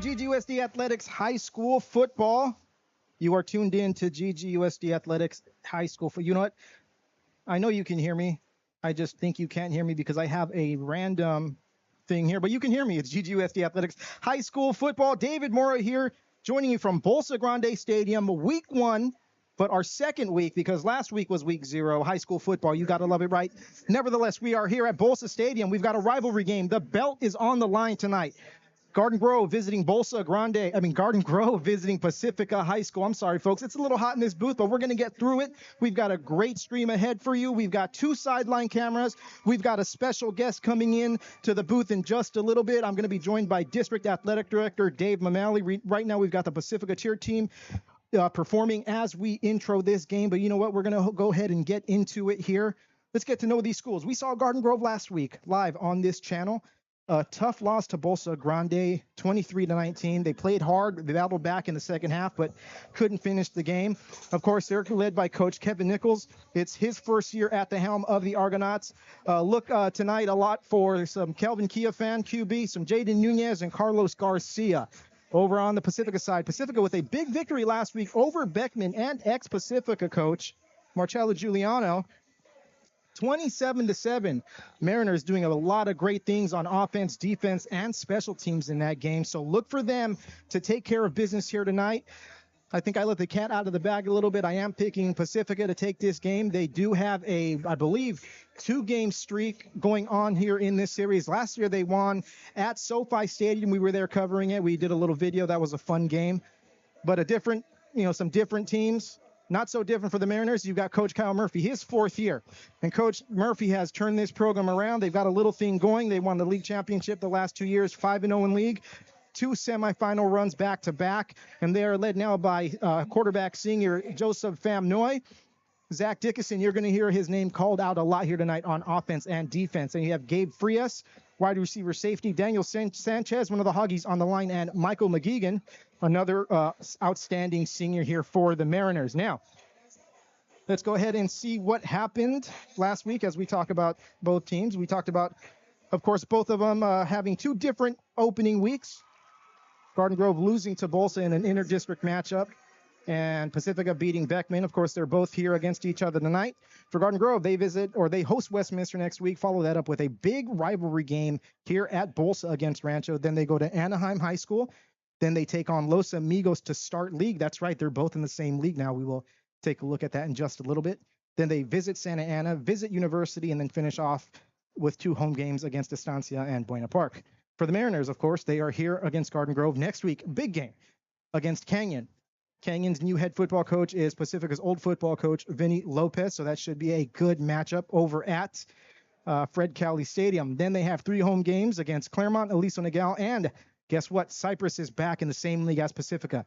GGUSD Athletics High School Football. You are tuned in to GGUSD Athletics High School. You know what? I know you can hear me. I just think you can't hear me because I have a random thing here, but you can hear me. It's GGUSD Athletics High School Football. David Mora here, joining you from Bolsa Grande Stadium, week 1, but our second week, because last week was week 0, high school football. You got to love it, right? Nevertheless, we are here at Bolsa Stadium. We've got a rivalry game. The belt is on the line tonight. Garden Grove visiting Garden Grove visiting Pacifica High School. I'm sorry, folks. It's a little hot in this booth, but we're going to get through it. We've got a great stream ahead for you. We've got 2 sideline cameras. We've got a special guest coming in to the booth in just a little bit. I'm going to be joined by District Athletic Director Dave Mamali. Right now, we've got the Pacifica cheer team performing as we intro this game. But you know what? We're going to go ahead and get into it here. Let's get to know these schools. We saw Garden Grove last week live on this channel. A tough loss to Bolsa Grande, 23-19. They played hard. They battled back in the second half, but couldn't finish the game. Of course, they're led by Coach Kevin Nichols. It's his first year at the helm of the Argonauts. Look tonight a lot for some Kelvin Kiafan, QB, some Jaden Nunez, and Carlos Garcia. Over on the Pacifica side, Pacifica with a big victory last week over Beckman and ex-Pacifica coach Marcello Giuliano. 27-7. Mariners doing a lot of great things on offense, defense, and special teams in that game. So look for them to take care of business here tonight. I think I let the cat out of the bag a little bit. I am picking Pacifica to take this game. They do have a, I believe, 2-game streak going on here in this series. Last year they won at SoFi Stadium. We were there covering it. We did a little video. That was a fun game. But some different teams. Not so different for the Mariners. You've got Coach Kyle Murphy, his 4th year. And Coach Murphy has turned this program around. They've got a little thing going. They won the league championship the last 2 years, 5-0 in league, 2 semifinal runs back-to-back. And they are led now by quarterback senior Joseph Famnoy. Zach Dickinson, you're going to hear his name called out a lot here tonight on offense and defense. And you have Gabe Frias, wide receiver safety, Daniel Sanchez, one of the Hoggies on the line, and Michael McGeegan, another outstanding senior here for the Mariners. Now, let's go ahead and see what happened last week as we talk about both teams. We talked about, of course, both of them having 2 different opening weeks. Garden Grove losing to Bolsa in an inter-district matchup, and Pacifica beating Beckman. Of course, they're both here against each other tonight. For Garden Grove, they host Westminster next week, follow that up with a big rivalry game here at Bolsa against Rancho. Then they go to Anaheim High School. Then they take on Los Amigos to start league. That's right, they're both in the same league now. We will take a look at that in just a little bit. Then they visit Santa Ana, visit University, and then finish off with 2 home games against Estancia and Buena Park. For the Mariners, of course, they are here against Garden Grove next week. Big game against Canyon. Canyon's new head football coach is Pacifica's old football coach, Vinny Lopez, so that should be a good matchup over at Fred Cowley Stadium. Then they have 3 home games against Claremont, Aliso Niguel, and guess what? Cypress is back in the same league as Pacifica.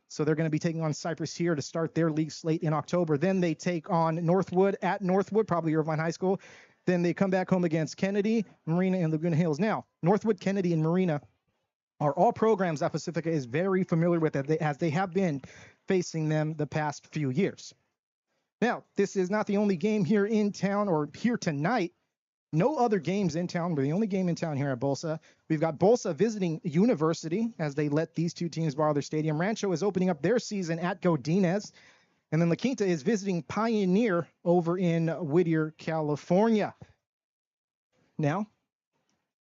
So they're going to be taking on Cypress here to start their league slate in October. Then they take on Northwood at Northwood, probably Irvine High School. Then they come back home against Kennedy, Marina, and Laguna Hills. Now, Northwood, Kennedy, and Marina are all programs that Pacifica is very familiar with, as they have been facing them the past few years. Now, this is not the only game here in town or here tonight. No other games in town. We're the only game in town here at Bolsa. We've got Bolsa visiting University as they let these 2 teams borrow their stadium. Rancho is opening up their season at Godinez. And then La Quinta is visiting Pioneer over in Whittier, California. Now,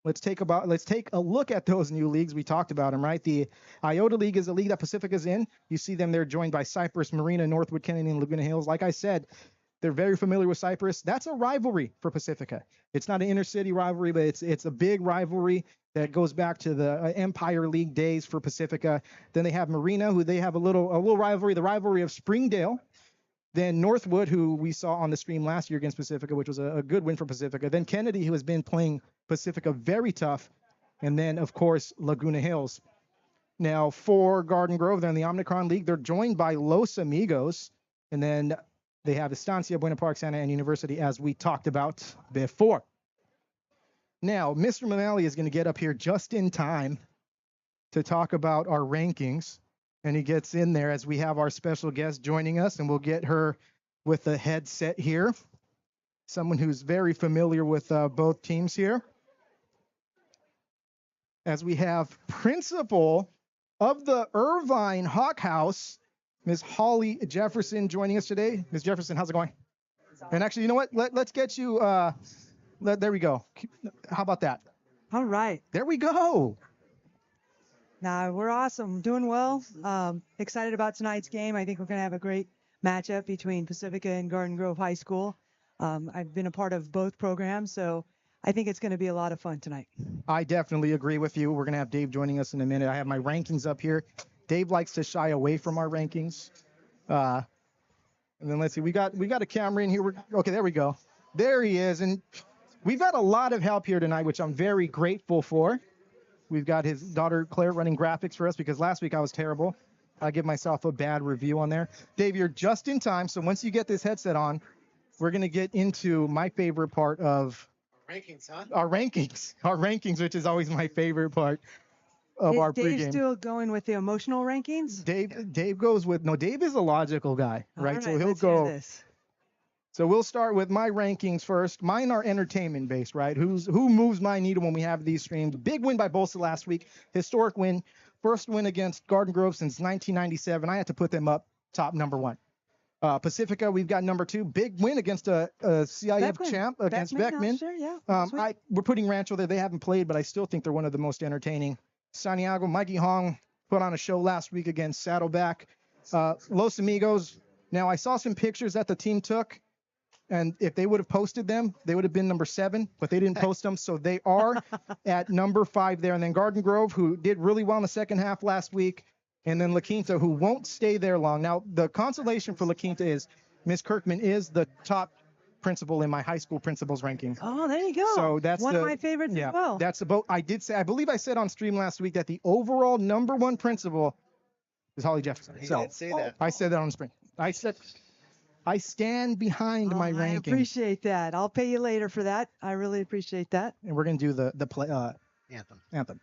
let's take a look at those new leagues. We talked about them, right? The Iota League is a league that Pacifica's in. You see them there joined by Cypress, Marina, Northwood, Kennedy, and Laguna Hills. Like I said, they're very familiar with Cypress. That's a rivalry for Pacifica. It's not an inner-city rivalry, but it's a big rivalry that goes back to the Empire League days for Pacifica. Then they have Marina, who they have a little rivalry, the rivalry of Springdale. Then Northwood, who we saw on the stream last year against Pacifica, which was a good win for Pacifica. Then Kennedy, who has been playing Pacifica very tough. And then, of course, Laguna Hills. Now, for Garden Grove, they're in the Omnicron League. They're joined by Los Amigos. And then they have Estancia, Buena Park, Santa Ana University, as we talked about before. Now, Mr. Mamali is going to get up here just in time to talk about our rankings. And he gets in there as we have our special guest joining us, and we'll get her with the headset here. Someone who's very familiar with both teams here. As we have Principal of the Irvine Hawk House, Miss Holly Jefferson joining us today. Miss Jefferson, how's it going? And actually, you know what? Let's get you. There we go. How about that? All right. There we go. Now we're awesome, doing well. Excited about tonight's game. I think we're gonna have a great matchup between Pacifica and Garden Grove High School. I've been a part of both programs, so I think it's gonna be a lot of fun tonight. I definitely agree with you. We're gonna have Dave joining us in a minute. I have my rankings up here. Dave likes to shy away from our rankings. And then let's see. We got a camera in here. Okay, there we go. There he is. And we've got a lot of help here tonight, which I'm very grateful for. We've got his daughter, Claire, running graphics for us because last week I was terrible. I give myself a bad review on there. Dave, you're just in time. So once you get this headset on, we're going to get into my favorite part of rankings, huh? Our rankings, which is always my favorite part of our pregame. Dave still going with the emotional rankings? Dave goes with, no, Dave is a logical guy, right? All right, So he'll let's go. hear this. So we'll start with my rankings first. Mine are entertainment based, right? Who moves my needle when we have these streams? Big win by Bolsa last week. Historic win. First win against Garden Grove since 1997. I had to put them up top number one. Pacifica, we've got number two. Big win against a CIF champ against Beckman. Sure, yeah. We're putting Rancho there. They haven't played, but I still think they're one of the most entertaining. Santiago, Mikey Hong put on a show last week against Saddleback. Los Amigos. Now, I saw some pictures that the team took. And if they would have posted them, they would have been number 7, but they didn't post them. So they are at number 5 there. And then Garden Grove, who did really well in the second half last week. And then La Quinta, who won't stay there long. Now, the consolation for La Quinta is Miss Kirkman is the top principal in my high school principals ranking. Oh, there you go. So that's one of my favorites as well. That's the boat. I believe I said on stream last week that the overall number 1 principal is Holly Jefferson. He did say that. I said that on spring. I stand behind my ranking. I appreciate that. I'll pay you later for that. I really appreciate that. And we're going to do the play anthem.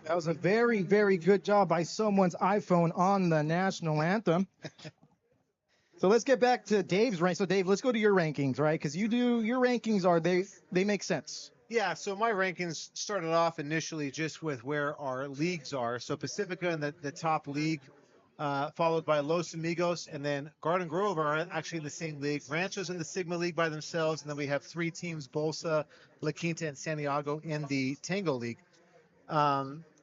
That was a very, very good job by someone's iPhone on the national anthem. So let's get back to Dave's rank. So Dave, let's go to your rankings, right? Because your rankings they make sense. Yeah, so my rankings started off initially just with where our leagues are. So Pacifica in the top league, followed by Los Amigos, and then Garden Grove are actually in the same league. Rancho's in the Sigma League by themselves, and then we have 3 teams, Bolsa, La Quinta, and Santiago in the Tango League.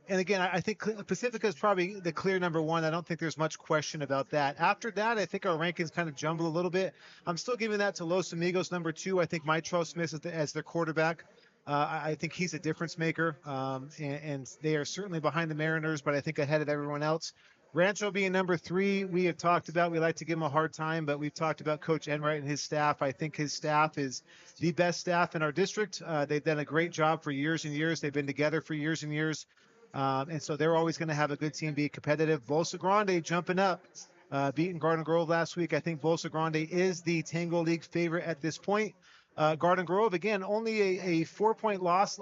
And again, I think Pacifica is probably the clear number 1. I don't think there's much question about that. After that, I think our rankings kind of jumble a little bit. I'm still giving that to Los Amigos number 2. I think Mitro Smith as their quarterback. I think he's a difference maker, and they are certainly behind the Mariners, but I think ahead of everyone else. Rancho being number 3, we have talked about. We like to give him a hard time, but we've talked about Coach Enright and his staff. I think his staff is the best staff in our district. They've done a great job for years and years. They've been together for years and years. And so they're always going to have a good team, be competitive. Bolsa Grande jumping up, beating Garden Grove last week. I think Bolsa Grande is the Tango League favorite at this point. Garden Grove, again, only a 4-point loss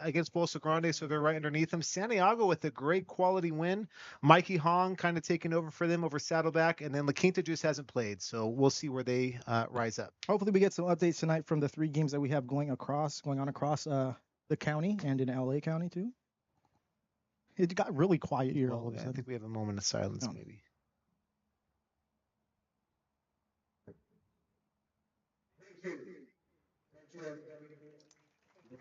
against Bolsa Grande, so they're right underneath them. Santiago with a great quality win. Mikey Hong kind of taking over for them over Saddleback, and then La Quinta just hasn't played, so we'll see where they rise up. Hopefully we get some updates tonight from the 3 games that we have going on across the county and in LA County too. It got really quiet here all of a sudden. I think we have a moment of silence, maybe.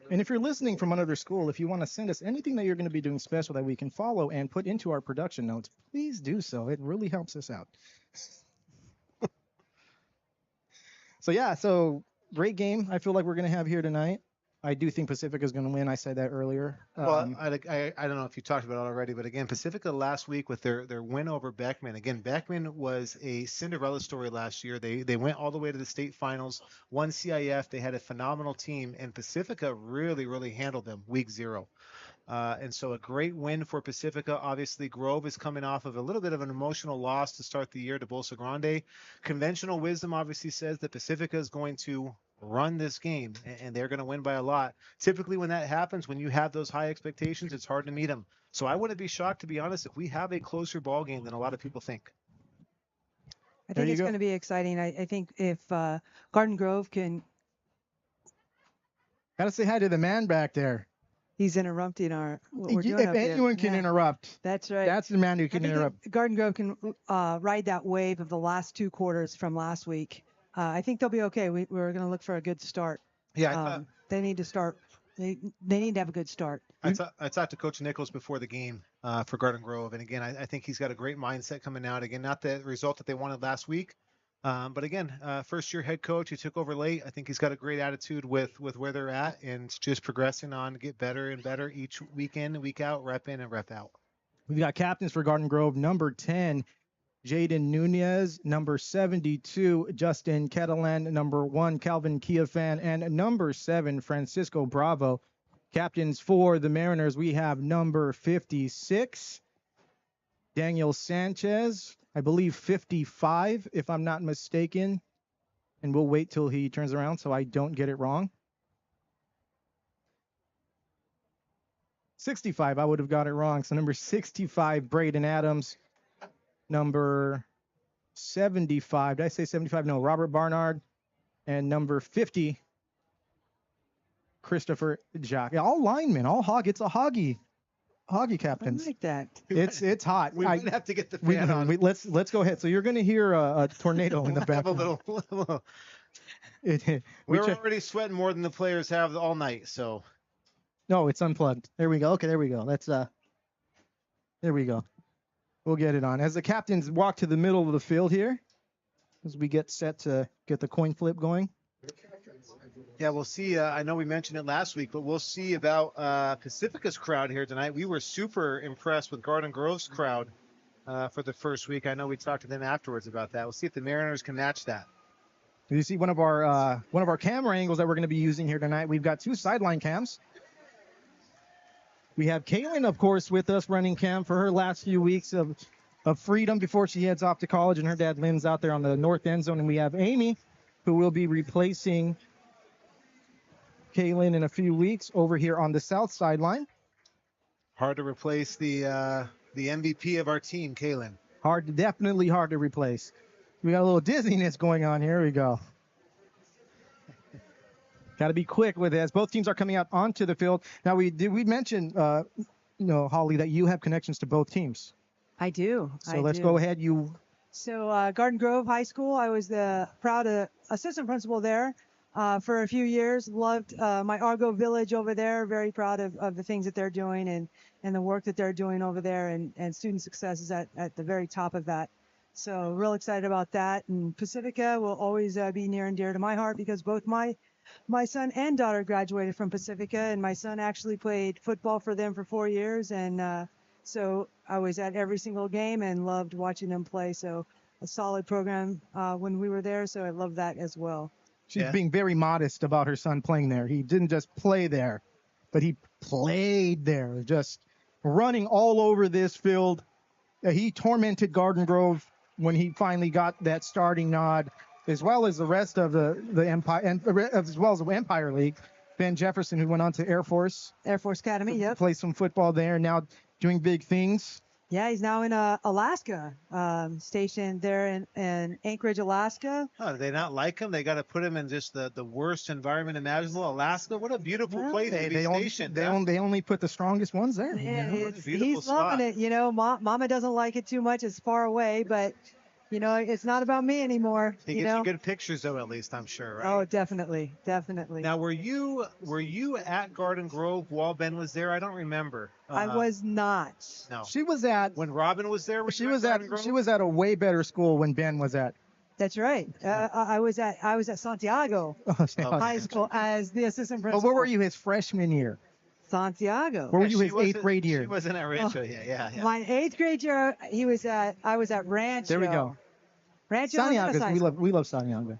And if you're listening from another school, if you want to send us anything that you're going to be doing special that we can follow and put into our production notes, please do so. It really helps us out. So great game I feel like we're going to have here tonight. I do think Pacifica is going to win. I said that earlier. Well, I don't know if you talked about it already, but again, Pacifica last week with their win over Beckman. Again, Beckman was a Cinderella story last year. They went all the way to the state finals, won CIF. They had a phenomenal team, and Pacifica really handled them week 0. And so a great win for Pacifica. Obviously, Grove is coming off of a little bit of an emotional loss to start the year to Bolsa Grande. Conventional wisdom obviously says that Pacifica is going to run this game and they're going to win by a lot. Typically when that happens, when you have those high expectations, it's hard to meet them. So I wouldn't be shocked, to be honest, if we have a closer ball game than a lot of people think. I think it's going to be exciting. I think if Garden Grove can... Got to say hi to the man back there. He's interrupting what we're doing If anyone can interrupt, that's right. That's the man who can interrupt. Garden Grove can ride that wave of the last 2 quarters from last week. I think they'll be okay. We're going to look for a good start. Yeah, they need to start. They need to have a good start. I talked to Coach Nichols before the game for Garden Grove, and again, I think he's got a great mindset coming out. Again, not the result that they wanted last week, but again, first-year head coach. He took over late. I think he's got a great attitude with where they're at, and just progressing on to get better and better each week in, week out, rep in and rep out. We've got captains for Garden Grove, number 10. Jaden Nunez, number 72, Justin Catalan, number 1, Calvin Kiafan, and number 7, Francisco Bravo. Captains for the Mariners, we have number 56, Daniel Sanchez, I believe 55, if I'm not mistaken. And we'll wait till he turns around so I don't get it wrong. 65, I would have got it wrong. So number 65, Braden Adams. Number 75, did I say 75? No, Robert Barnard. And number 50, Christopher Jack. Yeah, all linemen, all hog. It's a hoggy captains. I like that. It's hot. We might have to get the fan on. Let's go ahead. So you're going to hear a tornado in the background. We're already sweating more than the players have all night. So. No, it's unplugged. There we go. Okay, there we go. There we go. We'll get it on. As the captains walk to the middle of the field here, as we get set to get the coin flip going. Yeah, we'll see. I know we mentioned it last week, but we'll see about Pacifica's crowd here tonight. We were super impressed with Garden Grove's crowd for the first week. I know we talked to them afterwards about that. We'll see if the Mariners can match that. You see one of our camera angles that we're going to be using here tonight. We've got 2 sideline cams. We have Kaylin, of course, with us running cam for her last few weeks of freedom before she heads off to college, and her dad Lynn's out there on the north end zone. And we have Amy, who will be replacing Kaylin in a few weeks over here on the south sideline. Hard to replace the MVP of our team, Kaylin. Definitely hard to replace. We got a little dizziness going on. Here we go. Got to be quick with this. Both teams are coming out onto the field. Now, we mentioned, Holly, that you have connections to both teams. I do. So let's go ahead. So Garden Grove High School, I was the proud assistant principal there for a few years. Loved my Argo village over there. Very proud of the things that they're doing and the work that they're doing over there. And student success is at the very top of that. So real excited about that. And Pacifica will always be near and dear to my heart because both my son and daughter graduated from Pacifica, and my son actually played football for them for 4 years. And so I was at every single game and loved watching them play. So a solid program when we were there. So I love that as well. She's being very modest about her son playing there. He didn't just play there, but he played there, just running all over this field. He tormented Garden Grove when he finally got that starting nod, as well as the rest of the Empire, and as well as the Empire League. Ben Jefferson, who went on to Air Force Academy, yep. Played some football there, now doing big things. Yeah, he's now in Alaska, stationed there in Anchorage, Alaska. Oh, do they not like him? They got to put him in just the worst environment imaginable. Alaska, what a beautiful place to be stationed. They only put the strongest ones there. Yeah, he's loving it. Mama doesn't like it too much. It's far away, but You know, it's not about me anymore. He You gets you know. good pictures though, at least I'm sure, right? Oh, definitely. Now, were you at Garden Grove while Ben was there? I don't remember. I was not. No. She was at When Robin was there, she was at a way better school when Ben was at. That's right. I was at Santiago High School as the assistant principal. But where were you his freshman year? Santiago. Where were you his 8th grade year? She wasn't at Rancho. Yeah. My 8th grade year, I was at Rancho. There we go. Rancho. Santiago, we love Santiago.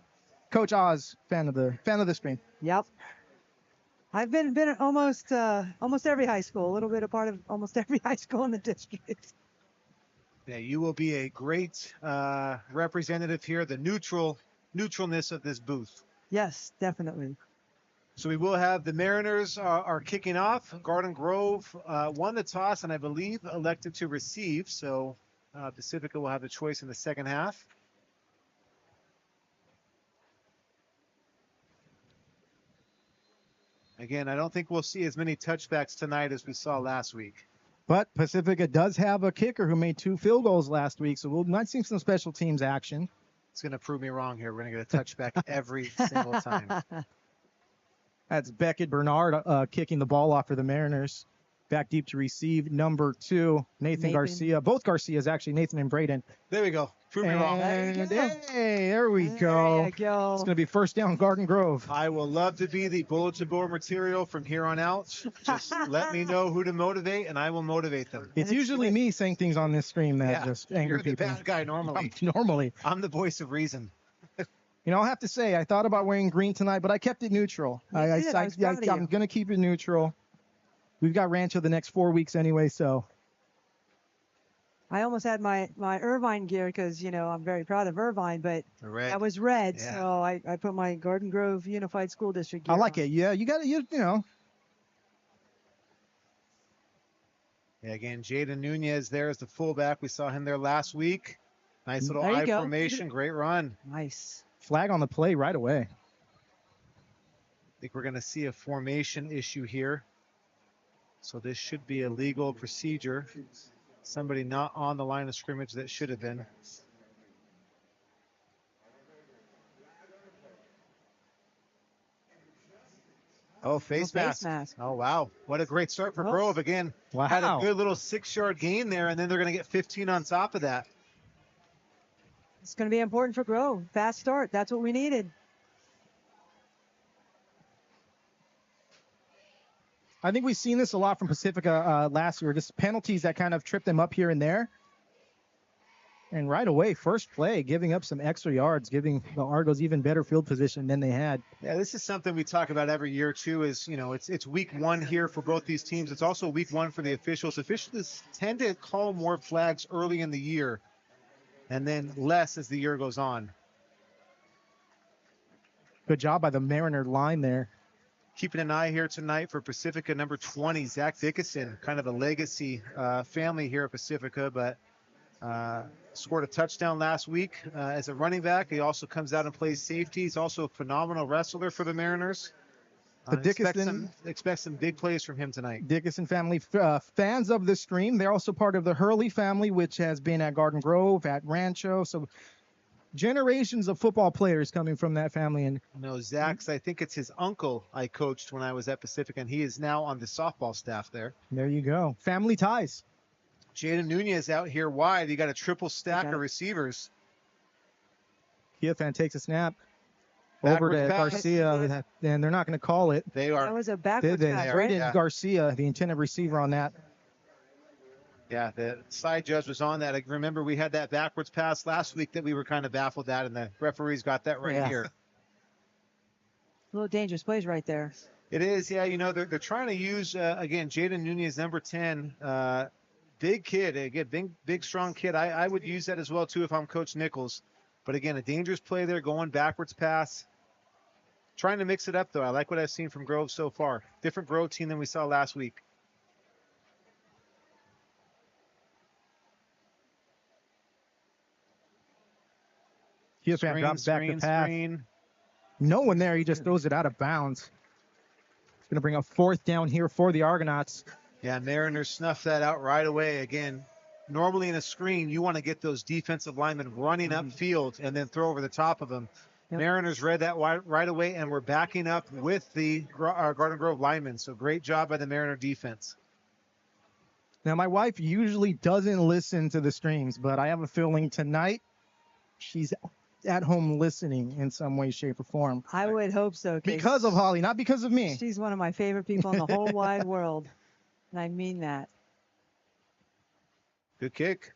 Coach Oz, fan of the stream. Yep. I've been at almost every high school, a little bit a part of almost every high school in the district. Yeah, you will be a great representative here, the neutralness of this booth. Yes, definitely. So we will have the Mariners are kicking off. Garden Grove won the toss and I believe elected to receive. So Pacifica will have the choice in the second half. Again, I don't think we'll see as many touchbacks tonight as we saw last week. But Pacifica does have a kicker who made 2 field goals last week, so we might see some special teams action. It's going to prove me wrong here. We're going to get a touchback every single time. That's Beckett Bernard kicking the ball off for the Mariners. Back deep to receive, number 2, Nathan Garcia. Both Garcias, actually, Nathan and Braden. There we go. Prove me wrong. And hey, there we go. There you go. It's going to be first down, Garden Grove. I will love to be the bulletin board material from here on out. Just let me know who to motivate, and I will motivate them. It's usually me saying things on this stream that just anger You're the people. bad guy normally. Normally. I'm the voice of reason. You know, I'll have to say, I thought about wearing green tonight, but I kept it neutral. I'm going to keep it neutral. We've got Rancho the next 4 weeks anyway, so. I almost had my Irvine gear because, you know, I'm very proud of Irvine, but Red. I was red, Yeah. so I put my Garden Grove Unified School District gear I like on. it. Yeah, you got to, you know. Yeah, again, Jaden Nunez there as the fullback. We saw him there last week. Nice little There you I go. formation. Great run. Nice. Flag on the play right away. I think we're going to see a formation issue here. So this should be a legal procedure. Somebody not on the line of scrimmage that should have been. Oh, face mask. Oh, wow. What a great start for Grove again. Wow. Had a good little 6-yard gain there, and then they're going to get 15 on top of that. It's going to be important for Grove. Fast start. That's what we needed. I think we've seen this a lot from Pacifica last year, just penalties that kind of trip them up here and there. And right away, first play, giving up some extra yards, giving the Argos even better field position than they had. Yeah, this is something we talk about every year too. Is it's week 1 here for both these teams. It's also week 1 for the officials. Officials tend to call more flags early in the year, and then less as the year goes on. Good job by the Mariner line there. Keeping an eye here tonight for Pacifica, number 20, Zach Dickinson, kind of a legacy family here at Pacifica, but scored a touchdown last week as a running back. He also comes out and plays safety. He's also a phenomenal wrestler for the Mariners. The Dickinson expect some big plays from him tonight. Dickinson family fans of the stream. They're also part of the Hurley family, which has been at Garden Grove, at Rancho. So generations of football players coming from that family. And no, Zach's, I think it's his uncle I coached when I was at Pacifica, and he is now on the softball staff there. There you go. Family ties. Jaden Nunez out here wide. You got a triple stack of receivers. Kiafan takes a snap. Backwards Over to pass. Garcia, and they're not going to call it. They are. That was a backwards pass, right? Braden Garcia, the intended receiver on that. Yeah, the side judge was on that. I remember we had that backwards pass last week that we were kind of baffled at, and the referees got that right here. A little dangerous plays right there. It is, yeah. You know, they're trying to use, again, Jaden Nunez, number 10. Big kid, again, big, strong kid. I would use that as well, too, if I'm Coach Nichols. But, again, a dangerous play there, going backwards pass. Trying to mix it up, though. I like what I've seen from Grove so far. Different Grove team than we saw last week. Kiafan drops back the pass. No one there. He just throws it out of bounds. It's going to bring a 4th down here for the Argonauts. Yeah, Mariners snuffed that out right away. Again, normally in a screen, you want to get those defensive linemen running upfield and then throw over the top of them. Yep. Mariners read that right away, and we're backing up with the Garden Grove linemen. So great job by the Mariner defense. Now, my wife usually doesn't listen to the streams, but I have a feeling tonight she's at home listening in some way, shape, or form. I would hope so. Because of Holly, not because of me. She's one of my favorite people in the whole wide world. And I mean that. Good kick.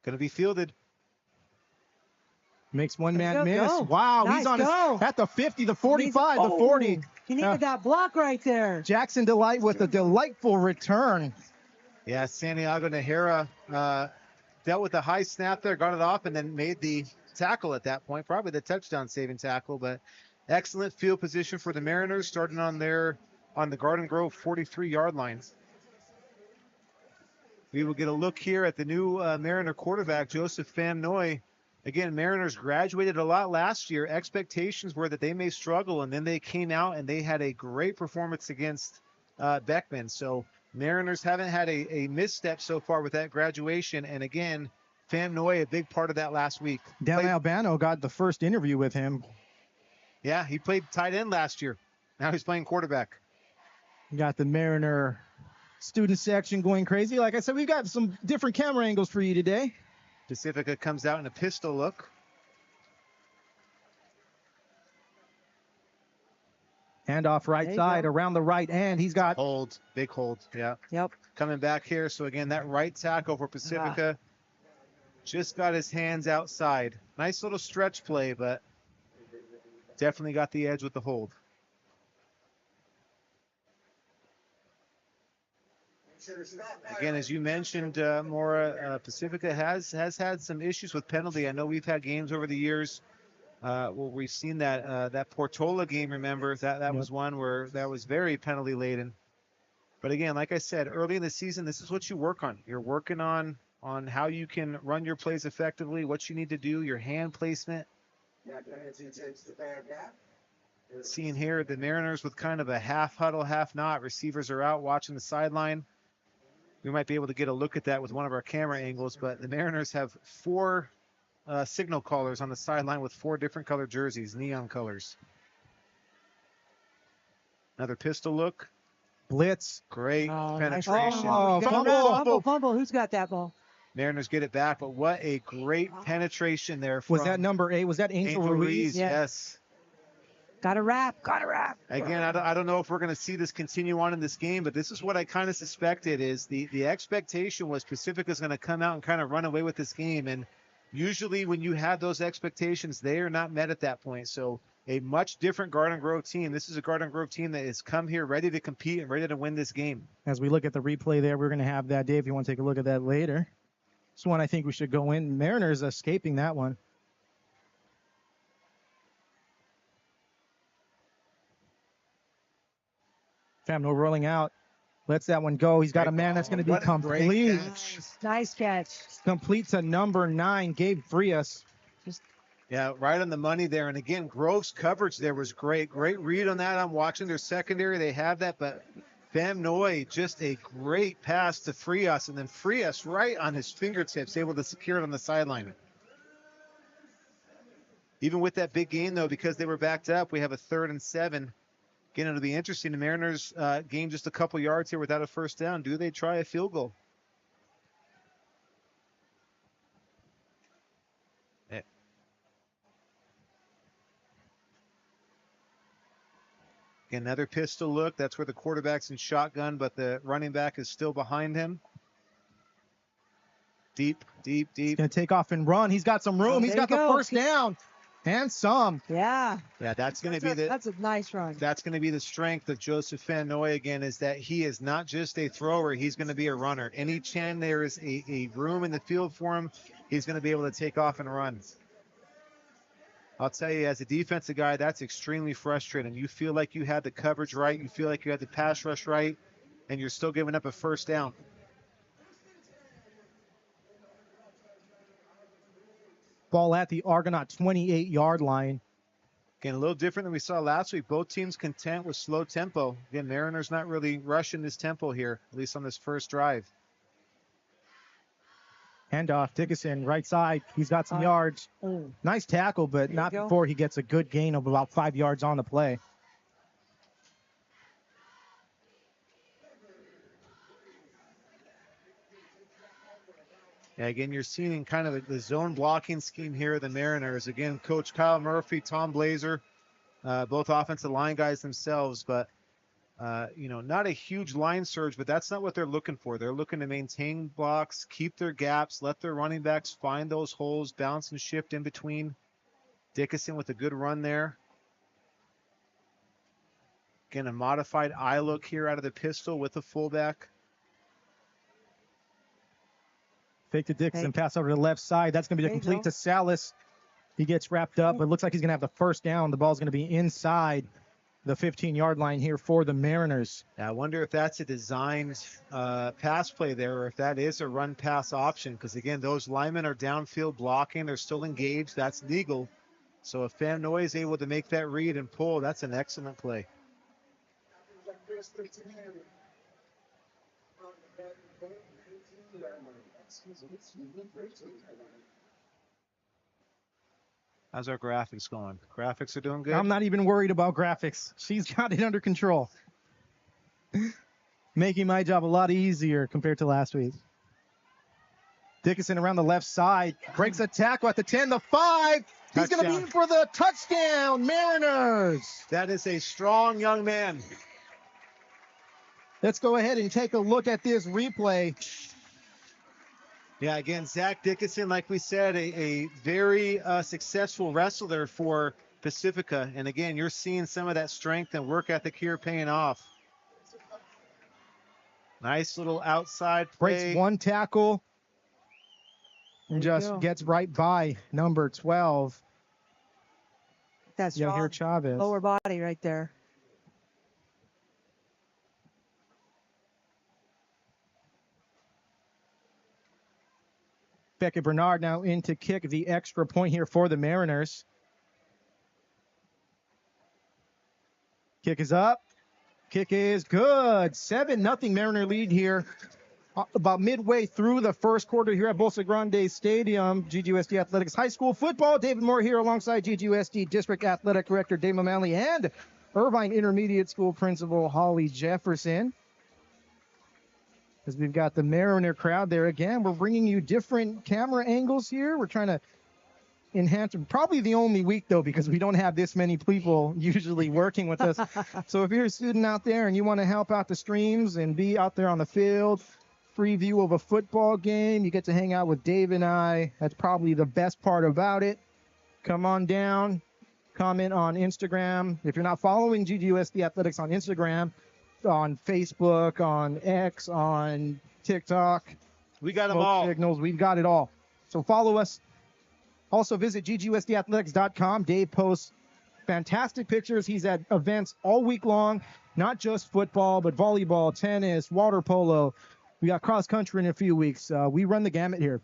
Going to be fielded. Makes one man Go, miss. go. Wow, Nice, he's on go. at the 50, the 45, the 40. He needed that block right there. Jackson Delight with a delightful return. Yeah, Santiago Najera dealt with the high snap there, got it off, and then made the tackle at that point, probably the touchdown saving tackle, but excellent field position for the Mariners, starting on the Garden Grove 43-yard line. We will get a look here at the new Mariner quarterback, Joseph Van Noy. Again, Mariners graduated a lot last year. Expectations were that they may struggle, and then they came out and they had a great performance against Beckman. So Mariners haven't had a misstep so far with that graduation. And again, Van Noy, a big part of that last week. Dan Albano got the first interview with him. Yeah, he played tight end last year. Now he's playing quarterback. Got the Mariner student section going crazy. Like I said, we've got some different camera angles for you today. Pacifica comes out in a pistol look. Hand off right side, around the right end. He's got hold, big hold. Yeah. Yep. Coming back here. So again, that right tackle for Pacifica just got his hands outside. Nice little stretch play, but definitely got the edge with the hold. Again, as you mentioned, Maura, Pacifica has had some issues with penalty. I know we've had games over the years where we've seen that Portola game. Remember that was one where that was very penalty laden. But again, like I said, early in the season, this is what you work on. You're working on how you can run your plays effectively, what you need to do, your hand placement. Seeing here the Mariners with kind of a half huddle, half not. Receivers are out watching the sideline. We might be able to get a look at that with one of our camera angles, but the Mariners have 4 signal callers on the sideline with 4 different colored jerseys, neon colors. Another pistol look. Blitz. Great penetration. Fumble. Who's got that ball? Mariners get it back, but what a great penetration there. Was that number 8? Was that Angel Ruiz? Yes. Got a wrap. Again, I don't know if we're going to see this continue on in this game, but this is what I kind of suspected is the expectation was Pacifica's going to come out and kind of run away with this game. And usually when you have those expectations, they are not met at that point. So a much different Garden Grove team. This is a Garden Grove team that has come here ready to compete and ready to win this game. As we look at the replay there, we're going to have that, Dave, if you want to take a look at that later. This one I think we should go in. Mariners escaping that one. Famno rolling out. Lets that one go. He's got a man that's going to be complete. Nice catch. Complete to number 9, Gabe Frias. Yeah, right on the money there. And again, Grove's coverage there was great. Great read on that. I'm watching their secondary. They have that, but Van Noy, just a great pass to Frias. And then Frias right on his fingertips, able to secure it on the sideline. Even with that big gain, though, because they were backed up, we have a 3rd and 7. Again, it'll be interesting. The Mariners gain just a couple yards here without a first down. Do they try a field goal? Another pistol look. That's where the quarterback's in shotgun, but the running back is still behind him. Deep. He's going to take off and run. He's got some room. He's got the first down. And some. Yeah. Yeah, that's going to be that's a nice run. That's going to be the strength of Joseph Van Noy again, is that he is not just a thrower, he's going to be a runner. Any chance there is a room in the field for him, he's going to be able to take off and run. I'll tell you, as a defensive guy, that's extremely frustrating. You feel like you had the coverage right, you feel like you had the pass rush right, and you're still giving up a first down. Ball at the Argonaut 28-yard line. Again, a little different than we saw last week. Both teams content with slow tempo. Again, Mariners not really rushing this tempo here, at least on this first drive. Handoff, Dickinson, right side. He's got some yards. Nice tackle, but not before he gets a good gain of about 5 yards on the play. Yeah, again, you're seeing kind of the zone blocking scheme here, the Mariners. Again, Coach Kyle Murphy, Tom Blazer, both offensive line guys themselves, but not a huge line surge, but that's not what they're looking for. They're looking to maintain blocks, keep their gaps, let their running backs find those holes, bounce and shift in between. Dickinson with a good run there. Again, a modified eye look here out of the pistol with the fullback. Fake to Dixon, pass over to the left side. That's going to be complete to Salas. He gets wrapped up, but looks like he's going to have the first down. The ball's going to be inside the 15-yard line here for the Mariners. I wonder if that's a designed pass play there, or if that is a run-pass option, because, again, those linemen are downfield blocking. They're still engaged. That's legal. So if Van Noy is able to make that read and pull, that's an excellent play. How's our graphics going? Graphics are doing good? I'm not even worried about graphics. She's got it under control. Making my job a lot easier compared to last week. Dickinson around the left side. Breaks a tackle at the 10, the 5. He's going to be in for the touchdown, Mariners. That is a strong young man. Let's go ahead and take a look at this replay. Yeah, again, Zach Dickinson, like we said, a very successful wrestler for Pacifica. And again, you're seeing some of that strength and work ethic here paying off. Nice little outside play. Breaks one tackle and just gets right by number 12. That's Yahir Chavez. Lower body right there. Beckett Bernard now in to kick the extra point here for the Mariners. Kick is up. Kick is good. 7-0 Mariner lead here. About midway through the first quarter here at Bolsa Grande Stadium. GGUSD Athletics High School Football. David Moore here alongside GGUSD District Athletic Director Dave O'Malley and Irvine Intermediate School Principal Holly Jefferson. As we've got the Mariner crowd there again, we're bringing you different camera angles here. We're trying to enhance, probably the only week though, because we don't have this many people usually working with us. So if you're a student out there and you want to help out the streams and be out there on the field, free view of a football game, you get to hang out with Dave and I. That's probably the best part about it. Come on down, comment on Instagram. If you're not following GGUSD Athletics on Instagram, on Facebook, on X, on TikTok. We got them all. Signals, we've got it all. So follow us. Also visit ggusdathletics.com. Dave posts fantastic pictures. He's at events all week long, not just football, but volleyball, tennis, water polo. We got cross country in a few weeks. We run the gamut here.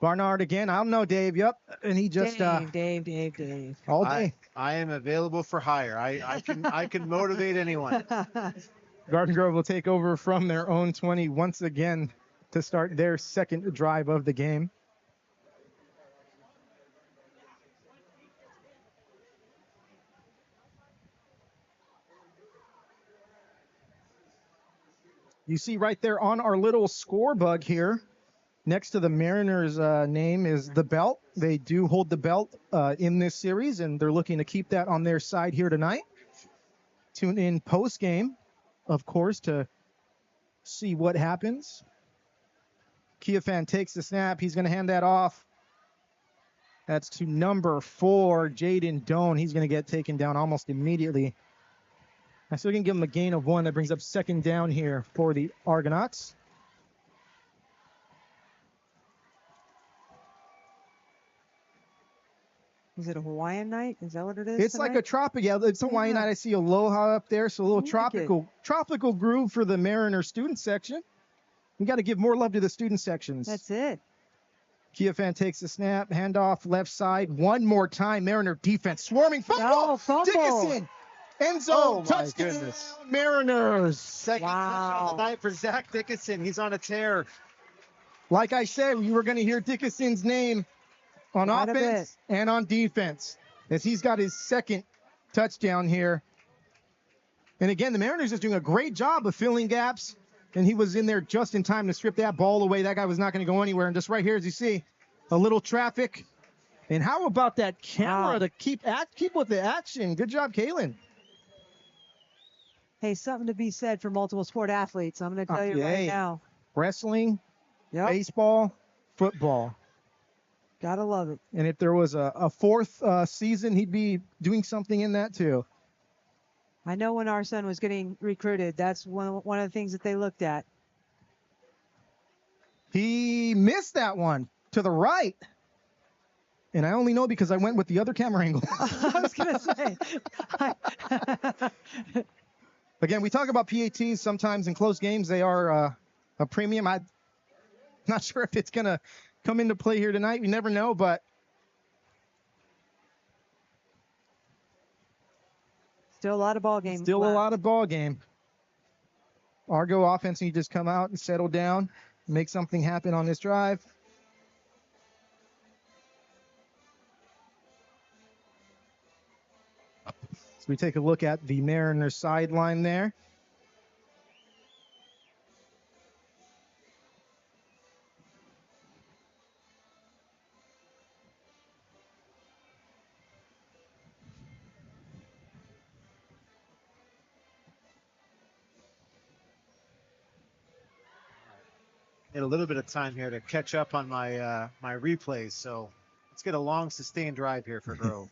Barnard again. I don't know, Dave. Yep. And he just Dave. All day. I am available for hire. I can motivate anyone. Garden Grove will take over from their own 20 once again to start their second drive of the game. You see right there on our little score bug here, next to the Mariners' name is the belt. They do hold the belt in this series, and they're looking to keep that on their side here tonight. Tune in post-game, of course, to see what happens. Kiafan takes the snap. He's going to hand that off. That's to number 4, Jaden Doan. He's going to get taken down almost immediately. I still can give him a gain of 1. That brings up second down here for the Argonauts. Is it a Hawaiian night? Is that what it is? It's tonight? Like a tropical. Yeah, it's a Hawaiian night. I see Aloha up there, so a little tropical groove for the Mariner student section. We got to give more love to the student sections. That's it. Kiafan takes the snap, handoff left side. One more time, Mariner defense swarming. Fumble! Dickinson! End zone, touchdown, goodness. Mariners. Second touchdown of the night for Zach Dickinson. He's on a tear. Like I said, you were going to hear Dickinson's name on Quite a offense and on defense, as he's got his second touchdown here. And again, the Mariners is doing a great job of filling gaps, and he was in there just in time to strip that ball away. That guy was not going to go anywhere. And just right here, as you see, a little traffic. And how about that camera to keep with the action? Good job, Kaylin. Hey, something to be said for multiple sport athletes. I'm going to tell you right now. Wrestling, baseball, football. Gotta love it. And if there was a fourth season, he'd be doing something in that too. I know when our son was getting recruited, that's one of the things that they looked at. He missed that one to the right. And I only know because I went with the other camera angle. I was going to say. Again, we talk about PATs sometimes in close games. They are a premium. I'm not sure if it's going to come into play here tonight. We never know, but still a lot of ball game. Still a lot of ball game. Argo offense need to just come out and settle down, make something happen on this drive. So we take a look at the Mariners sideline there. Need a little bit of time here to catch up on my my replays, so let's get a long sustained drive here for Grove.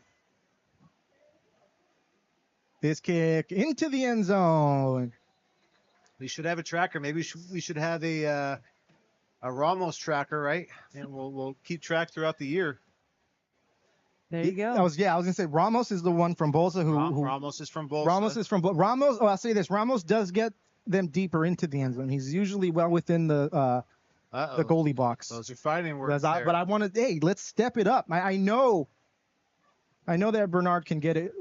This kick into the end zone. We should have a tracker. Maybe we should have a Ramos tracker, right? And we'll keep track throughout the year. There you go. I was gonna say Ramos is the one from Bolsa who Ramos is from Bolsa. Ramos. Oh, I'll say this: Ramos does get them deeper into the end zone. He's usually well within the goalie box. Those are fighting words there. But I wanted, hey, let's step it up. I know that Bernard can get it,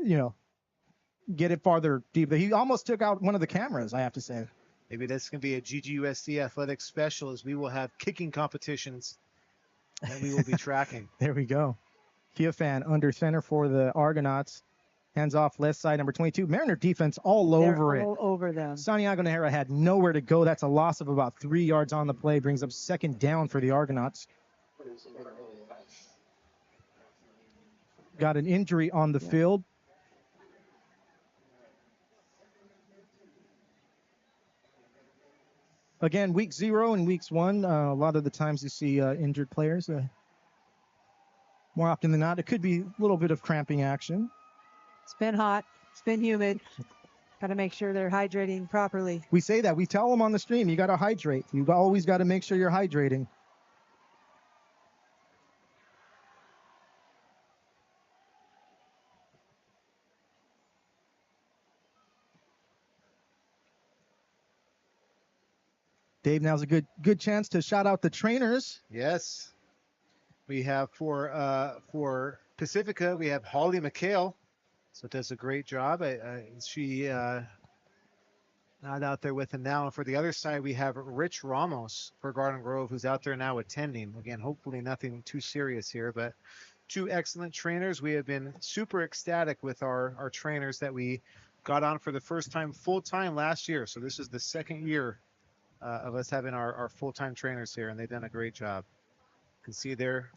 get it farther deep. But he almost took out one of the cameras, I have to say. Maybe this can be a GGUSD athletics special, as we will have kicking competitions that we will be tracking. There we go. Kiafan under center for the Argonauts. Hands off left side, number 22. Mariner defense all over it. All over them. Santiago Najera had nowhere to go. That's a loss of about 3 yards on the play. Brings up second down for the Argonauts. Got an injury on the field. Again, week 0 and weeks 1, a lot of the times you see injured players. More often than not, it could be a little bit of cramping action. It's been hot. It's been humid. Got to make sure they're hydrating properly. We say that. We tell them on the stream, you got to hydrate. You've always got to make sure you're hydrating. Dave, now's a good chance to shout out the trainers. Yes. We have for Pacifica, we have Holly McHale. So does a great job. She not out there with him now. And for the other side, we have Rich Ramos for Garden Grove, who's out there now attending. Again, hopefully nothing too serious here, but 2 excellent trainers. We have been super ecstatic with our trainers that we got on for the first time full-time last year. So this is the second year of us having our full-time trainers here, and they've done a great job. You can see there,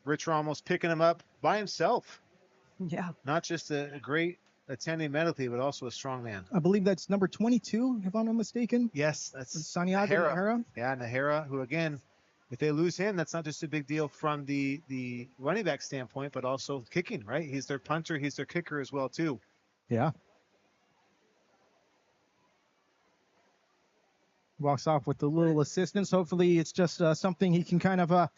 Rich Ramos picking him up by himself. Yeah. Not just a great attending medically, but also a strong man. I believe that's number 22, if I'm not mistaken. Yes, that's Santiago Najera. Yeah, Najera, who again, if they lose him, that's not just a big deal from the running back standpoint, but also kicking, right? He's their punter, he's their kicker as well, too. Yeah. Walks off with a little assistance. Hopefully it's just something he can kind of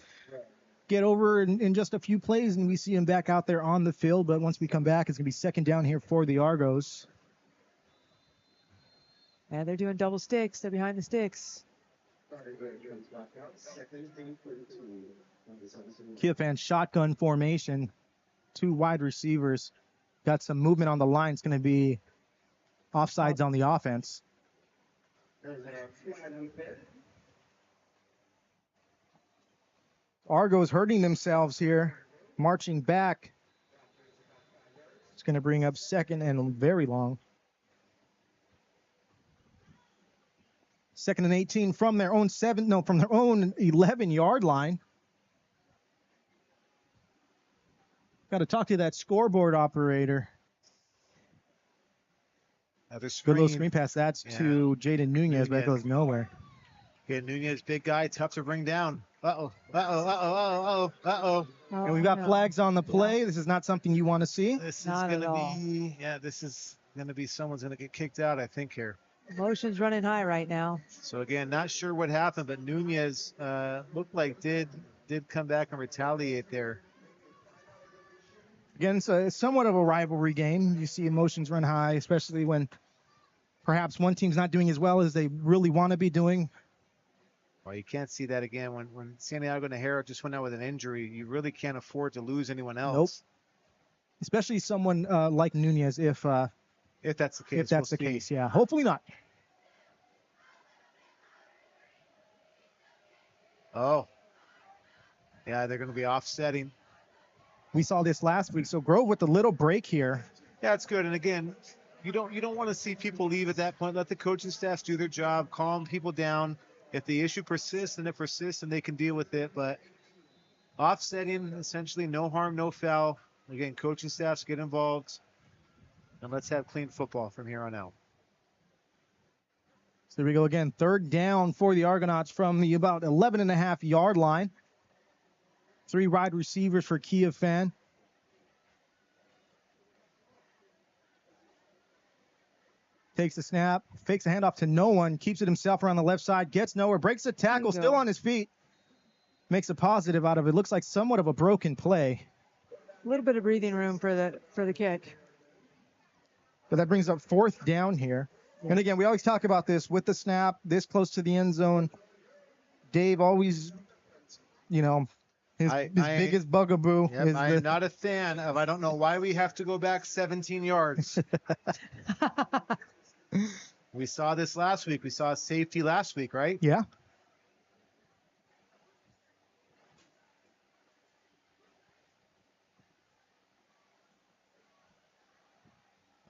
get over in just a few plays, and we see him back out there on the field. But once we come back, it's going to be second down here for the Argos. Yeah, they're doing double sticks. They're behind the sticks. Kiafan shotgun formation. 2 wide receivers. Got some movement on the line. It's going to be offsides on the offense. Argos hurting themselves here, marching back. It's going to bring up second and very long. 2nd and 18 from their own 11-yard line. Got to talk to that scoreboard operator. Another Good little screen. screen pass. That's to Jaden Nunez, but it goes nowhere. Okay, Nunez, big guy, tough to bring down. Uh-oh. And we've got flags on the play. Yeah. This is not something you want to see. This is going to be someone's going to get kicked out, I think, here. Emotions running high right now. So, again, not sure what happened, but Nunez looked like did come back and retaliate there. Again, it's somewhat of a rivalry game. You see emotions run high, especially when perhaps one team's not doing as well as they really want to be doing. Well, you can't see that again. When Santiago Najera just went out with an injury, you really can't afford to lose anyone else. Nope. Especially someone like Nunez, if that's the case. If that's the case, yeah. Hopefully not. Oh. Yeah, they're going to be offsetting. We saw this last week. So Grove with a little break here. Yeah, it's good. And again, you don't want to see people leave at that point. Let the coaching staff do their job, calm people down. If the issue persists, then it persists and they can deal with it. But offsetting, essentially no harm, no foul. Again, coaching staffs get involved. And let's have clean football from here on out. So there we go again. 3rd down for the Argonauts from the about 11.5-yard line. 3 wide receivers for Kia Fan. Takes the snap, fakes a handoff to no one, keeps it himself around the left side, gets nowhere, breaks the tackle, still on his feet. Makes a positive out of it. Looks like somewhat of a broken play. A little bit of breathing room for the kick. But that brings up 4th down here. Yeah. And again, we always talk about this with the snap, this close to the end zone. Dave always, his biggest bugaboo is I am not a fan of, I don't know why we have to go back 17 yards. We saw this last week. We saw a safety last week, right? Yeah.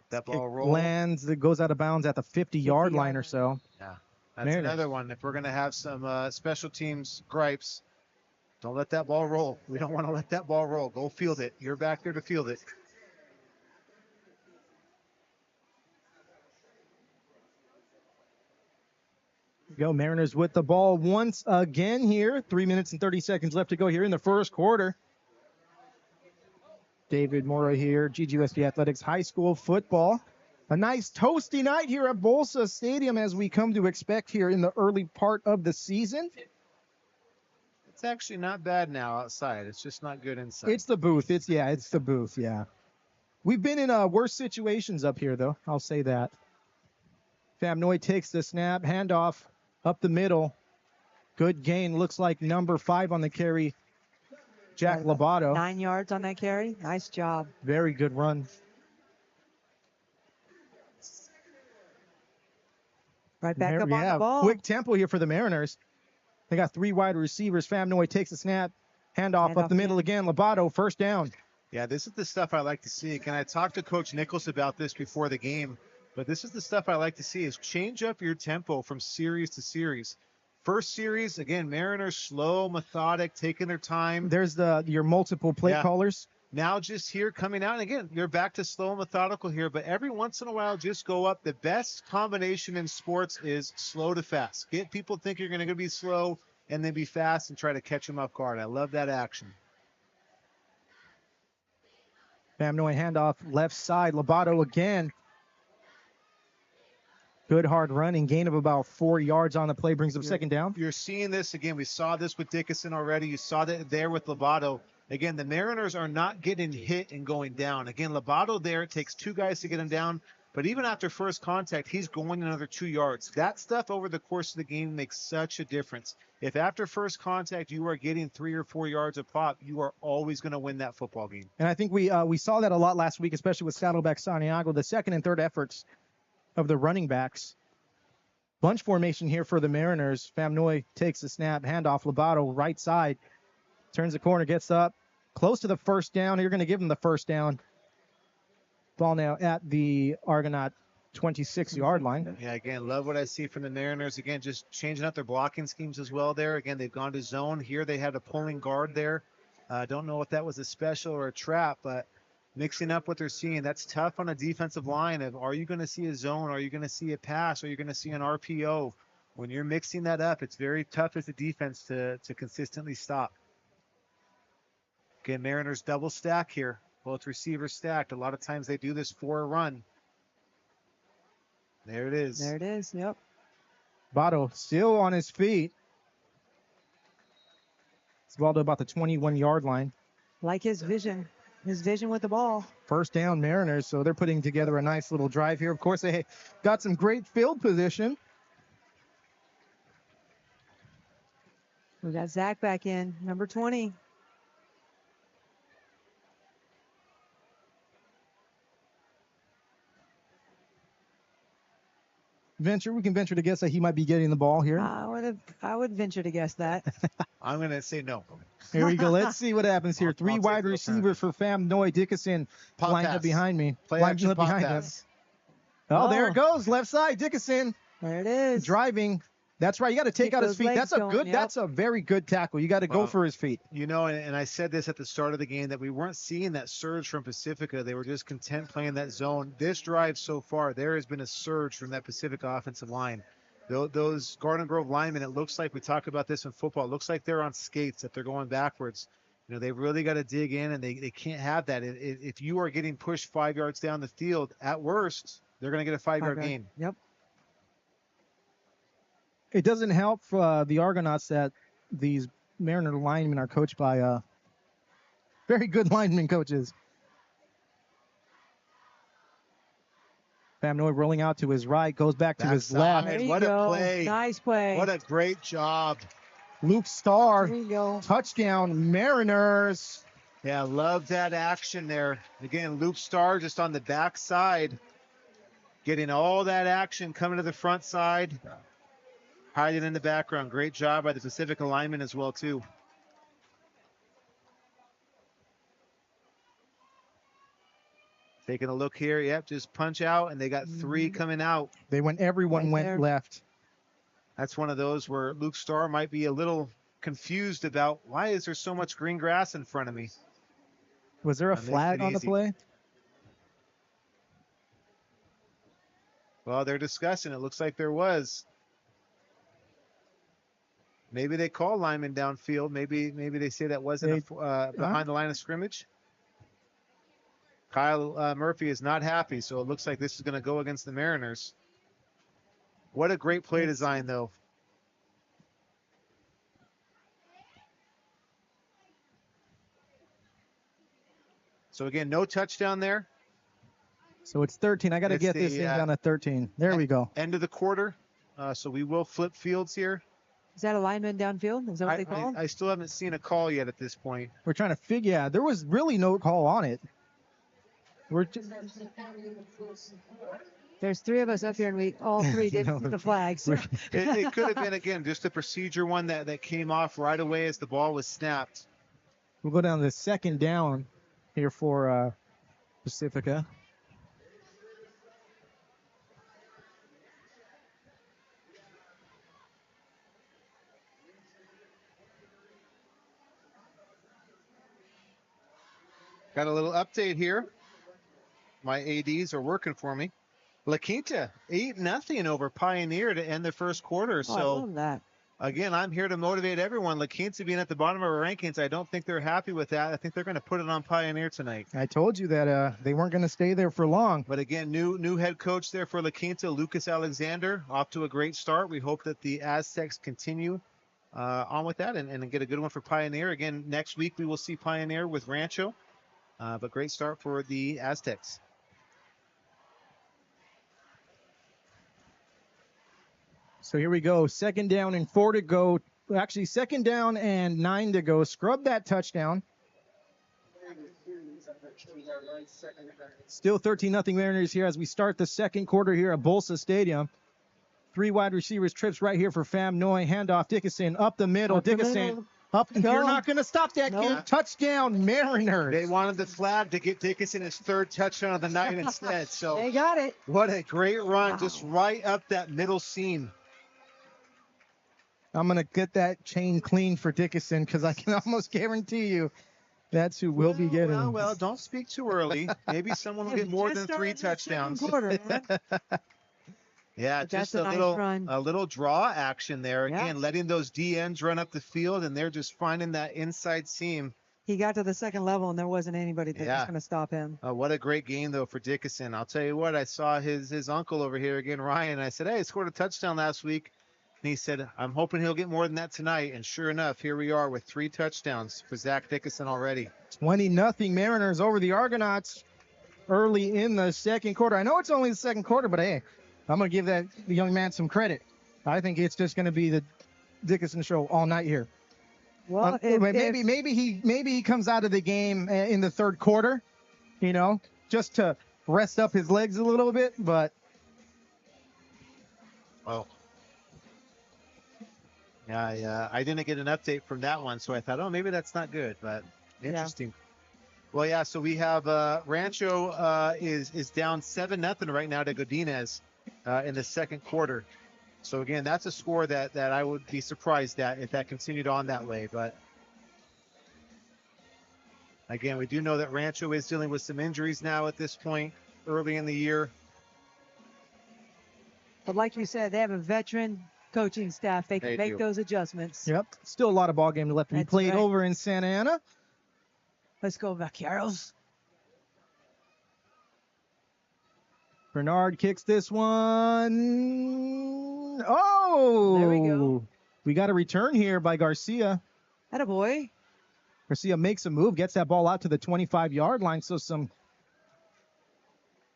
That ball rolls. Lands, it goes out of bounds at the 50-yard line or so. Yeah, that's another one. If we're going to have some special teams gripes, don't let that ball roll. We don't want to let that ball roll. Go field it. You're back there to field it. Go Mariners with the ball once again here. 3 minutes and 30 seconds left to go here in the first quarter. David Mora here, GGUSD Athletics High School Football. A nice toasty night here at Bolsa Stadium as we come to expect here in the early part of the season. It's actually not bad now outside. It's just not good inside. It's the booth. It's the booth, yeah. We've been in worse situations up here, though. I'll say that. Famnoy takes the snap, handoff up the middle. Good gain. Looks like number 5 on the carry, Jack Lobato. 9 yards on that carry. Nice job. Very good run. Right back up on the ball. Quick tempo here for the Mariners. They got 3 wide receivers. Famnoy takes the snap. Handoff up the middle again. Lobato, 1st down. Yeah, this is the stuff I like to see. Can I talk to Coach Nichols about this before the game? But this is the stuff I like to see is change up your tempo from series to series. First series, again, Mariners slow, methodic, taking their time. There's your multiple play callers. Now just here coming out, and again, you're back to slow and methodical here, but every once in a while, just go up. The best combination in sports is slow to fast. Get people think you're going to be slow and then be fast and try to catch them off guard. I love that action. Famnoy handoff left side. Lobato again. Good hard running. Gain of about 4 yards on the play brings up 2nd down. You're seeing this again. We saw this with Dickinson already. You saw that there with Lobato. Again, the Mariners are not getting hit and going down. Again, Lobato there, it takes 2 guys to get him down. But even after first contact, he's going another 2 yards. That stuff over the course of the game makes such a difference. If after first contact you are getting 3 or 4 yards a pop, you are always going to win that football game. And I think we saw that a lot last week, especially with Saddleback Santiago, the 2nd and 3rd efforts of the running backs. Bunch formation here for the Mariners. Famnoy takes the snap, handoff, Lobato right side. Turns the corner, gets up. Close to the first down. You're going to give him the first down. Ball now at the Argonaut 26-yard line. Yeah, again, love what I see from the Mariners. Again, just changing up their blocking schemes as well there. Again, they've gone to zone. Here they had a pulling guard there. Don't know if that was a special or a trap, but mixing up what they're seeing, that's tough on a defensive line. Are you going to see a zone? Are you going to see a pass? Are you going to see an RPO? When you're mixing that up, it's very tough as a defense to consistently stop. Again, Mariners double stack here. Both receivers stacked. A lot of times they do this for a run. There it is. There it is. Yep. Votto still on his feet. It's ball to about the 21-yard line. Like his vision with the ball. First down Mariners, so they're putting together a nice little drive here. Of course, they got some great field position. We got Zach back in, number 20. We can venture to guess that he might be getting the ball here. I would venture to guess that. I'm going to say no. Here we go. Let's see what happens here. Three wide receivers for Fam Noy. Dickinson lined up behind me. Lined up behind us. Oh, there it goes. Left side. Dickinson. There it is. Driving. That's right. You got to take out his feet. That's a good. That's a very good tackle. You got to go for his feet. You know, and I said this at the start of the game that we weren't seeing that surge from Pacifica. They were just content playing that zone. This drive so far, there has been a surge from that Pacifica offensive line. Those Garden Grove linemen, it looks like we talk about this in football. It looks like they're on skates, that they're going backwards. You know, they've really got to dig in, and they can't have that. If you are getting pushed 5 yards down the field, at worst, they're going to get a 5-yard gain. Yep. It doesn't help the Argonauts that these Mariner linemen are coached by very good lineman coaches. Fam Noy rolling out to his right, goes back to his left. What a play. Nice play. What a great job. Luke Starr, There you go. touchdown Mariners. Yeah, love that action there. Again, Luke Starr just on the back side, getting all that action coming to the front side, hiding in the background. Great job by the Pacific lineman as well, too. Taking a look here. Yep, just punch out, and they got 3 coming out. Everyone went left. That's one of those where Luke Starr might be a little confused about why is there so much green grass in front of me. Was there a flag on the play? Well, they're discussing. It looks like there was. Maybe they call lineman downfield. Maybe they say that wasn't behind the line of scrimmage. Kyle Murphy is not happy, so it looks like this is going to go against the Mariners. What a great play design, though. So, again, no touchdown there. So it's 13. I got to get this thing down to 13. There we go. End of the quarter. So we will flip fields here. Is that a lineman downfield? Is that what they call him? I still haven't seen a call yet at this point. We're trying to figure. Yeah, there was really no call on it. There's 3 of us up here, and we all 3 did the flags. It could have been, again, just a procedure one that came off right away as the ball was snapped. We'll go down to second down here for Pacifica. Got a little update here. My ADs are working for me. La Quinta, 8-0 over Pioneer to end the first quarter. So, I love that. Again, I'm here to motivate everyone. La Quinta being at the bottom of our rankings, I don't think they're happy with that. I think they're going to put it on Pioneer tonight. I told you that they weren't going to stay there for long. But again, new head coach there for La Quinta, Lucas Alexander, off to a great start. We hope that the Aztecs continue on with that and get a good one for Pioneer. Again, next week we will see Pioneer with Rancho. But great start for the Aztecs. So here we go. Second down and 4 to go. Actually, second down and 9 to go. Scrub that touchdown. Still 13-0 Mariners here as we start the second quarter here at Bolsa Stadium. 3 wide receivers trips right here for Fam Noy. Handoff Dickinson up the middle. Dickinson Up, and you're Go. not going to stop that Nope. kid. Touchdown, Mariners. They wanted the flag to get Dickinson his 3rd touchdown of the night instead. So They got it. what a great run, Wow. just right up that middle seam. I'm going to get that chain clean for Dickinson because I can almost guarantee you that's who will be getting. Well, don't speak too early. Maybe someone will Yeah, get we more just than 3 started the second touchdowns. quarter, man. Yeah, But just that's a nice run. a little draw action there. Yeah. Again, letting those DNs run up the field, and they're just finding that inside seam. He got to the second level, and there wasn't anybody that was Yeah. going to stop him. What a great game, though, for Dickinson. I'll tell you what, I saw his uncle over here again, Ryan, and I said, hey, he scored a touchdown last week. And he said, I'm hoping he'll get more than that tonight. And sure enough, here we are with 3 touchdowns for Zach Dickinson already. 20-0 Mariners over the Argonauts early in the second quarter. I know it's only the second quarter, but hey, I'm going to give the young man some credit. I think it's just going to be the Dickinson show all night here. Well, maybe he comes out of the game in the third quarter, just to rest up his legs a little bit. But yeah, I didn't get an update from that one, so I thought, oh, maybe that's not good, but interesting. Well, yeah, so we have Rancho is down 7-0 right now to Godinez in the second quarter. So again, that's a score that I would be surprised at if that continued on that way. But again, we do know that Rancho is dealing with some injuries now at this point early in the year. But like you said, they have a veteran coaching staff. They can They make do. those adjustments. yep, still a lot of ball game left to be That's played right. over in Santa Ana. Let's go, Vaqueros. Bernard kicks this one. Oh! There we go. We got a return here by Garcia. Attaboy. Garcia makes a move, gets that ball out to the 25-yard line. So some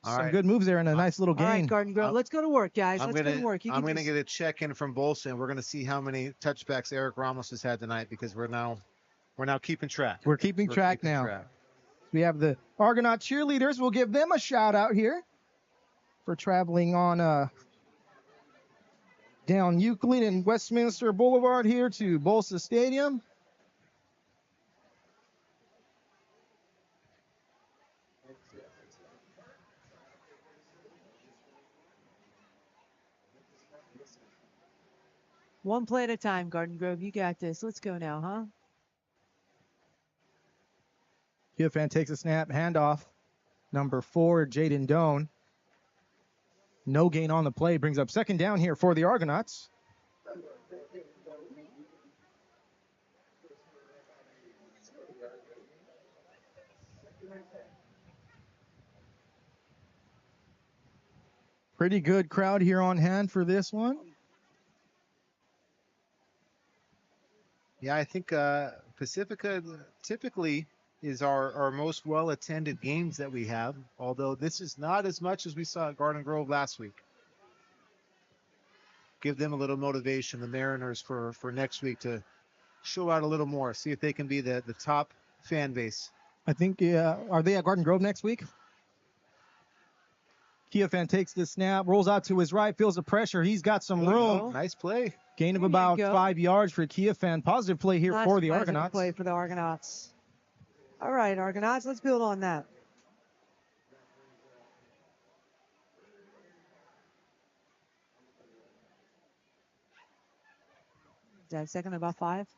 All right. good moves there and a nice little All right, gain. Garden Grove. Let's go to work, guys. I'm Let's go to work. I'm gonna get a check in from Bolson. We're gonna see how many touchbacks Eric Ramos has had tonight because we're now keeping track. We're keeping track now. We have the Argonaut cheerleaders. We'll give them a shout out here for traveling on down Euclid and Westminster Boulevard here to Bolsa Stadium. One play at a time, Garden Grove. You got this. Let's go now, huh? Fan takes a snap, handoff. Number 4, Jaden Doan. No gain on the play. Brings up second down here for the Argonauts. Pretty good crowd here on hand for this one. Yeah, I think Pacifica typically is our most well-attended games that we have, although this is not as much as we saw at Garden Grove last week. Give them a little motivation, the Mariners, for next week to show out a little more, see if they can be the top fan base. I think, are they at Garden Grove next week? Fan takes the snap, rolls out to his right, feels the pressure. He's got some room. Nice play. Gain of There you about go. 5 yards for Fan. Positive play here Nice for the positive Argonauts. play for the Argonauts. All right, Argonauts, let's build on that. Is that second and about 5?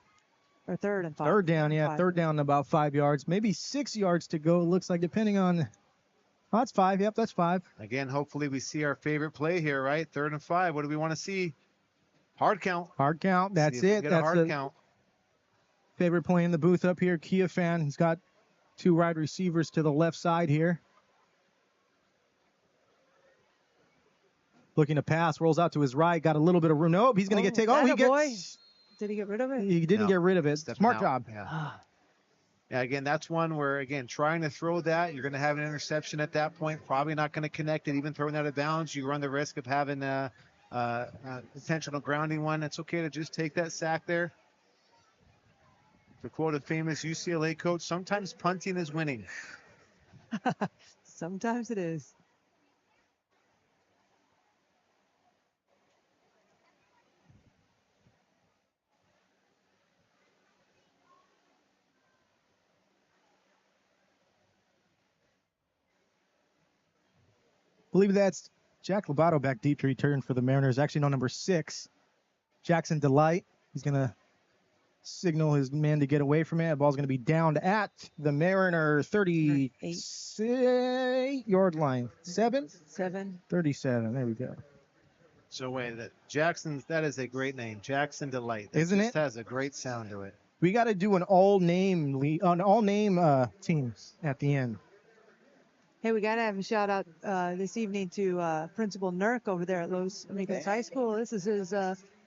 Or third and 5? Third down, yeah. 5. Third down and about 5 yards. Maybe 6 yards to go, it looks like, depending on... Oh, that's 5. Yep, that's 5. Again, hopefully we see our favorite play here, right? 3rd and 5. What do we want to see? Hard count. Hard count. That's See if we it. get a That's hard the count. favorite play in the booth up here. Fan, he's got 2 wide receivers to the left side here. Looking to pass, rolls out to his right, got a little bit of room. Nope, he's going to get taken. Oh, he attaboy. gets... Did he get rid of it? He didn't No. get rid of it. Stepping Smart out. job. Yeah. Yeah, again, that's one where, again, trying to throw that, you're going to have an interception at that point. Probably not going to connect it. Even throwing out of bounds, you run the risk of having a intentional grounding one. It's okay to just take that sack there. To quote a famous UCLA coach, sometimes punting is winning. Sometimes it is. believe that's Jack Lobato back deep to return for the Mariners. Actually, no, number 6, Jackson Delight. He's going to signal his man to get away from it. The ball's going to be down at the Mariner 38-yard line. 7? 37. There we go. So wait, that is a great name, Jackson Delight. That Isn't just it? has a great sound to it. We got to do an all-name team at the end. Hey, we got to have a shout out this evening to Principal Nurk over there at Los Amigos High School. This is his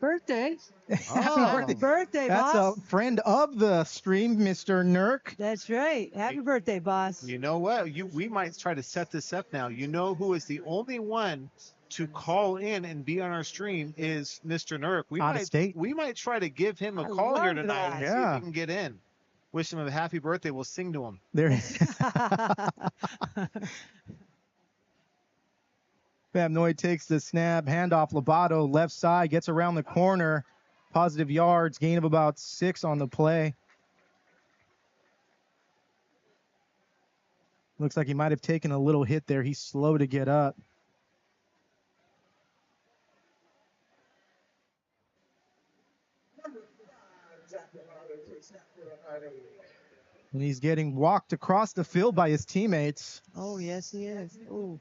birthday. Happy birthday, That's boss. a friend of the stream, Mr. Nurk. That's right. Happy birthday, boss. You know what? We might try to set this up now. You know who is the only one to call in and be on our stream is Mr. Nurk. Out of state. We might try to give him a call here tonight and see if he can get in. Wish him a happy birthday. We'll sing to him. There. Noy takes the snap, handoff Lobato, left side, gets around the corner, positive yards, gain of about 6 on the play. Looks like he might have taken a little hit there. He's slow to get up. And he's getting walked across the field by his teammates. Oh, yes, he is. Ooh.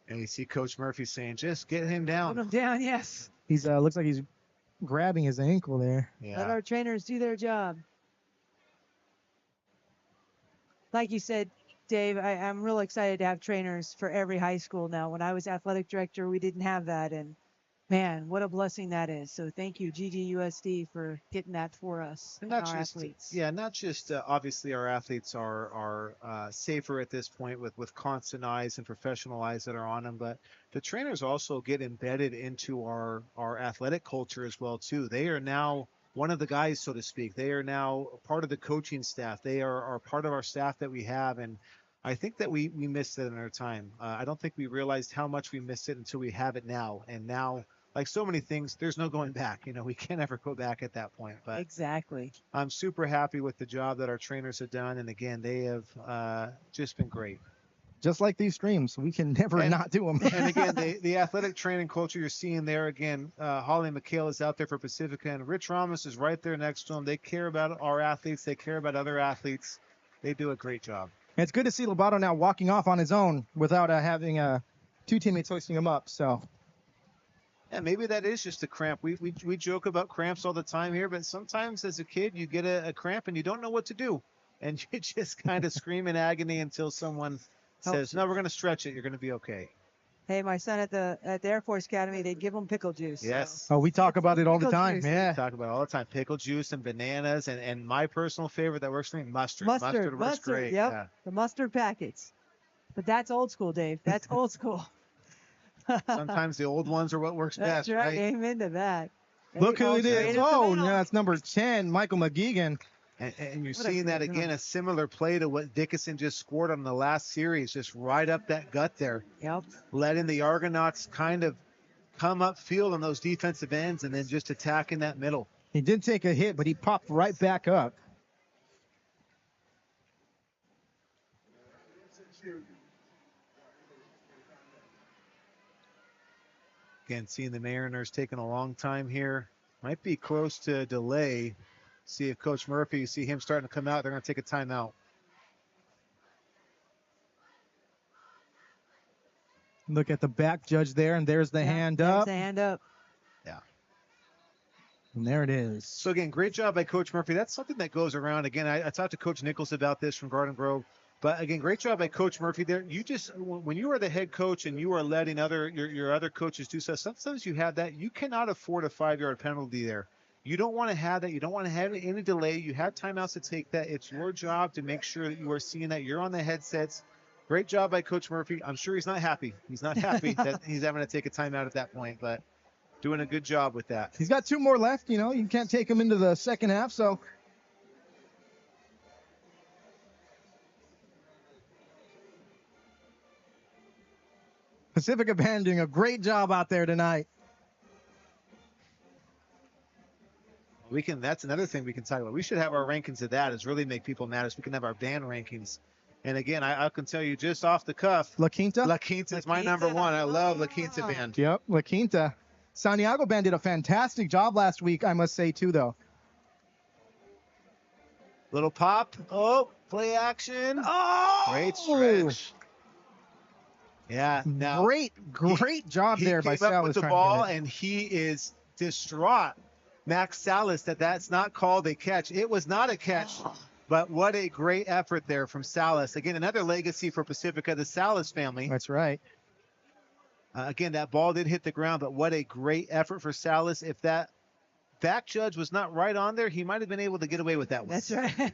And you see Coach Murphy saying, just get him down. Put him down, yes. He's looks like he's grabbing his ankle there. Yeah. Let our trainers do their job. Like you said, Dave, I'm real excited to have trainers for every high school now. When I was athletic director, we didn't have that. And, man, what a blessing that is. So thank you, GGUSD, for getting that for us and our athletes. Yeah, not just obviously our athletes are safer at this point with constant eyes and professional eyes that are on them, but the trainers also get embedded into our athletic culture as well too. They are now one of the guys, so to speak. They are now part of the coaching staff. They are part of our staff that we have, and I think that we missed it in our time. I don't think we realized how much we missed it until we have it now, and now, like so many things, there's no going back. You know, we can't ever go back at that point. But exactly. I'm super happy with the job that our trainers have done. And again, they have just been great. Just like these streams, we can never not do them. And again, the athletic training culture you're seeing there, again, Holly McHale is out there for Pacifica, and Rich Ramos is right there next to him. They care about our athletes. They care about other athletes. They do a great job. And it's good to see Lobato now walking off on his own without having 2 teammates hoisting him up. So. Yeah, maybe that is just a cramp. We joke about cramps all the time here, but sometimes as a kid you get a cramp and you don't know what to do, and you just kind of scream in agony until someone says, "No, we're going to stretch it. You're going to be okay." Hey, my son at the Air Force Academy, they give him pickle juice. Yes. So. Oh, we talk about it all the time. Juice. Yeah. We talk about it all the time. Pickle juice and bananas, and my personal favorite that works for me, mustard. Mustard works great. Yep. Yeah. The mustard packets. But that's old school, Dave. That's old school. Sometimes the old ones are what works That's best, right? Amen to that. Look who it is. Oh, yeah, that's number 10, Michael McGeegan. And you're seeing that again, a similar play to what Dickinson just scored on the last series, just right up that gut there. Yep. Letting the Argonauts kind of come up field on those defensive ends and then just attacking that middle. He did take a hit, but he popped right back up. Again, seeing the Mariners taking a long time here. Might be close to a delay. See if Coach Murphy, you see him starting to come out, they're going to take a timeout. Look at the back judge there, and there's the hand up. There's the hand up. Yeah. And there it is. So, again, great job by Coach Murphy. That's something that goes around. Again, I talked to Coach Nichols about this from Garden Grove. But, again, great job by Coach Murphy there. You just, when you are the head coach and you are letting your other coaches do stuff, sometimes you have that. You cannot afford a 5-yard penalty there. You don't want to have that. You don't want to have any delay. You have timeouts to take that. It's your job to make sure that you are seeing that. You're on the headsets. Great job by Coach Murphy. I'm sure he's not happy. He's not happy that he's having to take a timeout at that point, but doing a good job with that. He's got 2 more left. You know, you can't take him into the second half, so. Pacifica Band doing a great job out there tonight. That's another thing we can talk about. We should have our rankings of that, is really make people mad, is we can have our band rankings And again, I can tell you just off the cuff, La Quinta? La Quinta is my number one. I love La Quinta band. Yep, La Quinta. Santiago band did a fantastic job last week, I must say, too, though. Little pop. Oh, play action. Oh! Great stretch. Yeah. Now, great job there by Salas. He came up with Salas. the ball, and he is distraught. Max Salas, that's not called a catch. It was not a catch, but what a great effort there from Salas. Again, another legacy for Pacifica, the Salas family. That's right. Again, that ball did hit the ground, but what a great effort for Salas. If that back judge was not right on there, he might have been able to get away with that one. That's right.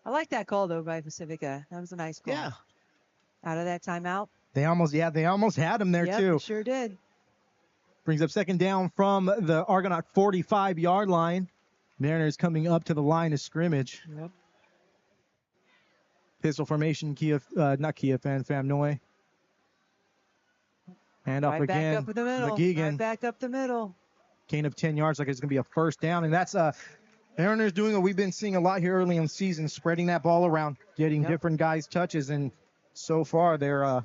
I like that call, though, by Pacifica. That was a nice call. Yeah. Out of that timeout. They almost had him there, too. Sure did. Brings up second down from the Argonaut 45-yard line. Mariners coming up to the line of scrimmage. Yep. Pistol formation, Fam Noi. Hand off right again. Back up the middle. McGeegan. Right back up the middle. Gain of 10 yards, like it's going to be a first down. And that's Mariners doing what we've been seeing a lot here early in the season, spreading that ball around, getting different guys touches. And so far, they're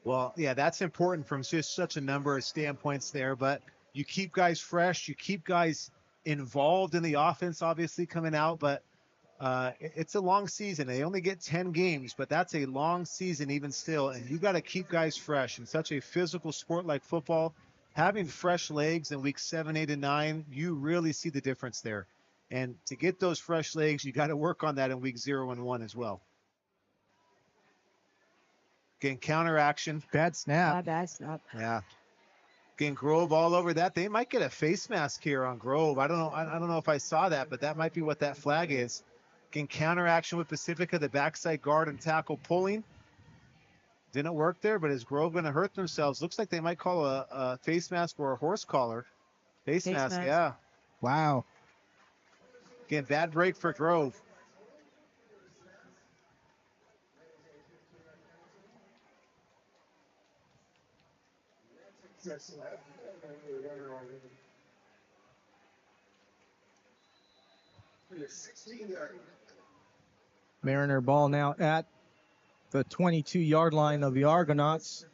well, yeah, that's important from just such a number of standpoints there. But you keep guys fresh. You keep guys involved in the offense, obviously, coming out. But it's a long season. They only get 10 games, but that's a long season even still. And you got to keep guys fresh in such a physical sport like football. Having fresh legs in weeks 7, 8, and 9, you really see the difference there. And to get those fresh legs, you got to work on that in week 0 and 1 as well. Again, counter action. Bad snap. Bad snap. Yeah. Again, Grove all over that. They might get a face mask here on Grove. I don't know if I saw that, but that might be what that flag is. Again, counter action with Pacifica, the backside guard and tackle pulling. Didn't work there, but is Grove going to hurt themselves? Looks like they might call a face mask or a horse collar. Face mask, yeah. Wow. Again, bad break for Grove. Mariner ball now at the 22-yard line of the Argonauts.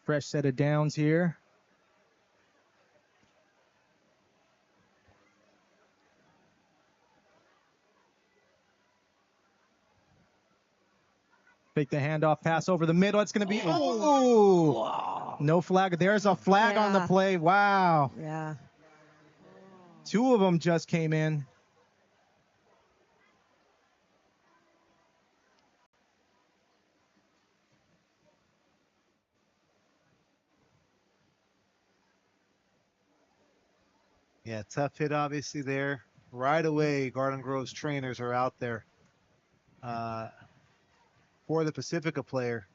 Fresh set of downs here. Take the handoff pass over the middle. It's going to be, no flag. There's a flag on the play. Wow. Yeah. Two of them just came in. Yeah, tough hit obviously there. Right away, Garden Grove's trainers are out there for the Pacifica player.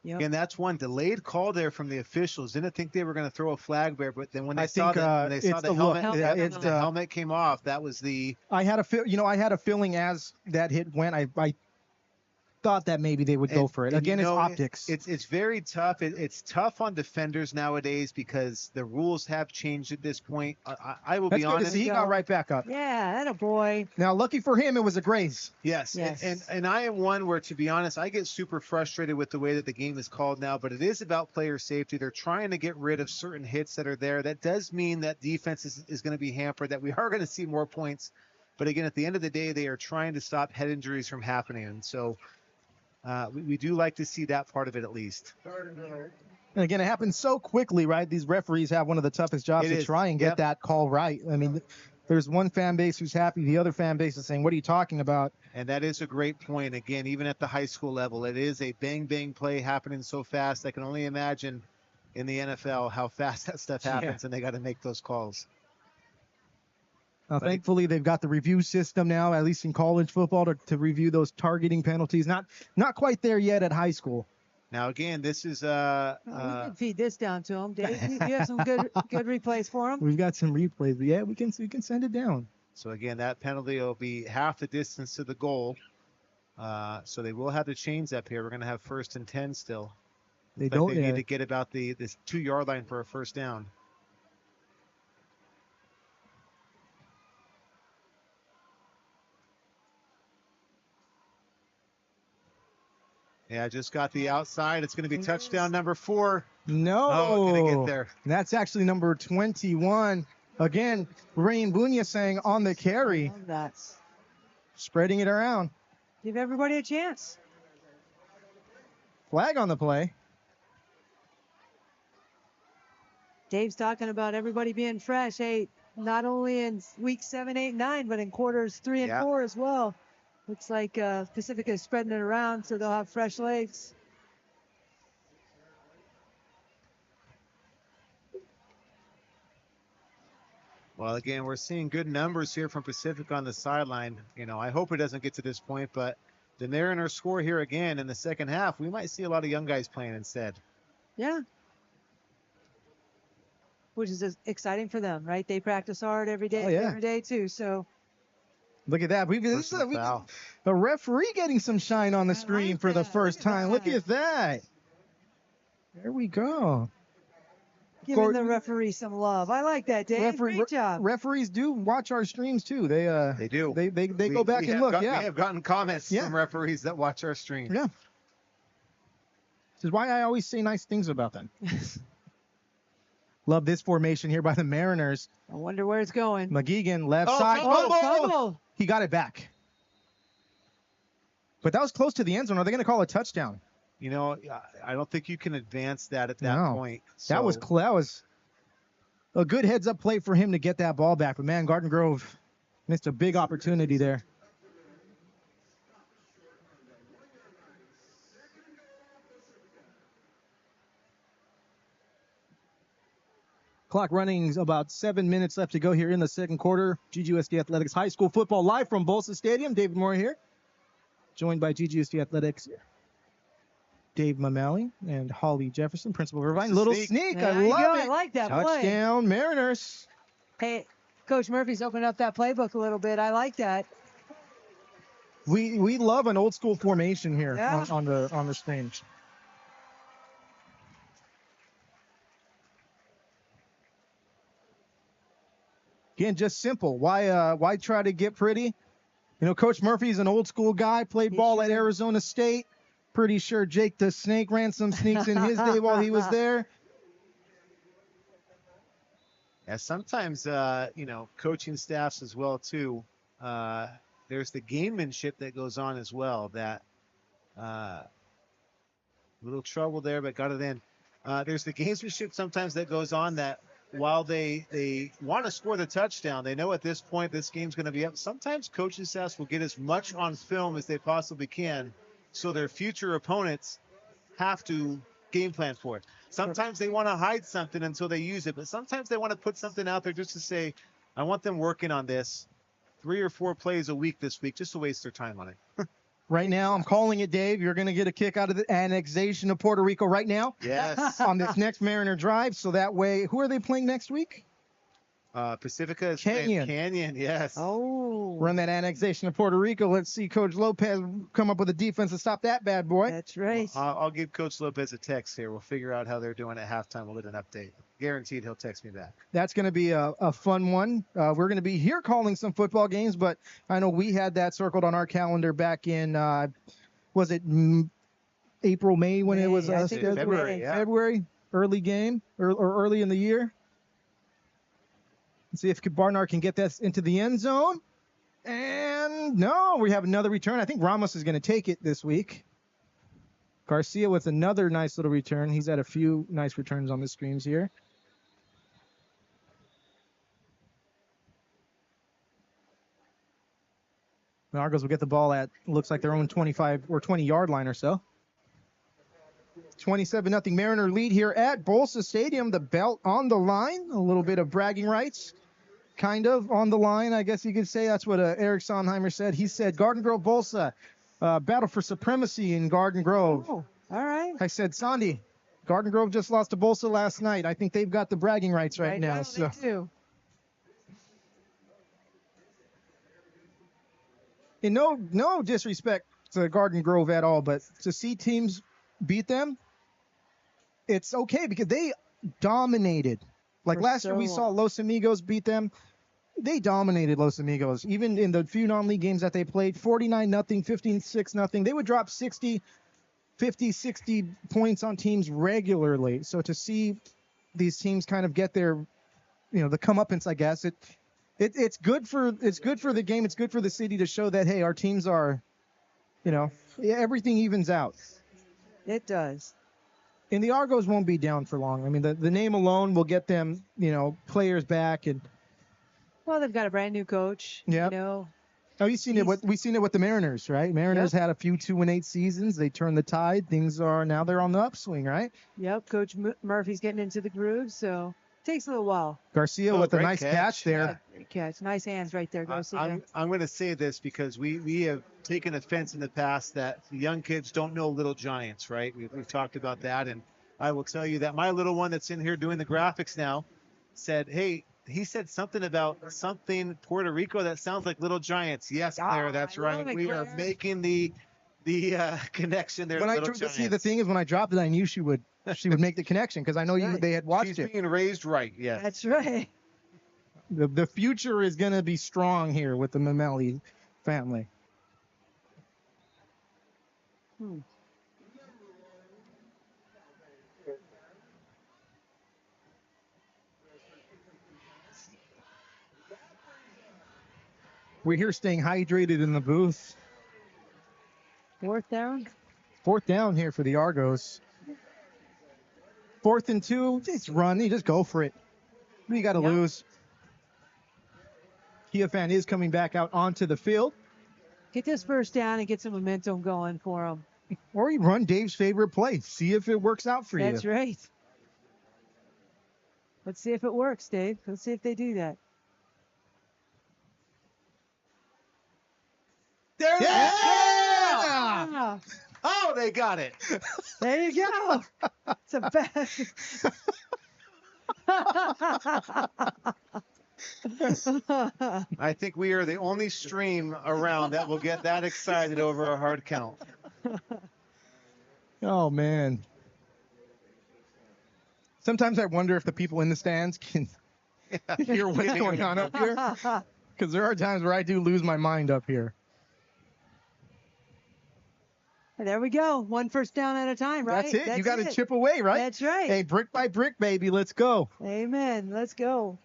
Yep. Again, that's one delayed call there from the officials. Didn't think they were going to throw a flag there, but then when they saw the helmet came off, that was the. I had a feeling as that hit went, I thought that maybe they would go for it. Again, it's optics. It's very tough. It's tough on defenders nowadays because the rules have changed at this point. I will be honest. He got right back up. Yeah, that a boy. Now, lucky for him, it was a graze. Yes. And I am one where, to be honest, I get super frustrated with the way that the game is called now, but it is about player safety. They're trying to get rid of certain hits that are there. That does mean that defense is going to be hampered, that we are going to see more points. But again, at the end of the day, they are trying to stop head injuries from happening. And so we do like to see that part of it at least. And again, it happens so quickly, right? These referees have one of the toughest jobs to try and get that call right. I mean, there's one fan base who's happy. The other fan base is saying, what are you talking about? And that is a great point. Again, even at the high school level, it is a bang-bang play happening so fast. I can only imagine in the NFL how fast that stuff happens, and they got to make those calls. Thankfully, they've got the review system now, at least in college football, to review those targeting penalties. Not quite there yet at high school. Now, again, this is we can feed this down to them, Dave. You have some good replays for them. We've got some replays, but yeah, we can send it down. So again, that penalty will be half the distance to the goal. So they will have to change that here. We're going to have 1st and 10 still. They need to get about this 2-yard line for a first down. Yeah, just got the outside. It's going to be touchdown number 4. No. Oh, going to get there. That's actually number 21. Again, Rain Bunya saying on the carry. Love that. Spreading it around. Give everybody a chance. Flag on the play. Dave's talking about everybody being fresh. Hey, not only in week 7, 8, 9, but in quarters 3 and 4 as well. Looks like Pacifica is spreading it around, so they'll have fresh legs. Well, again, we're seeing good numbers here from Pacifica on the sideline. You know, I hope it doesn't get to this point, but the Mariner score here again in the second half. We might see a lot of young guys playing instead. Yeah. Which is exciting for them, right? They practice hard every day, every day too. So look at that. The referee getting some shine on the screen for the first time. Look at that. There we go. Giving the referee some love. I like that, Dave. Great job. Referees do watch our streams too. They do. They go back and look. We have gotten comments from referees that watch our stream. Yeah. This is why I always say nice things about them. Love this formation here by the Mariners. I wonder where it's going. McGeegan, left side. Fumble. He got it back. But that was close to the end zone. Are they going to call a touchdown? You know, I don't think you can advance that at that point. So. That was a good heads-up play for him to get that ball back. But, man, Garden Grove missed a big opportunity there. Clock running, about 7 minutes left to go here in the second quarter. GGUSD Athletics High School football live from Bolsa Stadium. David Moore here, joined by GGUSD Athletics Dave Mamali and Holly Jefferson, Principal Irvine. Little sneak. I love it. I like that play. Touchdown, Mariners. Hey, Coach Murphy's opened up that playbook a little bit. I like that. We love an old school formation here on the stage. Again, just simple. Why try to get pretty? You know, Coach Murphy's an old school guy, played ball at Arizona State. Pretty sure Jake the Snake ran some sneaks in his day while he was there. Yeah, sometimes, you know, coaching staffs as well, too. There's the gamemanship that goes on as well. That little trouble there, but got it in. There's the gamesmanship sometimes that goes on that while they want to score the touchdown, they know at this point this game's going to be up. Sometimes coaching staffs will get as much on film as they possibly can, so their future opponents have to game plan for it. Sometimes they want to hide something until they use it, but sometimes they want to put something out there just to say, I want them working on this 3 or 4 plays a week this week just to waste their time on it. Right now, I'm calling it, Dave. You're going to get a kick out of the annexation of Puerto Rico right now. Yes. On this next Mariner drive. So that way, who are they playing next week? Pacifica is Canyon. Canyon, yes. Oh. Run that annexation of Puerto Rico. Let's see Coach Lopez come up with a defense to stop that bad boy. That's right. I'll give Coach Lopez a text here. We'll figure out how they're doing at halftime. We'll get an update. Guaranteed he'll text me back. That's going to be a fun one. We're going to be here calling some football games, but I know we had that circled on our calendar back in, was it April, May when it was February, February, early game or early in the year. Let's see if Barnard can get that into the end zone. And no, we have another return. I think Ramos is going to take it this week. Garcia with another nice little return. He's had a few nice returns on the screens here. The Argos will get the ball at, looks like their own 25 or 20-yard line or so. 27-0 Mariner lead here at Bolsa Stadium. The belt on the line. A little bit of bragging rights. Kind of on the line, I guess you could say. That's what Eric Sondheimer said. He said, Garden Grove Bolsa, battle for supremacy in Garden Grove. Oh, all right. I said, Sandy, Garden Grove just lost to Bolsa last night. I think they've got the bragging rights right now. They do. And no disrespect to Garden Grove at all, but to see teams beat them, it's okay because they dominated. Like last year we saw Los Amigos beat them. They dominated Los Amigos. Even in the few non-league games that they played, 49-0, 15-6-0. They would drop 60 50, 60 points on teams regularly. So to see these teams kind of get their, the comeuppance, I guess, it's good for the game. It's good for the city to show that, hey, our teams are, everything evens out. It does. And the Argos won't be down for long. I mean, the name alone will get them, players back. And Well, they've got a brand new coach. Yep. Oh, we've seen it with the Mariners, right? Mariners had a few 2-8 seasons. They turned the tide. Now they're on the upswing, right? Yep. Coach Murphy's getting into the groove, so it takes a little while. Garcia with a nice catch there. Yeah, great catch. Nice hands right there, Garcia. I'm going to say this because we have taken offense in the past that the young kids don't know Little Giants, right? We've talked about that, and I will tell you that my little one that's in here doing the graphics now said, hey, he said something about Puerto Rico that sounds like Little Giants. Yes, Claire, that's right. We are making the connection there. See, the thing is, when I dropped it, I knew she would make the connection because I know they had watched it. She's being raised right. Yes, that's right. The future is going to be strong here with the Mameli family. We're here staying hydrated in the booth. Fourth down here for the Argos. 4th and 2. Just run. You just go for it. What do you got to lose? Kia fan is coming back out onto the field. Get this first down and get some momentum going for them. Or you run Dave's favorite play. See if it works out for you. That's right. Let's see if it works, Dave. Let's see if they do that. There it is! Yeah! Oh, they got it. There you go. It's a bad. I think we are the only stream around that will get that excited over a hard count. Oh, man. Sometimes I wonder if the people in the stands can hear what's going on up here. Because there are times where I do lose my mind up here. There we go. One first down at a time, right? That's it. You got to chip away, right? That's right. Hey, brick by brick, baby. Let's go. Amen. Let's go.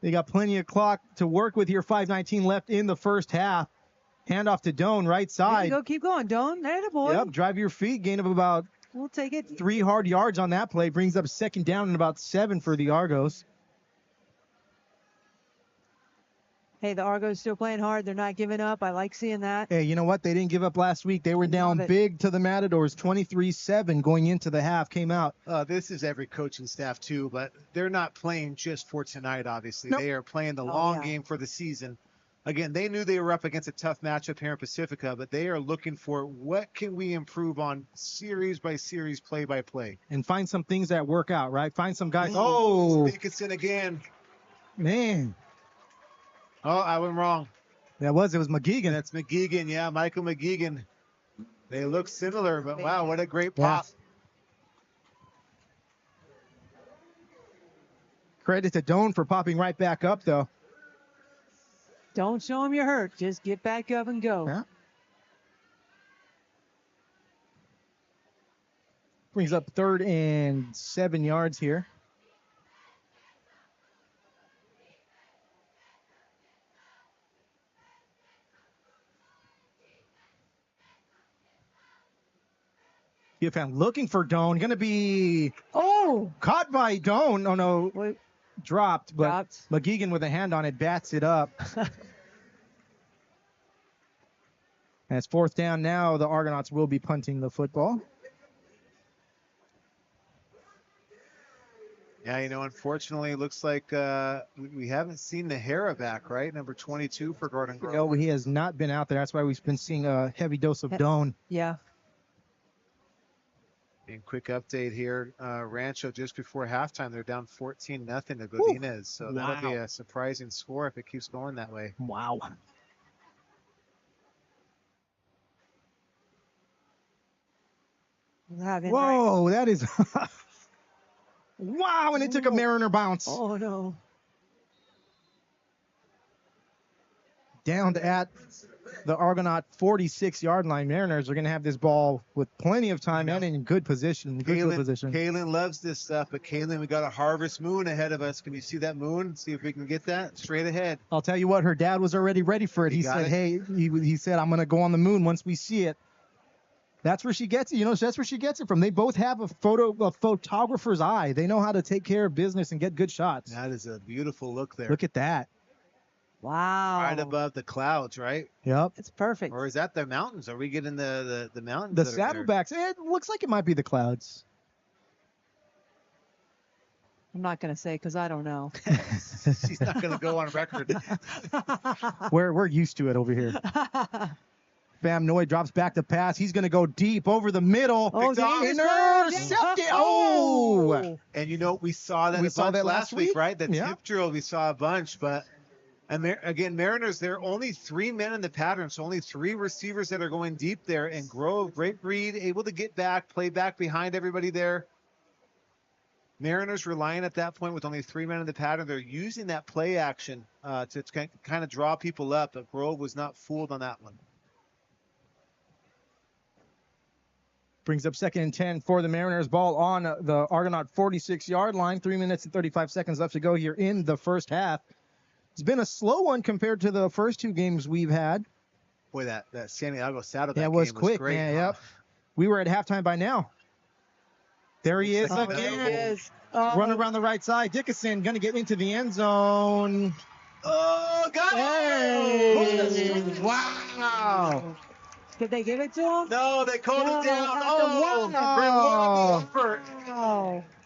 They got plenty of clock to work with here. 5:19 left in the first half. Hand off to Doan, right side. Go. Keep going, Doan. There the boy. Yep. Drive your feet. Gain of about We'll take it. 3 hard yards on that play. Brings up 2nd down and about 7 for the Argos. Hey, the Argos still playing hard. They're not giving up. I like seeing that. Hey, you know what? They didn't give up last week. They were down big to the Matadors, 23-7 going into the half. Came out. This is every coaching staff too, but they're not playing just for tonight, obviously. Nope. They are playing the long game for the season. Again, they knew they were up against a tough matchup here in Pacifica, but they are looking for what can we improve on series by series, play by play. And find some things that work out, right? Find some guys. Dickinson again. Man. Oh, I went wrong. It was McGeegan. That's McGeegan, yeah, Michael McGeegan. They look similar, but wow, what a great pop. Yeah. Credit to Doan for popping right back up, though. Don't show him you're hurt. Just get back up and go. Yeah. Brings up 3rd and 7 yards here. UFM looking for Doan. Going to be caught by Doan. Oh, no. Wait. Dropped. McGeegan with a hand on it bats it up. As 4th down now, the Argonauts will be punting the football. Yeah, unfortunately, it looks like we haven't seen the Hera back, right? Number 22 for Garden Grove. No, he has not been out there. That's why we've been seeing a heavy dose of Doan. Yeah. And quick update here, Rancho just before halftime, they're down 14-0 to Godinez. So that'll be a surprising score if it keeps going that way. Wow. Whoa, that is... wow, and it took a Mariner bounce. Oh, no. down at the Argonaut 46-yard line. Mariners are going to have this ball with plenty of time and in good position. Good field position. Kaylin loves this stuff, but Kaylin, we got a harvest moon ahead of us. Can you see that moon? See if we can get that straight ahead. I'll tell you what, her dad was already ready for it. He said, hey, he said, I'm going to go on the moon once we see it. That's where she gets it. You know, that's where she gets it from. They both have a photographer's eye. They know how to take care of business and get good shots. That is a beautiful look there. Look at that. Wow. Right above the clouds, right? Yep. It's perfect. Or is that the mountains? Are we getting the mountains? The saddlebacks. It looks like it might be the clouds. I'm not going to say because I don't know. She's not going to go on record. We're used to it over here. Fam Noy drops back the pass. He's going to go deep over the middle. Oh, intercepted. Oh! And you know, we saw that last week, right? The tip drill, we saw a bunch. But again, Mariners, there are only 3 men in the pattern, so only 3 receivers that are going deep there. And Grove, great read, able to get back, play back behind everybody there. Mariners relying at that point with only 3 men in the pattern. They're using that play action to kind of draw people up, but Grove was not fooled on that one. Brings up 2nd and 10 for the Mariners. Ball on the Argonaut 46-yard line. 3 minutes and 35 seconds left to go here in the first half. It's been a slow one compared to the first 2 games we've had. Boy, that Santiago Saddleback game was quick, great. Man. Yep. We were at halftime by now. There he is again. Run around the right side. Dickinson going to get into the end zone. Oh, got it! Wow. Did they give it to him? No, they called it down.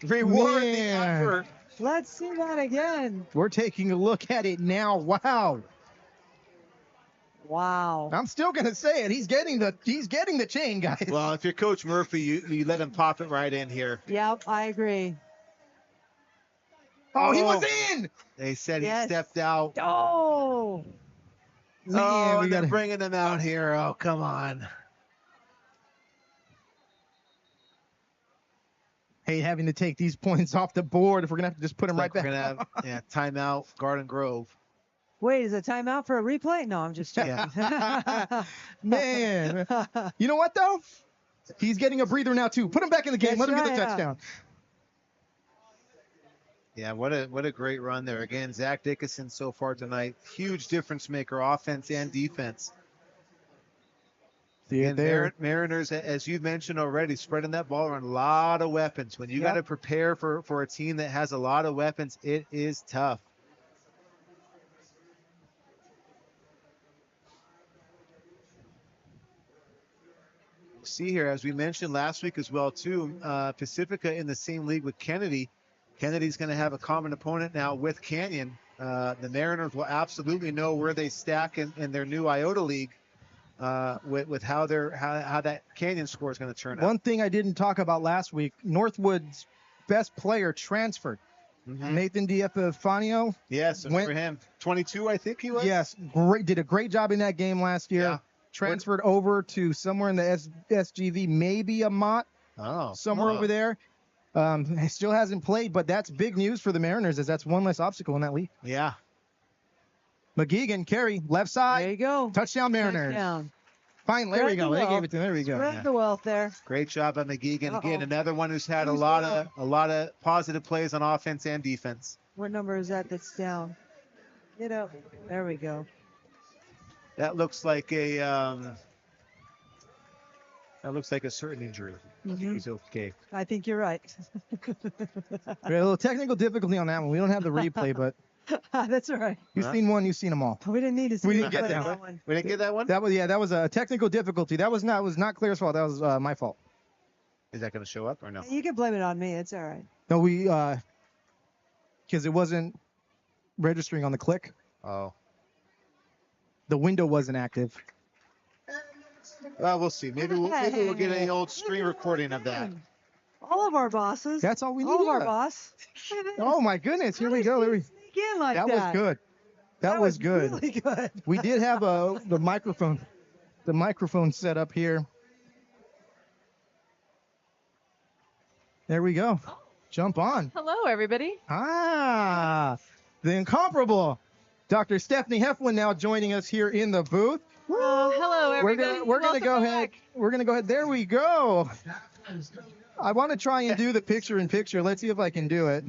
Reward the effort. Let's see that again. We're taking a look at it now. Wow. Wow. I'm still going to say it. He's getting the chain, guys. Well, if you're Coach Murphy, you let him pop it right in here. Yep, I agree. Oh, he was in. They said he stepped out. Oh. Man, they're bringing him out here. Oh, come on. Hey, having to take these points off the board if we're going to have to just put them right back. We're going to have timeout, Garden Grove. Wait, is it timeout for a replay? No, I'm just checking. Man. You know what, though? He's getting a breather now, too. Put him back in the game. Let him get the touchdown. Yeah, what a great run there. Again, Zach Dickinson so far tonight, huge difference maker, offense and defense. And Mariners, as you've mentioned already, spreading that ball around, a lot of weapons. When you got to prepare for a team that has a lot of weapons, it is tough. See here, as we mentioned last week as well, too, Pacifica in the same league with Kennedy. Kennedy's going to have a common opponent now with Canyon. The Mariners will absolutely know where they stack in their new Iota League with how that Canyon score is going to turn out. One thing I didn't talk about last week, Northwood's best player transferred. Mm-hmm. Nathan D'Epifanio. Yes, I remember him. 22, I think he was. Yes, did a great job in that game last year. Yeah. Transferred over to somewhere in the SGV, maybe a Mott. Somewhere over there. Still hasn't played, but that's big news for the Mariners as that's one less obstacle in that league. Yeah. McGeegan, carry, left side. There you go. Touchdown, Mariners. Touchdown. Fine, there we go. They gave it to him. There we go. Spread the wealth there. Great job by McGeegan. Again, another one who's had a lot of positive plays on offense and defense. What number is that that's down? Get up. There we go. That looks like a certain injury. Mm-hmm. He's okay. I think you're right. We had a little technical difficulty on that one. We don't have the replay, but that's all right. You've seen one, you've seen them all. We didn't need to see. We didn't get that one. We didn't get that one. That was a technical difficulty. That was not Claire's fault. That was my fault. Is that going to show up or no? You can blame it on me. It's all right. No, because it wasn't registering on the click. Oh. The window wasn't active. Well, we'll see. Maybe we'll get an old screen recording of that. All of our bosses. That's all we need. All of our boss. Oh my goodness! Here we go. Sneak in like that. That was good. That was good. Really good. We did have the microphone set up here. There we go. Jump on. Hello, everybody. The incomparable Dr. Stephanie Heflin now joining us here in the booth. Hello, everybody. We're gonna Welcome go back. ahead. We're gonna go ahead. There we go. I want to try and do the picture-in-picture. Let's see if I can do it.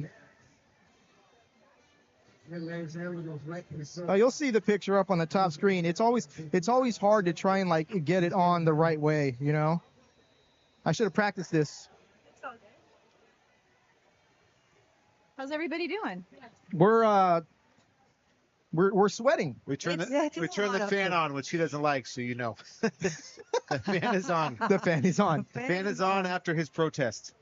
You'll see the picture up on the top screen. It's always hard to try and like get it on the right way, you know. I should have practiced this. How's everybody doing? We're sweating. We turn It's the hot fan up on, which he doesn't like, so you know. The fan is on. The fan is on. The fan is on after his protest.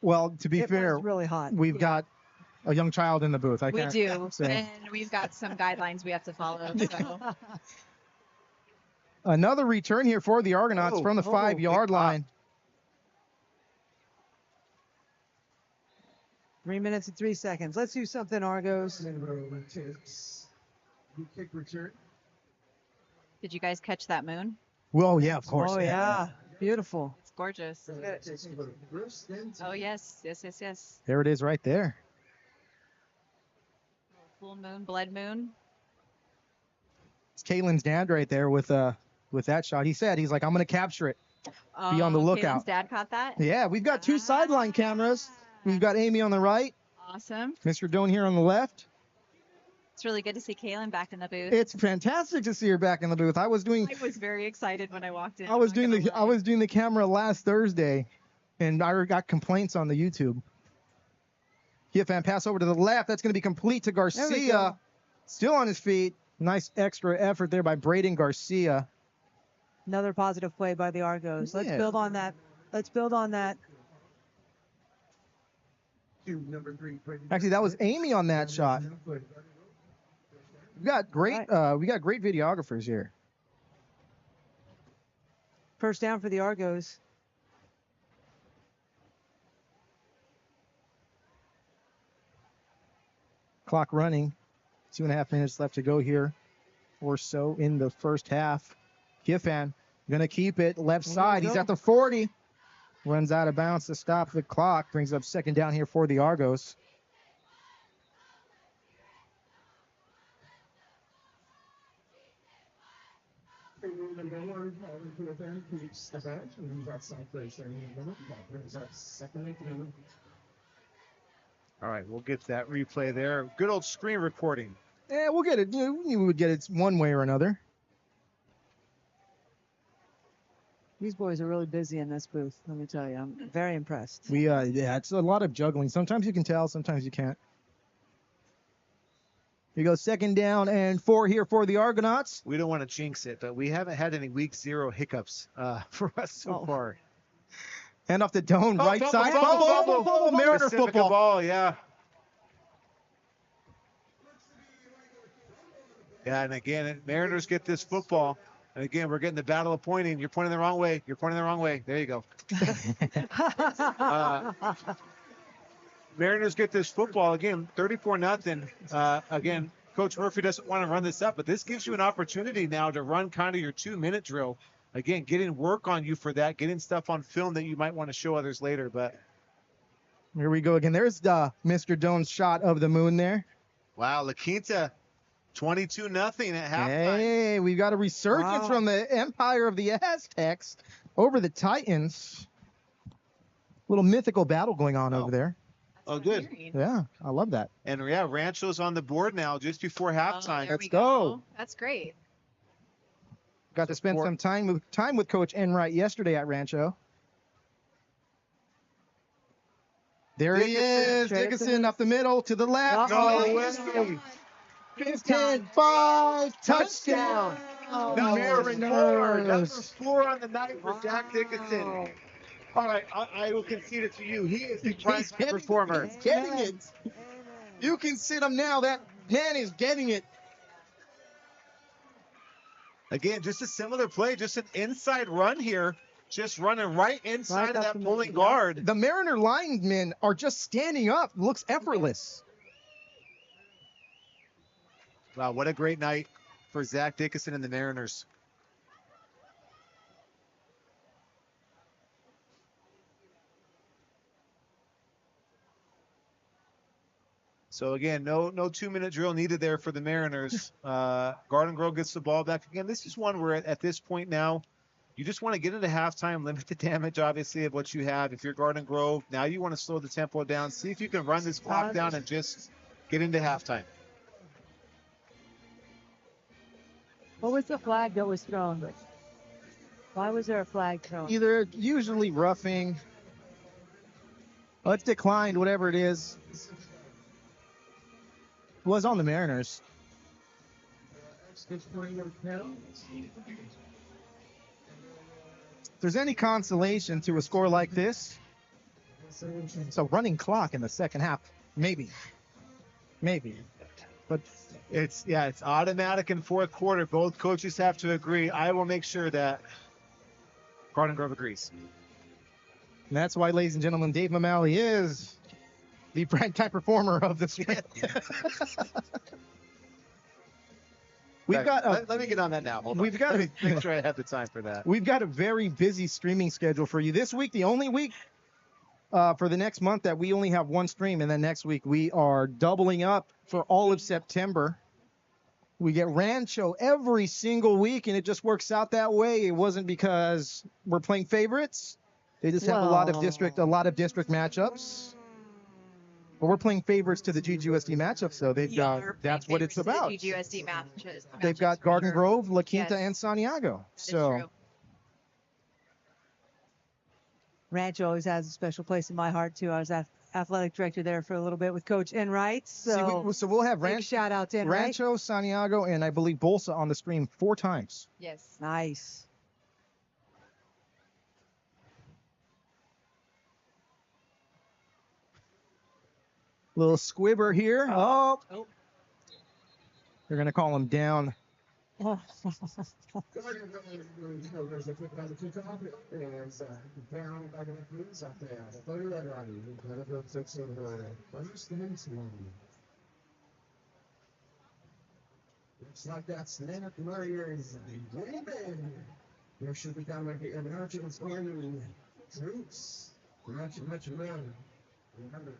Well, to be It fair, was really hot. we've got a young child in the booth. We do, say. and we've got some guidelines we have to follow. So. Another return here for the Argonauts from the 5-yard line. 3 minutes and 3 seconds. Let's do something, Argos. Did you guys catch that moon? Well, yeah, of course. Oh, yeah. Beautiful. It's gorgeous. Oh, yes. Yes. There it is right there. Full moon, blood moon. It's Kalen's dad right there with that shot. He's like, I'm going to capture it. Be on the lookout. Kalen's dad caught that? Yeah, we've got 2 sideline cameras. We've got Amy on the right, Awesome. Mr. Doan here on the left. It's really good to see Kalen back in the booth. It's fantastic to see her back in the booth. I was very excited when I walked in. I was doing the camera last Thursday, and I got complaints on the YouTube. Fan pass over to the left. That's going to be complete to Garcia. Still on his feet. Nice extra effort there by Braden Garcia. Another positive play by the Argos. Let's Yeah. build on that. Actually, that was Amy on that shot. We got great videographers here. First down for the Argos. Clock running. 2.5 minutes left to go here or so in the first half. Giffan going to keep it left side. He's at the 40. Runs out of bounds to stop the clock. Brings up second down here for the Argos. All right, we'll get that replay there. Good old screen recording. Yeah, we'll get it. You would get it one way or another. These boys are really busy in this booth, let me tell you. I'm very impressed. Yeah, it's a lot of juggling. Sometimes you can tell, sometimes you can't. Here goes second down and 4 here for the Argonauts. We don't want to jinx it, but we haven't had any week 0 hiccups for us so far. Hand off the Doan, right side. Fumble. Mariner Pacifica football. Ball, yeah. Yeah, and again, Mariners get this football. And again, we're getting the battle of pointing. You're pointing the wrong way. You're pointing the wrong way. There you go. Mariners get this football again, 34-0. Again, Coach Murphy doesn't want to run this up, but this gives you an opportunity now to run kind of your 2-minute drill. Again, getting work on you for that, getting stuff on film that you might want to show others later. But here we go again. There's Mr. Doan's shot of the moon there. wow, La Quinta, 22-0 at halftime. Hey, we've got a resurgence from the Empire of the Aztecs over the Titans. Little mythical battle going on over there. Oh, good. Yeah, I love that. And yeah, Rancho's on the board now just before halftime. There Let's we go. That's great. Got to spend some time with Coach Enright yesterday at Rancho. There he is, Dickinson up the middle to the left. No way. 15-5 touchdown. Number 4 on the night for Jack Dickinson. All right, I will concede it to you. He is the prime performer. He's getting it. You can sit him now. That man is getting it. Again, just a similar play, just an inside run here. Just running right inside of that pulling guard. The Mariner linemen are just standing up. Looks effortless. Wow, what a great night for Zach Dickinson and the Mariners. So again, no 2-minute drill needed there for the Mariners. Garden Grove gets the ball back again. This is one where at this point now, you just want to get into halftime, limit the damage, obviously, of what you have. If you're Garden Grove, now you want to slow the tempo down, see if you can run this clock down and just get into halftime. What was the flag that was thrown? Why was there a flag thrown? Either usually roughing. Well, it's declined, whatever it is. Was on the Mariners. If there's any consolation to a score like this, it's a running clock in the second half. Maybe. But It's automatic in fourth quarter. Both coaches have to agree. I will make sure that Garden Grove agrees. and that's why, ladies and gentlemen, Dave Mamali is the primetime performer of the spring. We've got let me get on that now. Hold on. we've got Let me make sure I have the time for that. We've got a very busy streaming schedule for you this week. The only week for the next month that we only have one stream, and then next week we are doubling up for all of September. We get Rancho every single week, and it just works out that way. It wasn't because we're playing favorites. They just have a lot of district matchups. But we're playing favorites to the GGUSD matchup, so they've got that's what it's about. GGUSD matches. They've got Garden Grove, La Quinta, Yes. and Santiago. That is So true. Rancho always has a special place in my heart too. I was athletic director there for a little bit with Coach Enright. So, so we'll have big shout out to Enright. Rancho, Santiago, and I believe Bolsa on the stream 4 times. Yes. Nice. Little squibber here. Oh. They're going to call him down. Looks like that's Nana Warriors. There should be kind of an urgent scoring troops. Much around. Remember,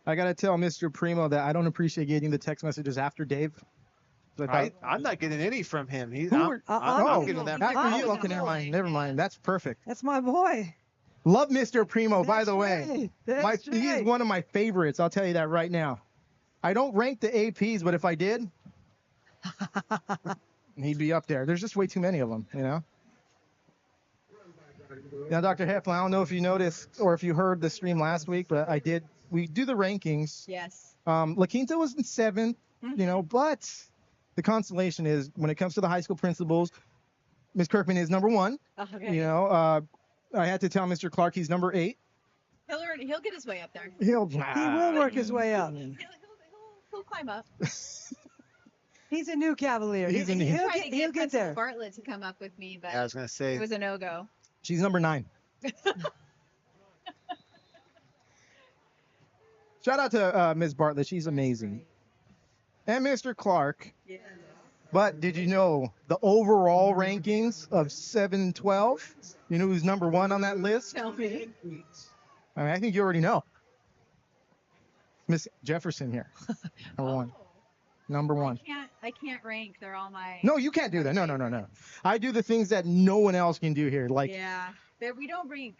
I got to tell Mr. Primo that I don't appreciate getting the text messages after Dave. So I'm not getting any from him. I'm getting that. after you. Okay, never mind. That's perfect. That's my boy. Love Mr. Primo, by the way. That's He is right. one of my favorites. I'll tell you that right now. I don't rank the APs, but if I did, he'd be up there. There's just way too many of them, you know? Now, Dr. Heflin, I don't know if you noticed or if you heard the stream last week, but we do the rankings. Yes. La Quinta was in 7th, you know, but the consolation is when it comes to the high school principals, Ms. Kirkman is number 1. Okay. You know, I had to tell Mr. Clark he's number 8. He'll get his way up there. He will work his way up. He'll climb up. He's a new Cavalier. He's a new- He'll Trying to get Principal there. Bartlett to come up with me, but I was gonna say it was a no-go. She's number 9. Shout out to Ms. Bartlett. She's amazing. And Mr. Clark. Yeah. But did you know the overall rankings of 7-12? You know who's number 1 on that list? Tell me. I mean, I think you already know. Miss Jefferson here. Number 1. Number 1. I can't rank. They're all my. No, you can't do that. No. I do the things that no one else can do here. Like, Yeah. We don't rank.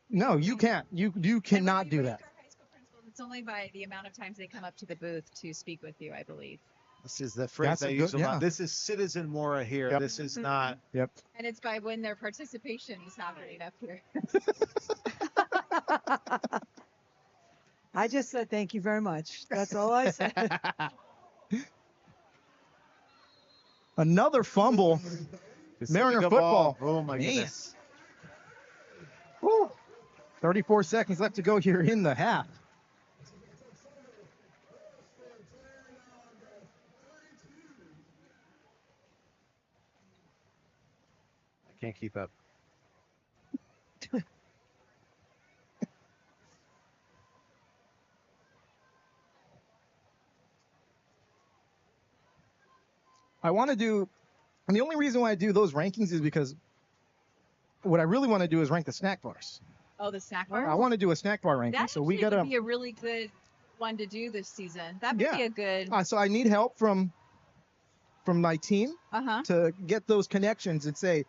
no, you can't. You cannot do that. Our high school principals, it's only by the amount of times they come up to the booth to speak with you, I believe. this is the phrase That's I a use good- a yeah. lot. This is citizen Mora here. Yep. This is not. Yep. And it's by when their participation is happening up here. I just said thank you very much. That's all I said. Another fumble. Mariner Pacifica football. ball. Oh my Man. goodness. Woo. 34 seconds left to go here in the half. I can't keep up. I want to do, and the only reason why I do those rankings is because what I really want to do is rank the snack bars. Oh, the snack bar. I want to do a snack bar ranking. That So we actually got would to. be a really good one to do this season. That would Yeah. be a good. So I need help from my team to get those connections and say,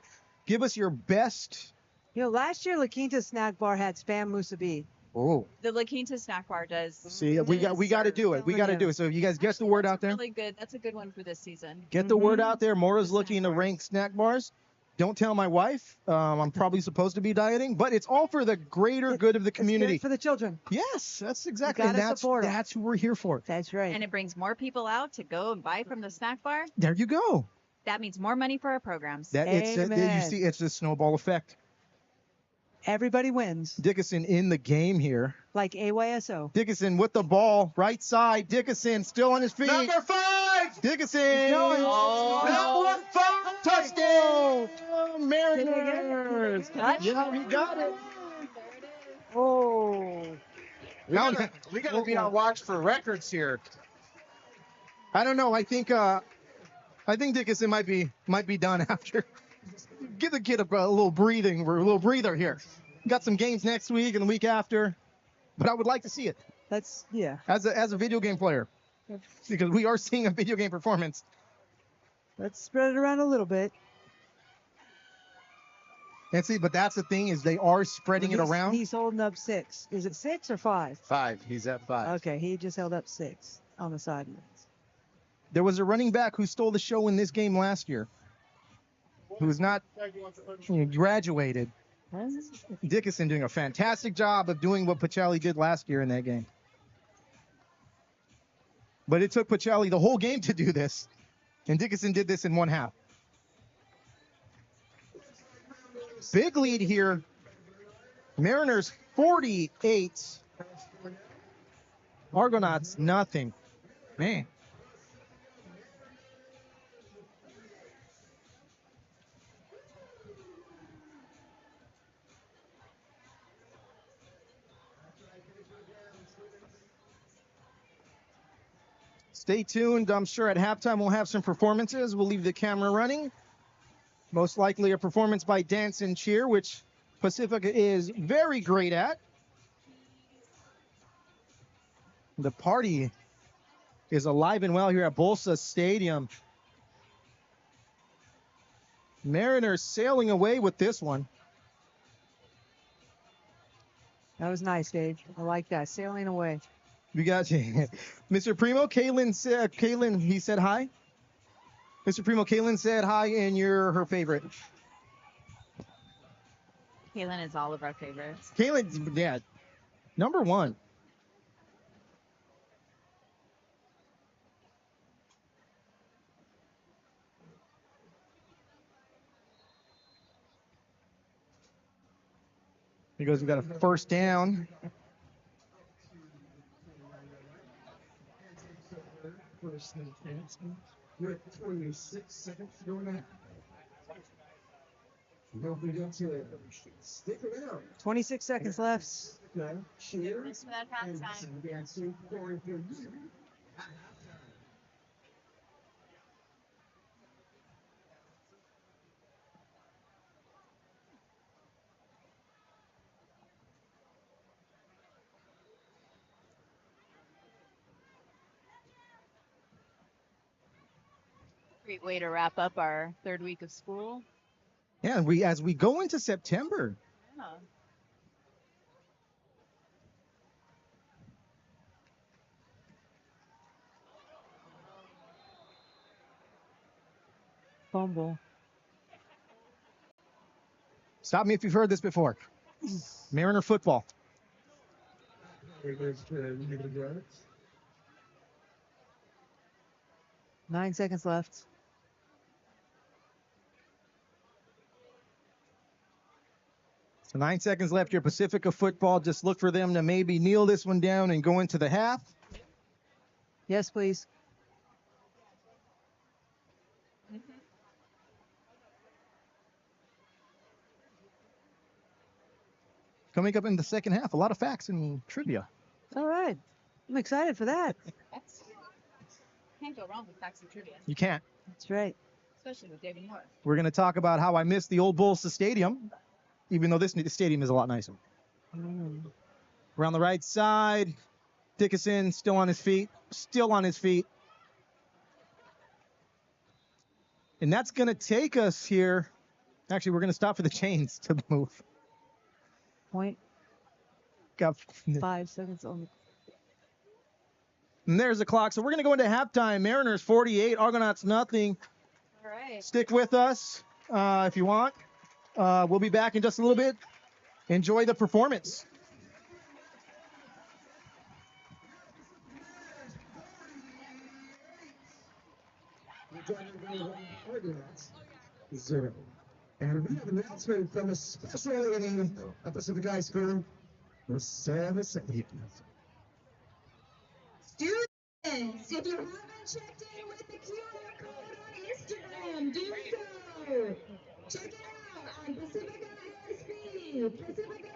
give us your best. You know, last year La Quinta Snack Bar had Spam Musabi. Oh, The La Quinta snack bar does. see, we got to do it. We got to do it. So if you guys get the word out there, Really good. That's a good one for this season. get the word out there. Mora's looking to rank snack bars. Don't tell my wife. I'm probably supposed to be dieting, but it's all for the greater good of the community. It's good for the children. Yes, that's exactly. gotta And support 'em. that's who we're here for. That's right. And it brings more people out to go and buy from the snack bar. There you go. That means more money for our programs. That it's you Amen. see, it's the snowball effect. Everybody wins, Dickinson in the game here. like AYSO. Dickinson with the ball, right side. Dickinson still on his feet. Number 5. Dickinson. Number 5. Touchdown. Mariners. Yeah, he got it. Oh. We gotta be on watch for records here. I don't know. I think Dickinson might be done after. Give the kid a little breather here. Got some games next week and the week after, but I would like to see it As as a video game player, because we are seeing a video game performance. Let's spread it around a little bit. And see, but that's the thing is they are spreading it around. He's holding up 6. Is it 6 or 5? 5. He's at 5. Okay, he just held up 6 on the sidelines. There was a running back who stole the show in this game last year, who was not graduated. Dickinson doing a fantastic job of doing what Pacelli did last year in that game. But it took Pacelli the whole game to do this, and Dickinson did this in one half. Big lead here. Mariners 48. Argonauts nothing. Man. Stay tuned. I'm sure at halftime we'll have some performances. We'll leave the camera running. Most likely a performance by Dance and Cheer, which Pacifica is very great at. The party is alive and well here at Bolsa Stadium. Mariners sailing away with this one. That was nice, Dave. I like that. Sailing away. We got Mr. Primo. Kaylin, he said hi. Mr. Primo, Kaylin said hi, and you're her favorite. Kaylin is all of our favorites. Kaylin, yeah, number 1. Because we got a first down. First and 10. You're at 26 seconds to go now. Don't forget to stick around. 26 seconds left. Cheers. For that halftime. Dancing for you. Great way to wrap up our 3rd week of school. Yeah, and as we go into September. Yeah. Fumble. Stop me if you've heard this before. Mariner football. Here goes to the 9 seconds left. So 9 seconds left here. Pacifica football. Just look for them to maybe kneel this one down and go into the half. Yes, please. Coming up in the second half, a lot of facts and trivia. All right. I'm excited for that. Can't go wrong with facts and trivia, You can't. That's right. especially with David Moore. We're going to talk about how I missed the old Bolsa Stadium. even though this stadium is a lot nicer. Around the right side, Dickinson still on his feet. And that's going to take us here. Actually, we're going to stop for the chains to move. Point. Got 5 seconds on. And there's the clock. So we're going to go into halftime. Mariners 48, Argonauts nothing. All right. Stick with us if you want. We'll be back in just a little bit. Enjoy the performance. Argonauts 0. And we have an announcement from a special lady at Pacifica High School, the CIF-SS Semifinals. Students, if you haven't checked in with the QR code on Instagram, do so. Check it out on Pacifica SB, Pacifica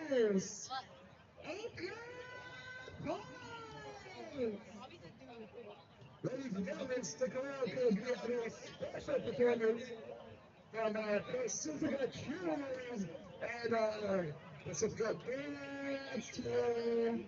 Mariners. 8th grade boys. Ladies and gentlemen, stick around because we have a special performance from Pacifica Cheerleaders and Pacifica Dance Team.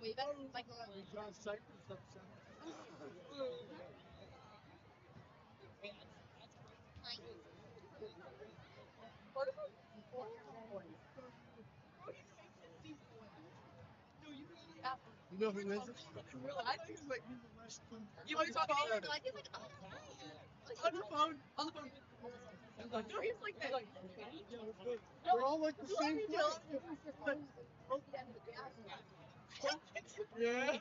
You know who is? You want to talk about it? On the phone. On the phone. No, he's like that. They're all like the same thing. Yeah.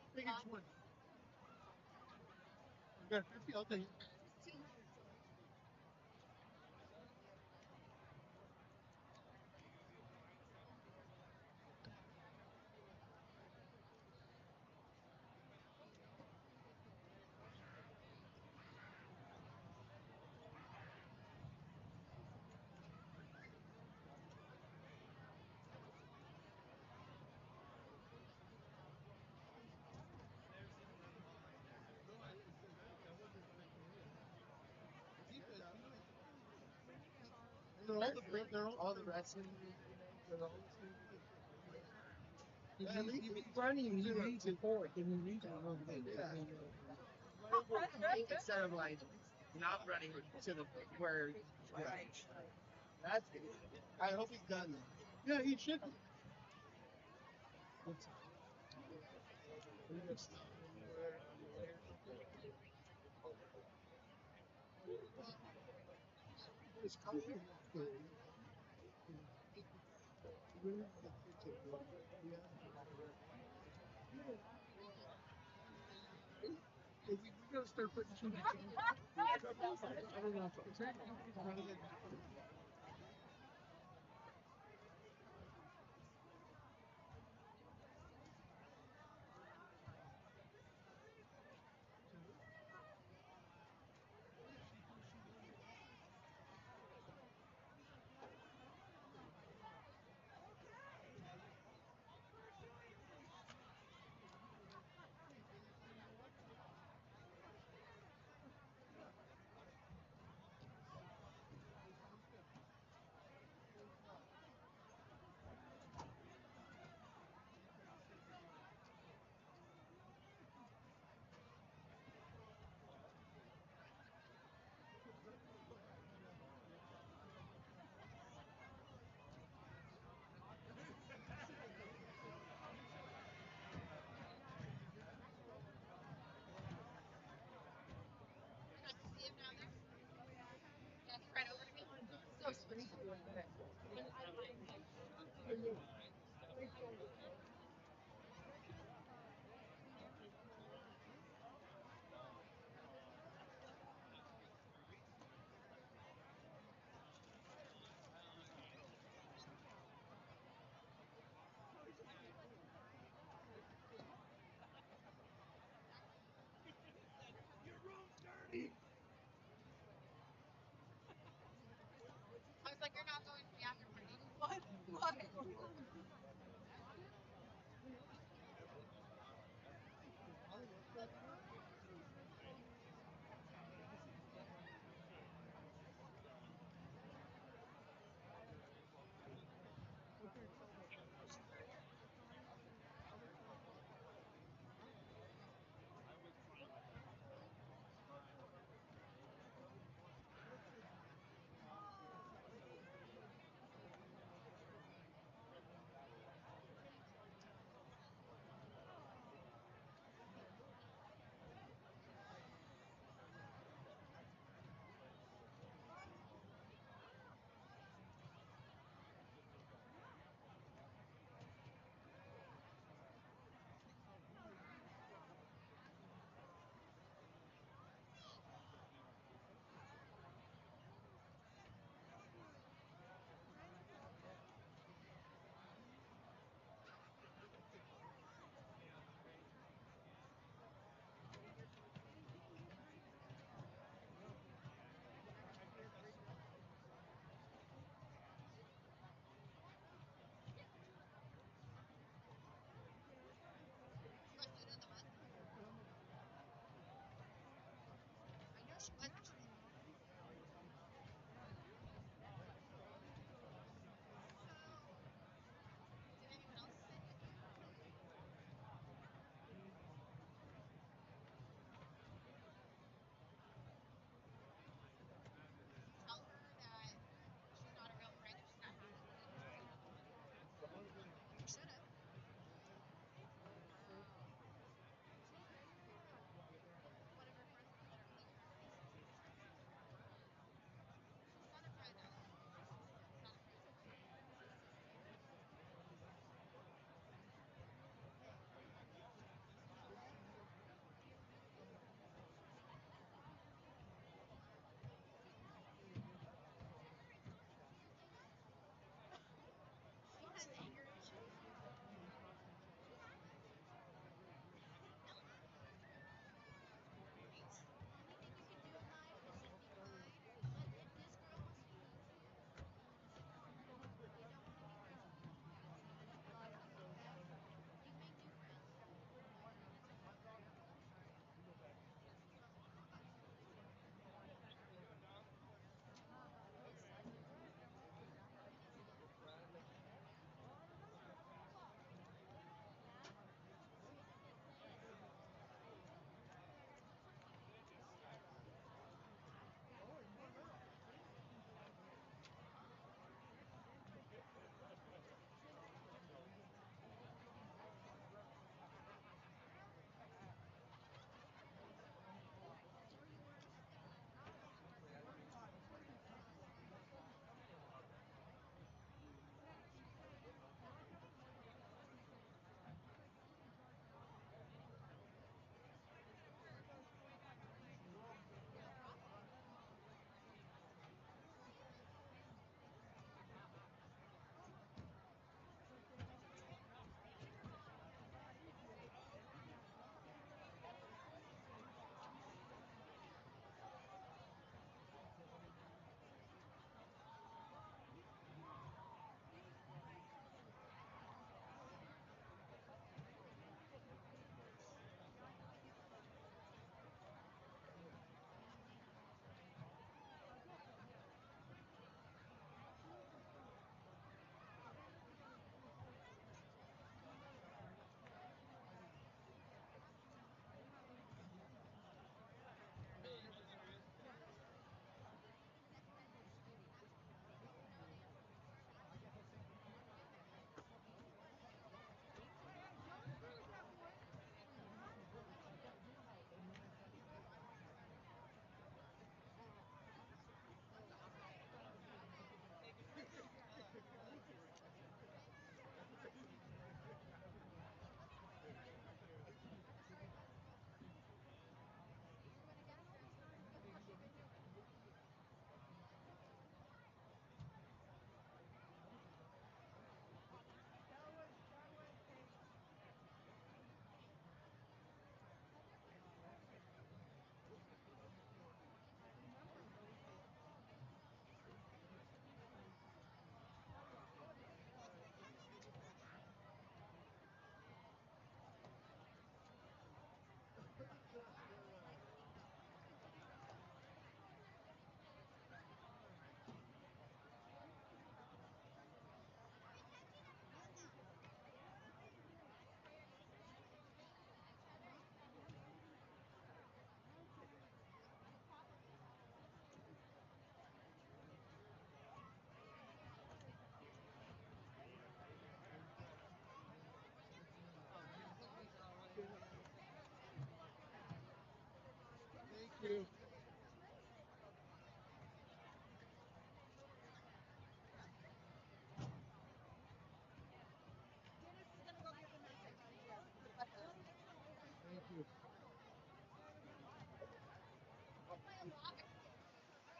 I think it's one. You got 50, I'll take it. They're all the wrestling. They're all the same thing. He was running, he reads it forward, and he reads it a little bit. Instead of like not running to the where. That's good. I hope he's done that. Yeah, he should. It's coming.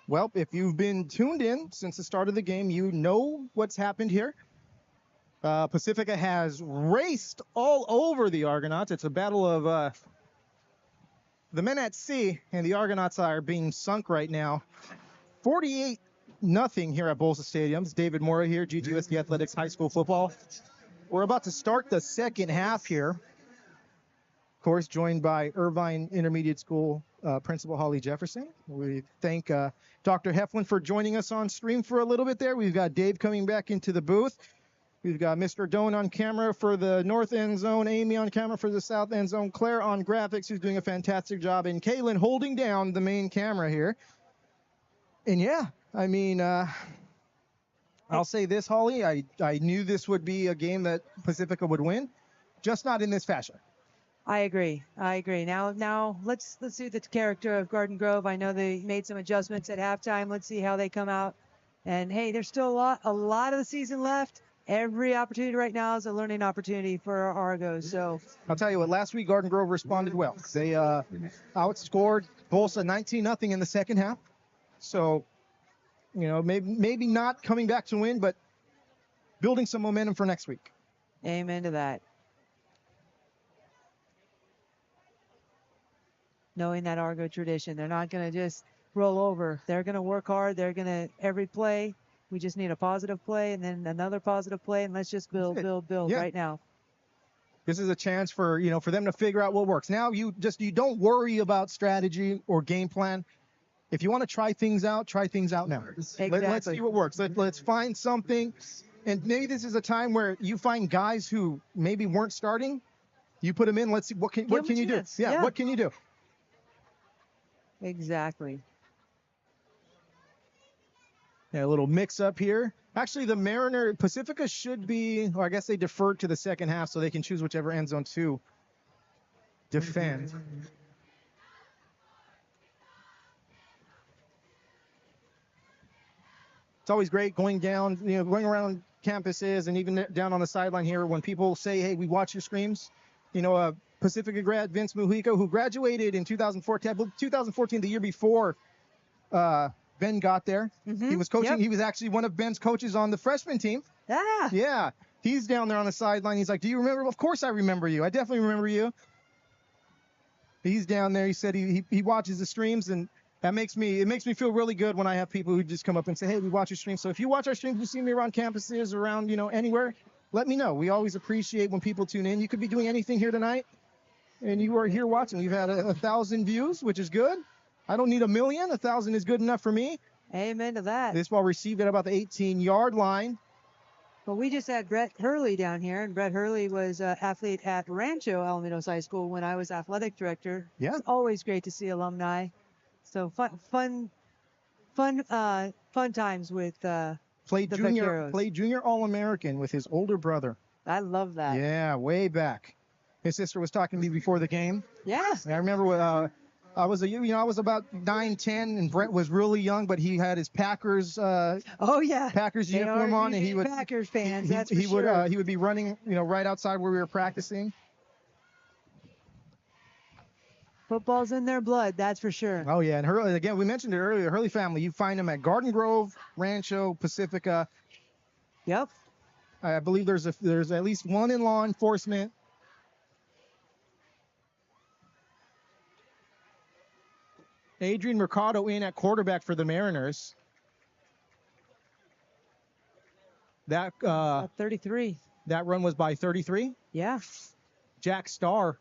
Well, if you've been tuned in since the start of the game, you know what's happened here. Pacifica has raced all over the Argonauts. It's a battle of the men at sea, and the Argonauts are being sunk right now. 48-0 here at Bolsa Stadium. It's David Mora here, GGUSD Athletics High School Football. We're about to start the second half here. Of course, joined by Irvine Intermediate School Principal Holly Jefferson. We thank Dr. Heflin for joining us on stream for a little bit there. We've got Dave coming back into the booth. We've got Mr. Doan on camera for the north end zone, Amy on camera for the south end zone, Claire on graphics, who's doing a fantastic job, and Kaylin holding down the main camera here. And yeah, I mean, I'll say this, Holly, I knew this would be a game that Pacifica would win, just not in this fashion. I agree. Now let's see the character of Garden Grove. I know they made some adjustments at halftime. Let's see how they come out. And hey, there's still a lot of the season left. Every opportunity right now is a learning opportunity for our Argos. So I'll tell you what, last week Garden Grove responded well. They outscored Bolsa 19-0 in the second half. So, you know, maybe not coming back to win, but building some momentum for next week. Amen to that. Knowing that Argo tradition, they're not going to just roll over. They're going to work hard. They're going to every play. We just need a positive play and then another positive play, and let's just build right now. This is a chance for them to figure out what works. Now you don't worry about strategy or game plan. If you want to try things out now. Exactly. Let's see what works. Let's find something. And maybe this is a time where you find guys who maybe weren't starting. You put them in. Let's see what can you do? Yeah, what can you do? Exactly. Yeah, a little mix up here. Actually, the Pacifica should be, or I guess they deferred to the second half so they can choose whichever end zone to defend. It's always great going down, going around campuses and even down on the sideline here when people say, hey, we watch your streams. Pacifica grad Vince Mujica, who graduated in 2014, the year before Ben got there. Mm-hmm. He was coaching. Yep. He was actually one of Ben's coaches on the freshman team. Ah. Yeah. He's down there on the sideline. He's like, do you remember? Of course I remember you. I definitely remember you. He's down there. He said he watches the streams, and it makes me feel really good when I have people who just come up and say, hey, we watch your streams. So if you watch our streams, you see me around campuses, around, anywhere, let me know. We always appreciate when people tune in. You could be doing anything here tonight, and you are here watching. We've had 1,000 views, which is good. I don't need 1 million. 1,000 is good enough for me. Amen to that. This ball received at about the 18-yard line. Well, we just had Brett Hurley down here, and Brett Hurley was an athlete at Rancho Alamitos High School when I was athletic director. Yeah. It's always great to see alumni. So fun times with Played the junior Vaqueros. All-American with his older brother. I love that. Yeah, way back. His sister was talking to me before the game. Yeah. I remember I was about 9, 10, and Brett was really young, but he had his Packers Packers uniform on, and he would Packers fans. he would be running right outside where we were practicing. Football's in their blood, that's for sure. Oh yeah, and Hurley, again, we mentioned it earlier. The Hurley family, you find them at Garden Grove, Rancho, Pacifica. Yep. I believe there's at least one in law enforcement. Adrian Mercado in at quarterback for the Mariners. That 33. That run was by 33. Yeah. Jack Starr,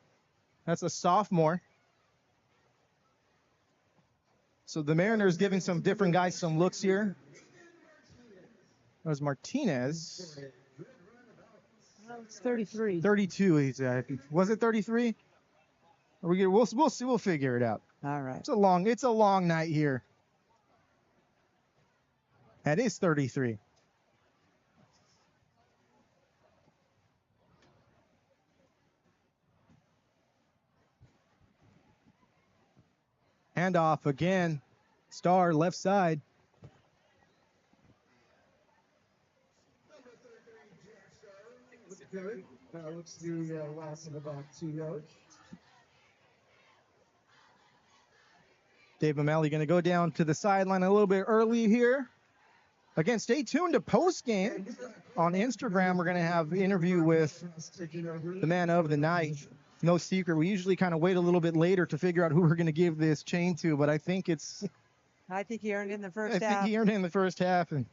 that's a sophomore. So the Mariners giving some different guys some looks here. That was Martinez. It's 33. 32. Was it 33? We'll see. We'll figure it out. All right. It's a long night here. That is 33. Handoff again. Star left side. Looks to last of about 2 yards. Dave O'Malley going to go down to the sideline a little bit early here. Again, stay tuned to post game on Instagram. We're going to have an interview with the man of the night. No secret. We usually kind of wait a little bit later to figure out who we're going to give this chain to, but I think he earned it in the first half. And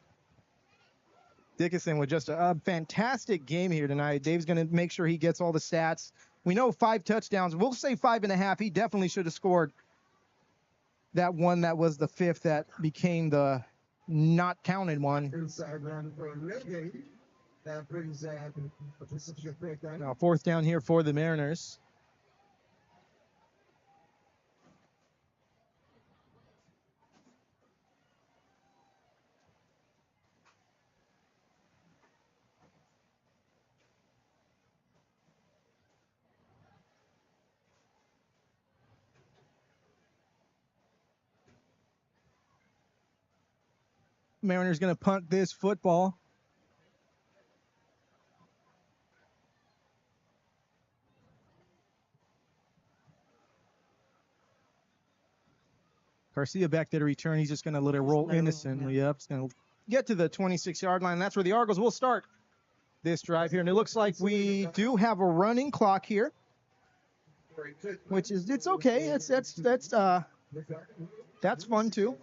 Dickinson with just a fantastic game here tonight. Dave's going to make sure he gets all the stats. We know 5 touchdowns. We'll say 5.5. He definitely should have scored that one that was the 5th that became the not counted one. Now 4th down here for the Mariners. Mariners going to punt this football. Garcia back there to return. He's just going to let it roll innocently up. He's going to get to the 26-yard line. That's where the Argos will start this drive here. And it looks like we do have a running clock here, which is, it's okay. That's fun too.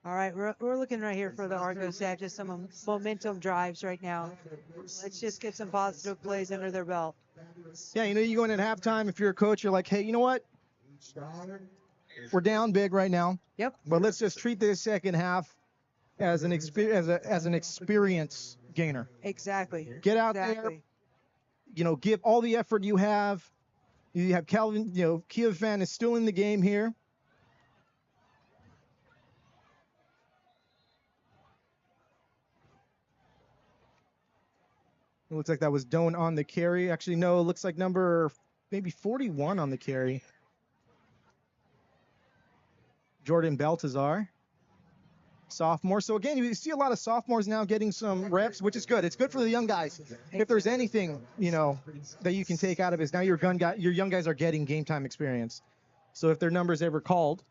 All right, we're looking right here for the Argos to have just some momentum drives right now. Let's just get some positive plays under their belt. Yeah, you go in at halftime. If you're a coach, you're like, hey, you know what? We're down big right now. Yep. But let's just treat this second half as an experience gainer. Exactly. Get out there. Give all the effort you have. You have Calvin. Kiev fan is still in the game here. It looks like that was Doan on the carry. Actually, no, it looks like number maybe 41 on the carry. Jordan Baltazar, sophomore. So, again, you see a lot of sophomores now getting some reps, which is good. It's good for the young guys. If there's anything, that you can take out of it, now your young guys are getting game time experience. So if their number's ever called,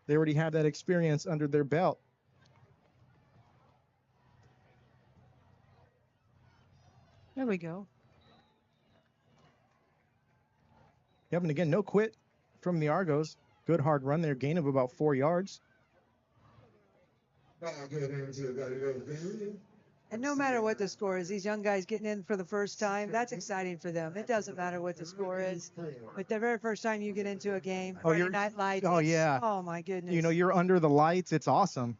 they already have that experience under their belt. There we go. Yep, and again, no quit from the Argos. Good hard run there, gain of about 4 yards. And no matter what the score is, these young guys getting in for the first time, that's exciting for them. It doesn't matter what the score is. But the very first time you get into a game, Friday Night Lights. Oh, yeah. Oh, my goodness. You're under the lights. It's awesome.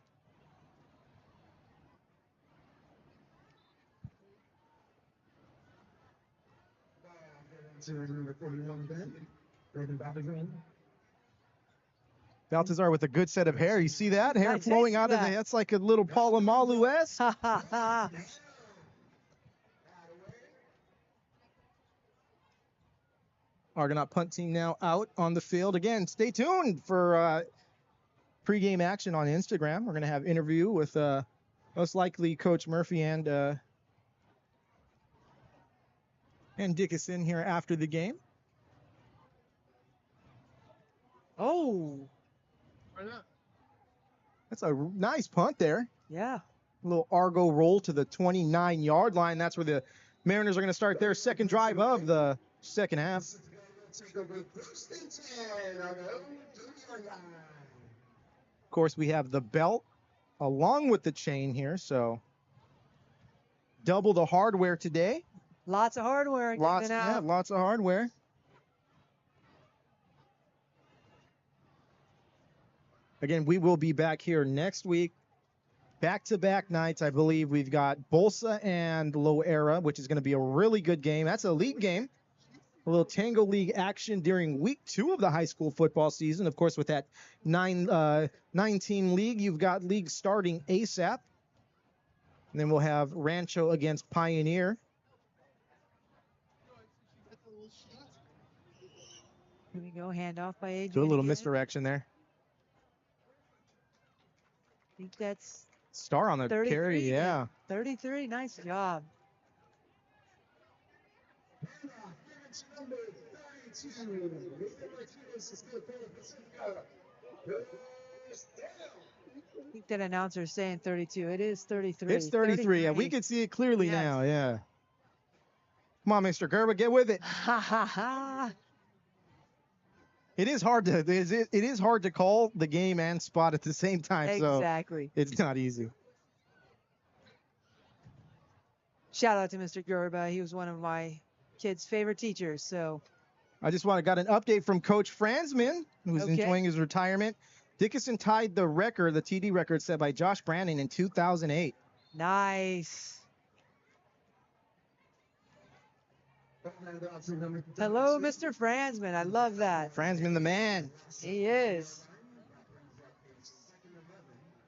Baltazar with a good set of hair. You see that? Hair flowing out of the head. That's like a little Polamalu-esque. Argonaut punt team now out on the field. Again, stay tuned for pregame action on Instagram. We're going to have interview with most likely Coach Murphy and Dickinson here after the game. Oh. That's a nice punt there. Yeah. A little Argo roll to the 29-yard line. That's where the Mariners are going to start their second drive of the second half. Of course, we have the belt along with the chain here, so double the hardware today. Lots of hardware. Lots of hardware. Again, we will be back here next week. Back-to-back nights, I believe we've got Bolsa and Loera, which is going to be a really good game. That's a league game. A little Tango League action during week 2 of the high school football season. Of course, with that 9-team league, you've got league starting ASAP. And then we'll have Rancho against Pioneer. Here we go. Handoff by AJ. Do a little misdirection there. I think that's Star on the 33. carry, yeah. 33. Nice job. Number 32. Martinez is still playing Pacifica. First down. I think that announcer is saying 32. It is 33. It's 33. Yeah, we can see it clearly Yes. now, yeah. Come on, Mr. Gerber, get with it. Ha ha ha. It is hard to call the game and spot at the same time, Exactly. so it's not easy. Shout out to Mr. Gerba. He was one of my kids' favorite teachers. So I just got an update from Coach Franzman, who's Okay. enjoying his retirement. Dickinson tied the record, the TD record set by Josh Brandon in 2008. nice. Number Hello, Mr. Franzman. I love that. Franzman, the man. He is.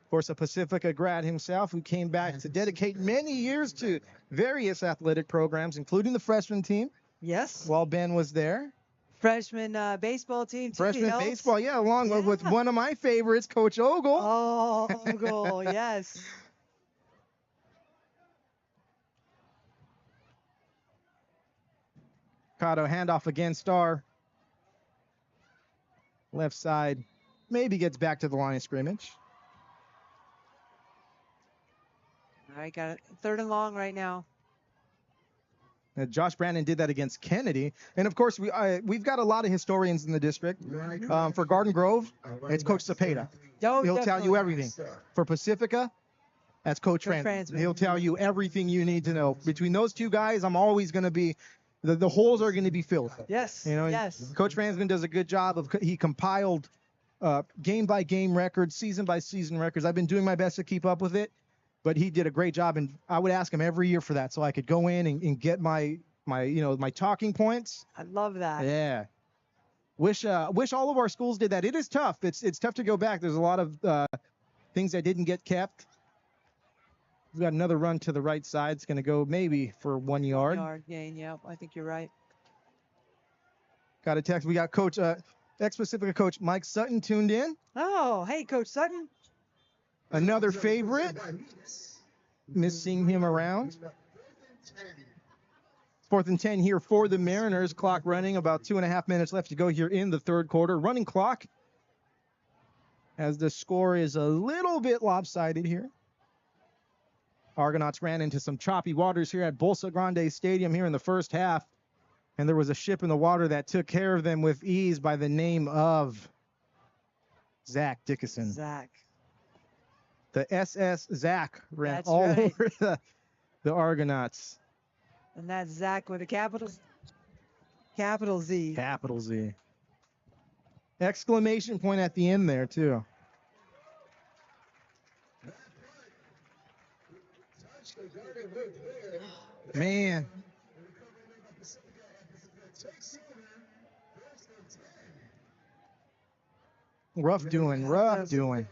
Of course, a Pacifica grad himself who came back to dedicate many years to various athletic programs, including the freshman team, Yes. while Ben was there. Freshman baseball team. too. He Freshman helps. baseball, yeah, along with Yeah. one of my favorites, Coach Ogle. Oh, goal. Yes. Cotto handoff again, Star. Left side, maybe gets back to the line of scrimmage. All right, got it. 3rd and long right now. Josh Brandon did that against Kennedy. And, of course, we've got a lot of historians in the district. For Garden Grove, it's Coach Cepeda. Oh, He'll tell you definitely. everything. For Pacifica, that's Coach Coach Franz. Franzman. He'll tell you everything you need to know. Between those two guys, I'm always going to be the holes are going to be filled. Yes. You know, Yes. Coach Franzman does a good job of he compiled game by game records, season by season records. I've been doing my best to keep up with it, but he did a great job, and I would ask him every year for that so I could go in and get my talking points. I love that. Yeah. Wish all of our schools did that. It is tough. It's tough to go back. There's a lot of things that didn't get kept. We've got another run to the right side. It's going to go maybe for 1 yard. Yard gain. Yep. I think you're right. Got a text. We got Coach ex-Pacifica coach Mike Sutton tuned in. Oh, hey, Coach Sutton. Another favorite. Miss seeing him around. 4th and 10 here for the Mariners. Clock running. About 2.5 minutes left to go here in the 3rd quarter. Running clock as the score is a little bit lopsided here. Argonauts ran into some choppy waters here at Bolsa Grande Stadium here in the first half. And there was a ship in the water that took care of them with ease by the name of Zach Dickinson. Zach. The SS Zach ran That's all right. over the Argonauts. And that's Zach with a capital Z. Capital Z. Exclamation point at the end there, too. Man. Rough doing. Little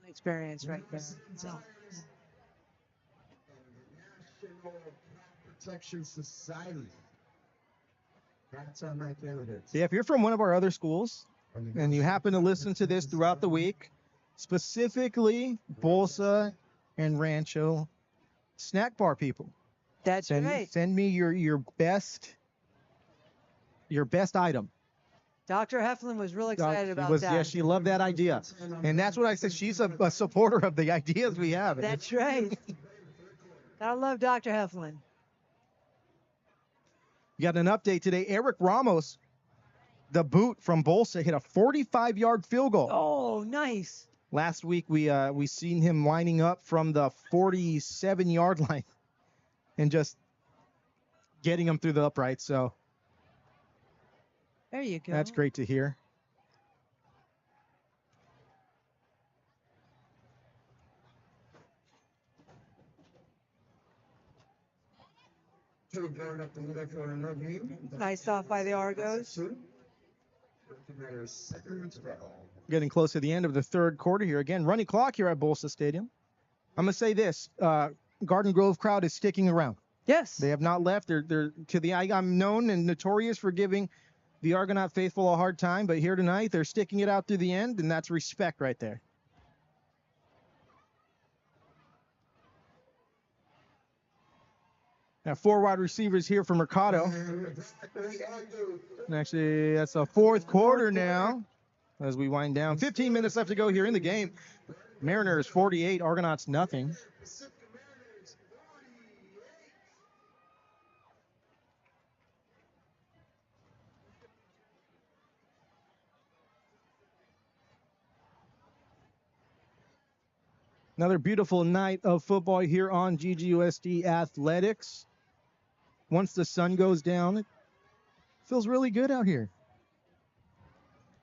inexperience right there. So, National Protection Society. That's on my candidates. Yeah, if you're from one of our other schools and you happen to listen to this throughout the week, specifically Bolsa and Rancho snack bar people, that's right. send me your best item. Dr. Heflin was real excited about that. Yeah, she loved that idea. And that's what I said. She's a supporter of the ideas we have. That's right. I love Dr. Heflin. You got an update today. Eric Ramos, the boot from Bolsa, hit a 45-yard field goal. Oh, nice. Last week we seen him lining up from the 47-yard line and just getting him through the uprights. So There you go. that's great to hear. Nice stop by the Argos. Getting close to the end of the 3rd quarter here. Again, running clock here at Bolsa Stadium. I'm going to say this. Garden Grove crowd is sticking around. Yes. They have not left. They're to the I'm known and notorious for giving the Argonaut faithful a hard time, but here tonight they're sticking it out through the end, and that's respect right there. Now 4 wide receivers here for Mercado. And actually, that's a fourth quarter now as we wind down. 15 minutes left to go here in the game. Mariners 48, Argonauts nothing. Another beautiful night of football here on GGUSD Athletics. Once the sun goes down, it feels really good out here.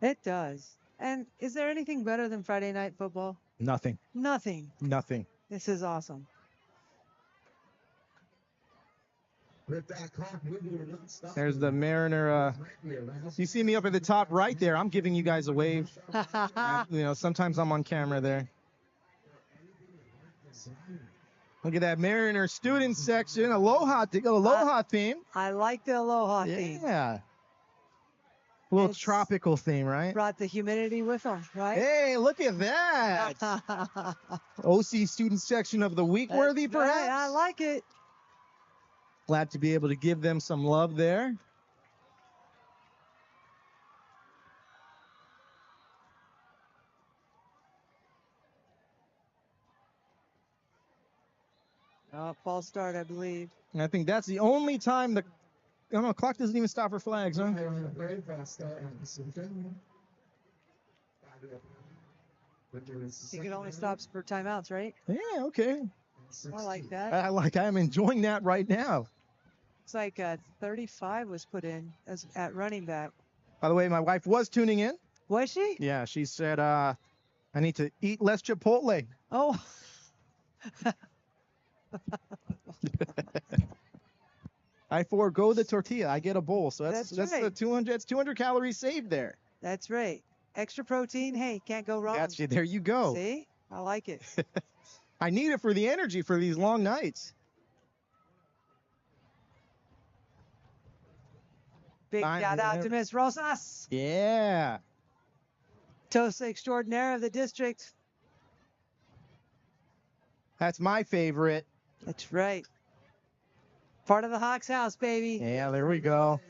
It does. And is there anything better than Friday night football? Nothing. Nothing. Nothing. This is awesome. There's the Mariner. You see me up at the top right there. I'm giving you guys a wave. Sometimes I'm on camera there. Look at that Mariner student section. Aloha theme. I like the aloha theme. Yeah. A little It's tropical theme, right? Brought the humidity with them, right? Hey, look at that. OC student section of the week worthy, That's right, perhaps? I like it. Glad to be able to give them some love there. False start, I believe. And I think that's the only time the clock doesn't even stop for flags, huh? You can only stop for timeouts, right? Yeah, okay. I like that. I'm enjoying that right now. It's like 35 was put in as at running back. By the way, my wife was tuning in. Was she? Yeah, she said, I need to eat less Chipotle. Oh. I forego the tortilla. I get a bowl. So that's right. the 200. It's 200 calories saved there. That's right. Extra protein. Hey, can't go wrong. Gotcha. There you go. See? I like it. I need it for the energy for these long nights. Big shout out to Miss Rosas. Yeah. Toast extraordinaire of the district. That's my favorite. That's right. Part of the Hawks house, baby. Yeah, there we go.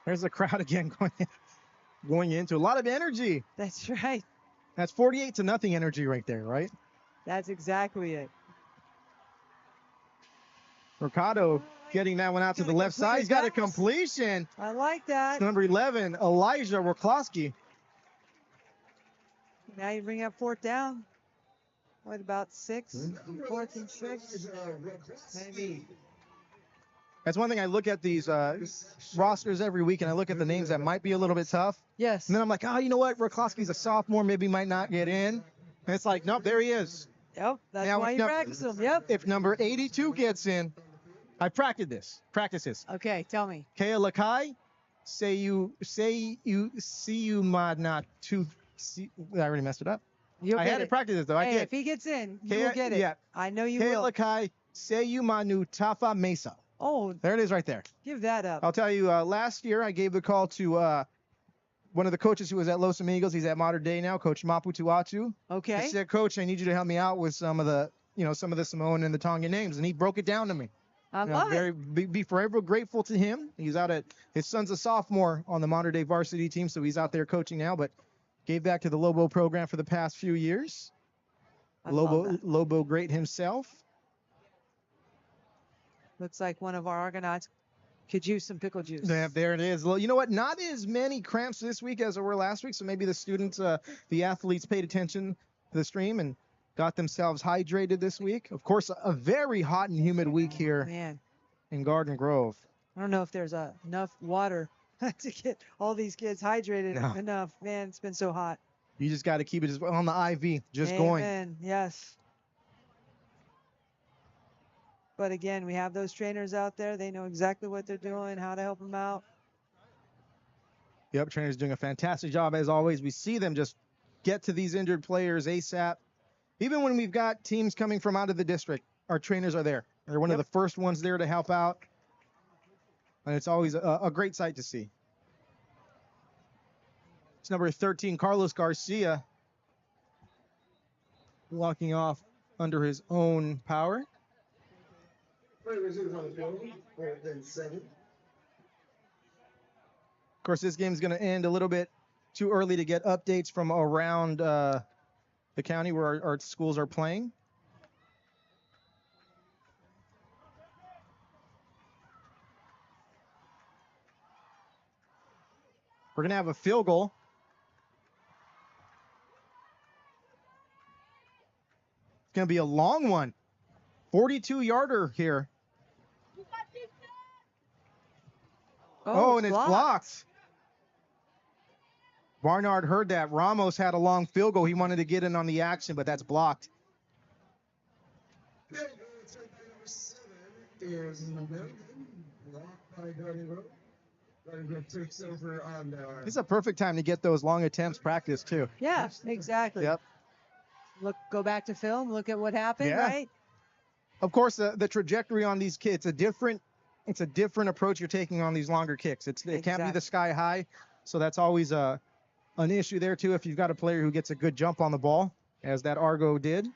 There's the crowd again going into a lot of energy. That's right. That's 48-0 energy right there, right? That's exactly it. Mercado getting that one out to the left side. He's got a completion. I like that. It's number 11, Elijah Roklowski. Now you bring up fourth down. What, about 6? 4th and 6? Maybe. That's one thing. I look at these rosters every week, and I look at the names that might be a little bit tough. Yes. And then I'm like, you know what? Roklowski's a sophomore, maybe might not get in. And it's like, nope, there he is. Yep, that's Now, why you practice them. Yep. If number 82 gets in, I practice this. Okay, tell me. Kea Lakai, say you not to see. I already messed it up. I had to practice it though. Hey, if he gets in, you'll get it. Yeah. I know you Kea will. Lakai, say you manu tafa mesa. Oh, There it is right there. give that up. I'll tell you, last year I gave the call to one of the coaches who was at Los Amigos. He's at Modern Day now, Coach Mapu Tuatu. Okay. I said, Coach, I need you to help me out with some of the Samoan and the Tongan names. And he broke it down to me. I love it. Be forever grateful to him. He's out at, his son's a sophomore on the Modern Day varsity team, so he's out there coaching now, but gave back to the Lobo program for the past few years. I love that. Lobo great himself. Looks like one of our Argonauts could use some pickle juice. Yeah, there it is. Well, you know what? Not as many cramps this week as there were last week. So maybe the students, the athletes paid attention to the stream and got themselves hydrated this week. Of course, a very hot and humid week here Man, in Garden Grove. I don't know if there's enough water to get all these kids hydrated No. enough. Man, it's been so hot. You just got to keep it on the IV, just going. Amen. Yes. But again, we have those trainers out there. They know exactly what they're doing, how to help them out. Yep, trainers doing a fantastic job as always. We see them just get to these injured players ASAP. Even when we've got teams coming from out of the district, our trainers are there. They're one of the first ones there to help out. And it's always a great sight to see. It's number 13, Carlos Garcia, walking off under his own power. Of course, this game's going to end a little bit too early to get updates from around the county where our schools are playing. We're going to have a field goal. It's going to be a long one. 42-yarder here. Oh, and it's blocked. Barnard heard that. Ramos had a long field goal. He wanted to get in on the action, but that's blocked. It's a perfect time to get those long attempts practiced, too. Yeah, exactly. Yep. Go back to film, look at what happened, right? Of course, the trajectory on these kicks, it's a different approach you're taking on these longer kicks. It can't be the sky high, so that's always an issue there, too, if you've got a player who gets a good jump on the ball, as that Argo did.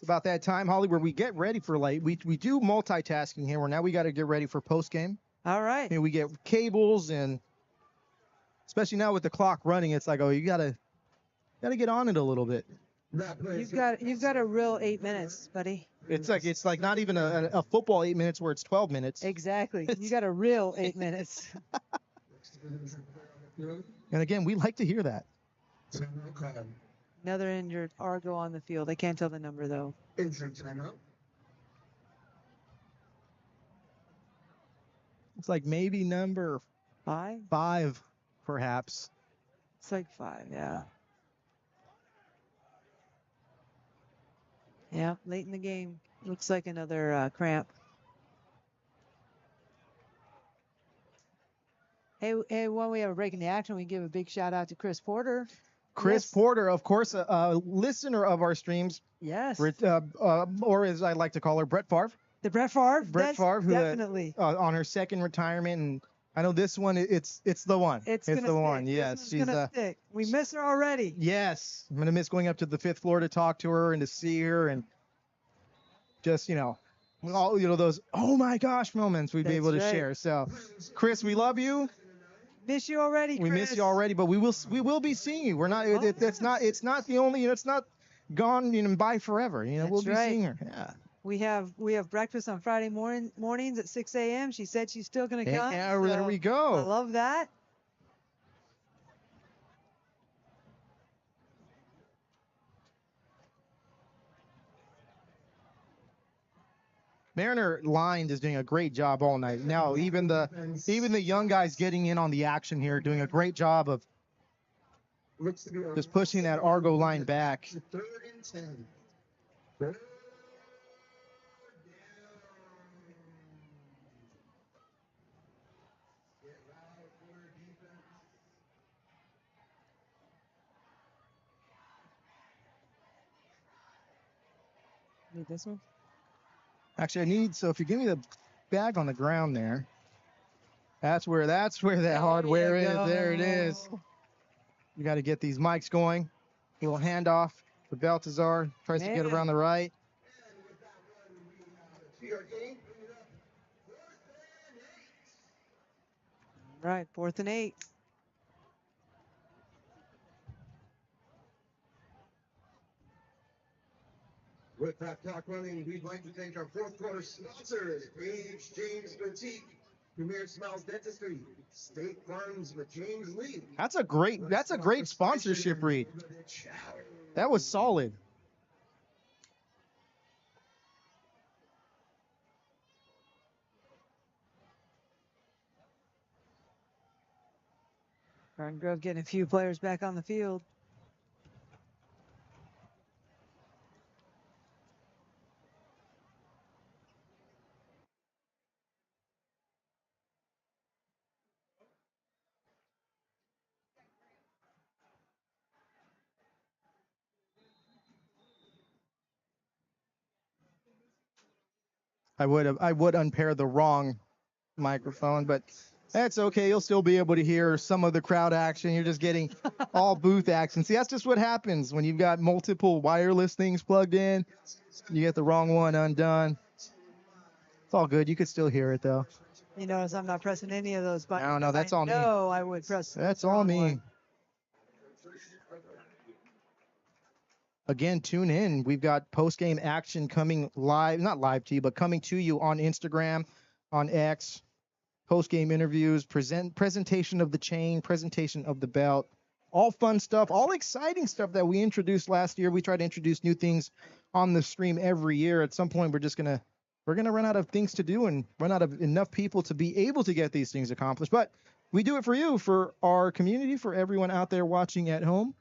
About that time, Holly, where we get ready for we do multitasking here, where now we got to get ready for post game. All right. We get cables, and especially now with the clock running, it's like, oh, you gotta get on it a little bit. You've got a real 8 minutes, buddy. It's like not even a football 8 minutes where it's 12 minutes. Exactly. You got a real 8 minutes. And again, we like to hear that. Another injured Argo on the field. I can't tell the number, though. It's like maybe number 5? 5, perhaps. It's like 5, yeah. Yeah, late in the game. Looks like another cramp. Hey, when we have a break in the action, we give a big shout out to Chris Porter. Chris Porter, of course, a listener of our streams. Yes. Or as I like to call her, Brett Favre. The Brett Favre? Brett Favre, who definitely. On her second retirement, and I know this one, it's the one. It's the stick. one. Yes, she's gonna stick. We miss her already. Yes, I'm gonna miss going up to the 5th floor to talk to her and to see her, and just all those oh my gosh moments we'd be able to share. So, Chris, we love you. Miss you already, Chris. We miss you already, but we will be seeing you. We're not. It's not the only. It's not gone by forever. We'll be seeing her. Yeah. We have breakfast on Friday mornings at 6 a.m. She said she's still gonna come. Yeah, there we go. I love that. Mariner Line is doing a great job all night. Now, even the young guys getting in on the action here, doing a great job of just pushing that Argo line back. 3rd and 10. Need this one? Actually, so if you give me the bag on the ground there, that's where that hardware is. There it is. You got to get these mics going. A little handoff for Baltazar. Tries to get around the right. Right, 4th and 8. With that clock running, we'd like to thank our 4th quarter sponsors, Page James Boutique, Premier Smiles Dentistry, State Farms with James Lee. That's a great sponsorship read. That was solid. Garden Grove getting a few players back on the field. I would unpair the wrong microphone, but that's okay. You'll still be able to hear some of the crowd action. You're just getting all booth action. See, that's just what happens when you've got multiple wireless things plugged in. You get the wrong one undone. It's all good. You could still hear it though. You notice I'm not pressing any of those buttons. No, that's all me. No, I would press. That's the all wrong me. one. Again, tune in. We've got post-game action coming live, not live to you, but coming to you on Instagram, on X. Post-game interviews, presentation of the chain, presentation of the belt. All fun stuff, all exciting stuff that we introduced last year. We try to introduce new things on the stream every year. At some point, we're gonna run out of things to do and run out of enough people to be able to get these things accomplished. But we do it for you, for our community, for everyone out there watching at home.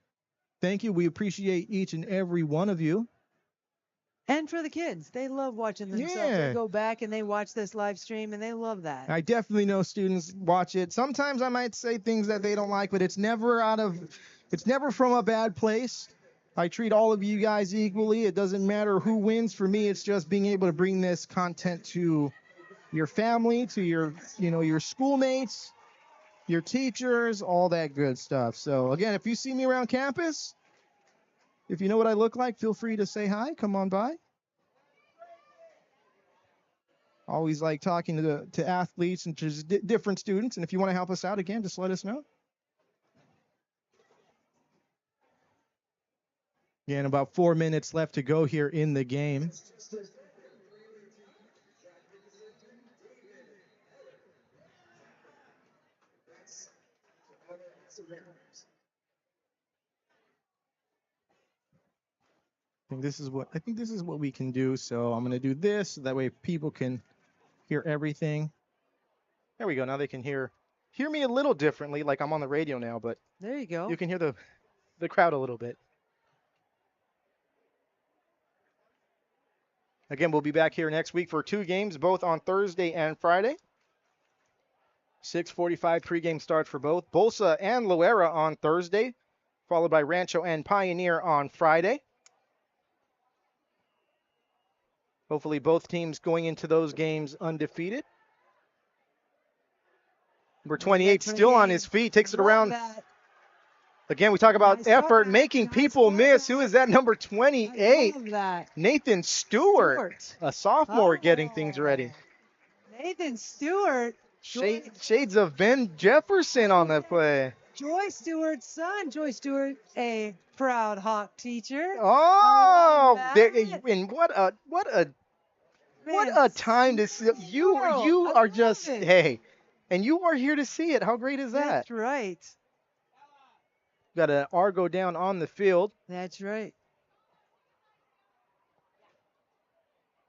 Thank you. We appreciate each and every one of you. And for the kids, they love watching themselves. Yeah. They go back and they watch this live stream and they love that. I definitely know students watch it. Sometimes I might say things that they don't like, but it's never from a bad place. I treat all of you guys equally. It doesn't matter who wins. For me, it's just being able to bring this content to your family, to your schoolmates, your teachers, all that good stuff. So again, if you see me around campus, if you know what I look like, feel free to say hi. Come on by. Always like talking to athletes and just different students. And if you want to help us out, again, just let us know. Again, about 4 minutes left to go here in the game. I think this is what we can do. So I'm going to do this. So that way people can hear everything. There we go. Now they can hear me a little differently, like I'm on the radio now, but There you go. you can hear the crowd a little bit. Again, we'll be back here next week for 2 games, both on Thursday and Friday. 6:45 pregame starts for both. Bolsa and Loera on Thursday, followed by Rancho and Pioneer on Friday. Hopefully both teams going into those games undefeated. Number 28 still on his feet, takes it around. That. Again, we talk about Nice effort, comeback. making Nice people miss. comeback. Who is that, number 28? I love that. Nathan Stewart, a sophomore, getting things ready. Nathan Stewart. Shades of Ben Jefferson on that play. Joy Stewart's son. Joy Stewart, a proud Hawk teacher. Oh, I love that. and what a Man, time to see you. Squirrel. You I are love just it. hey, and you are here to see it. How great is that? That's right. Got an Argo down on the field. That's right.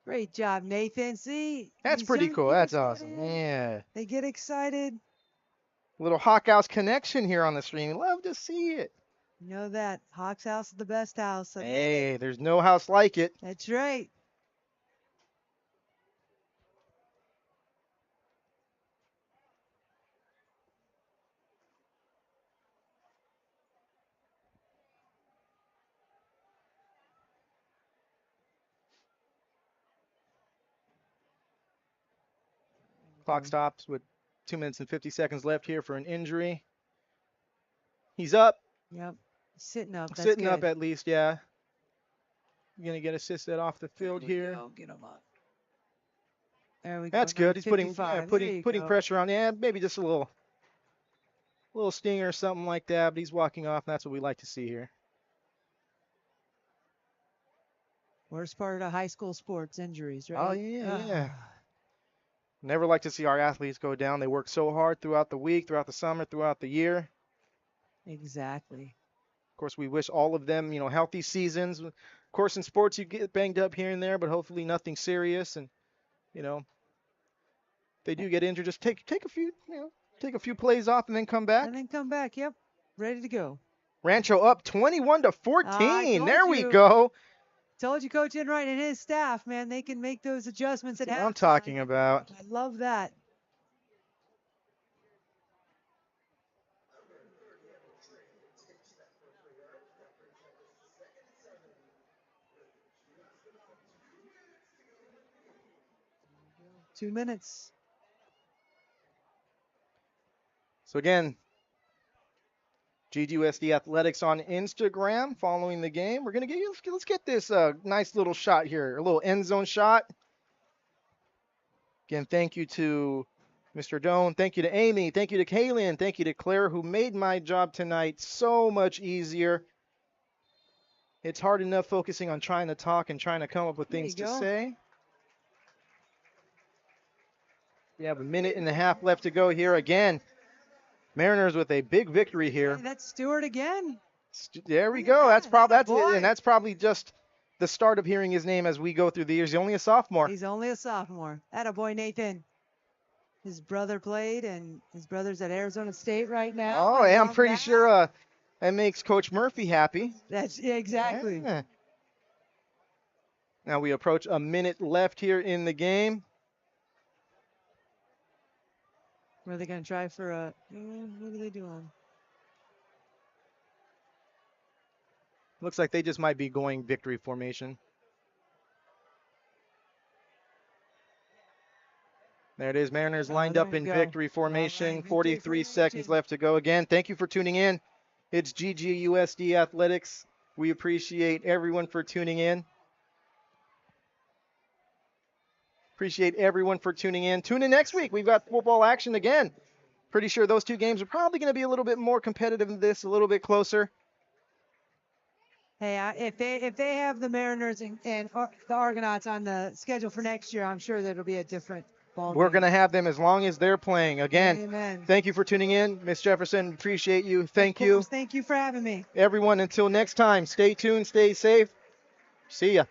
Great job, Nathan. See? That's these pretty young cool. kids That's get awesome. in, Yeah. They get excited. Little Hawk House connection here on the stream. Love to see it. You know that. Hawk's house is the best house. Hey, there's no house like it. That's right. Clock stops with 2 minutes and 50 seconds left here for an injury. He's up. Yep. Sitting up. That's Sitting good. up at least, yeah. Going to get assisted off the field There we here. go. Get him up. There we go. That's good. He's putting 55. putting There you putting go. pressure on. Yeah, maybe just a little stinger or something like that. But he's walking off. And that's what we like to see here. Worst part of high school sports, injuries, right? Oh yeah, Ah. yeah. Never like to see our athletes go down. They work so hard throughout the week, throughout the summer, throughout the year. Exactly. Of course, we wish all of them, healthy seasons. Of course, in sports, you get banged up here and there, but hopefully nothing serious. And, they do get injured. Just take a few, Take a few plays off and then come back. And then come back. Yep. Ready to go. Rancho up 21-14. told There we you. go. Told you Coach Enright and his staff, man, they can make those adjustments at That's what I'm halftime. talking about. I love that. Two minutes. So again, GGUSD Athletics on Instagram following the game. We're going to get you, let's get this nice little shot here, a little end zone shot. Again, thank you to Mr. Doan. Thank you to Amy. Thank you to Kaylin. Thank you to Claire, who made my job tonight so much easier. It's hard enough focusing on trying to talk and trying to come up with things to say. We have a minute and a half left to go here again. Mariners with a big victory here. Hey, that's Stewart again. There we go. That's boy. and that's probably just the start of hearing his name as we go through the years. He's only a sophomore. He's only a sophomore. Attaboy, Nathan. His brother played, and his brother's at Arizona State right now. Oh, yeah, I'm pretty sure that makes Coach Murphy happy. That's exactly. Yeah. Now we approach a minute left here in the game. Were they going to try for a? What are they doing? Looks like they just might be going victory formation. There it is. Mariners lined up in victory formation. 43 seconds left to go. Again, thank you for tuning in. It's GGUSD Athletics. We appreciate everyone for tuning in. Appreciate everyone for tuning in. Tune in next week. We've got football action again. Pretty sure those two games are probably going to be a little bit more competitive than this, a little bit closer. Hey, if they have the Mariners and the Argonauts on the schedule for next year, I'm sure that it'll be a different ball We're game. going to have them as long as they're playing. Again, Amen. Thank you for tuning in. Miss Jefferson, appreciate you. Thank Of you. course, thank you for having me. Everyone, until next time, stay tuned, stay safe. See ya.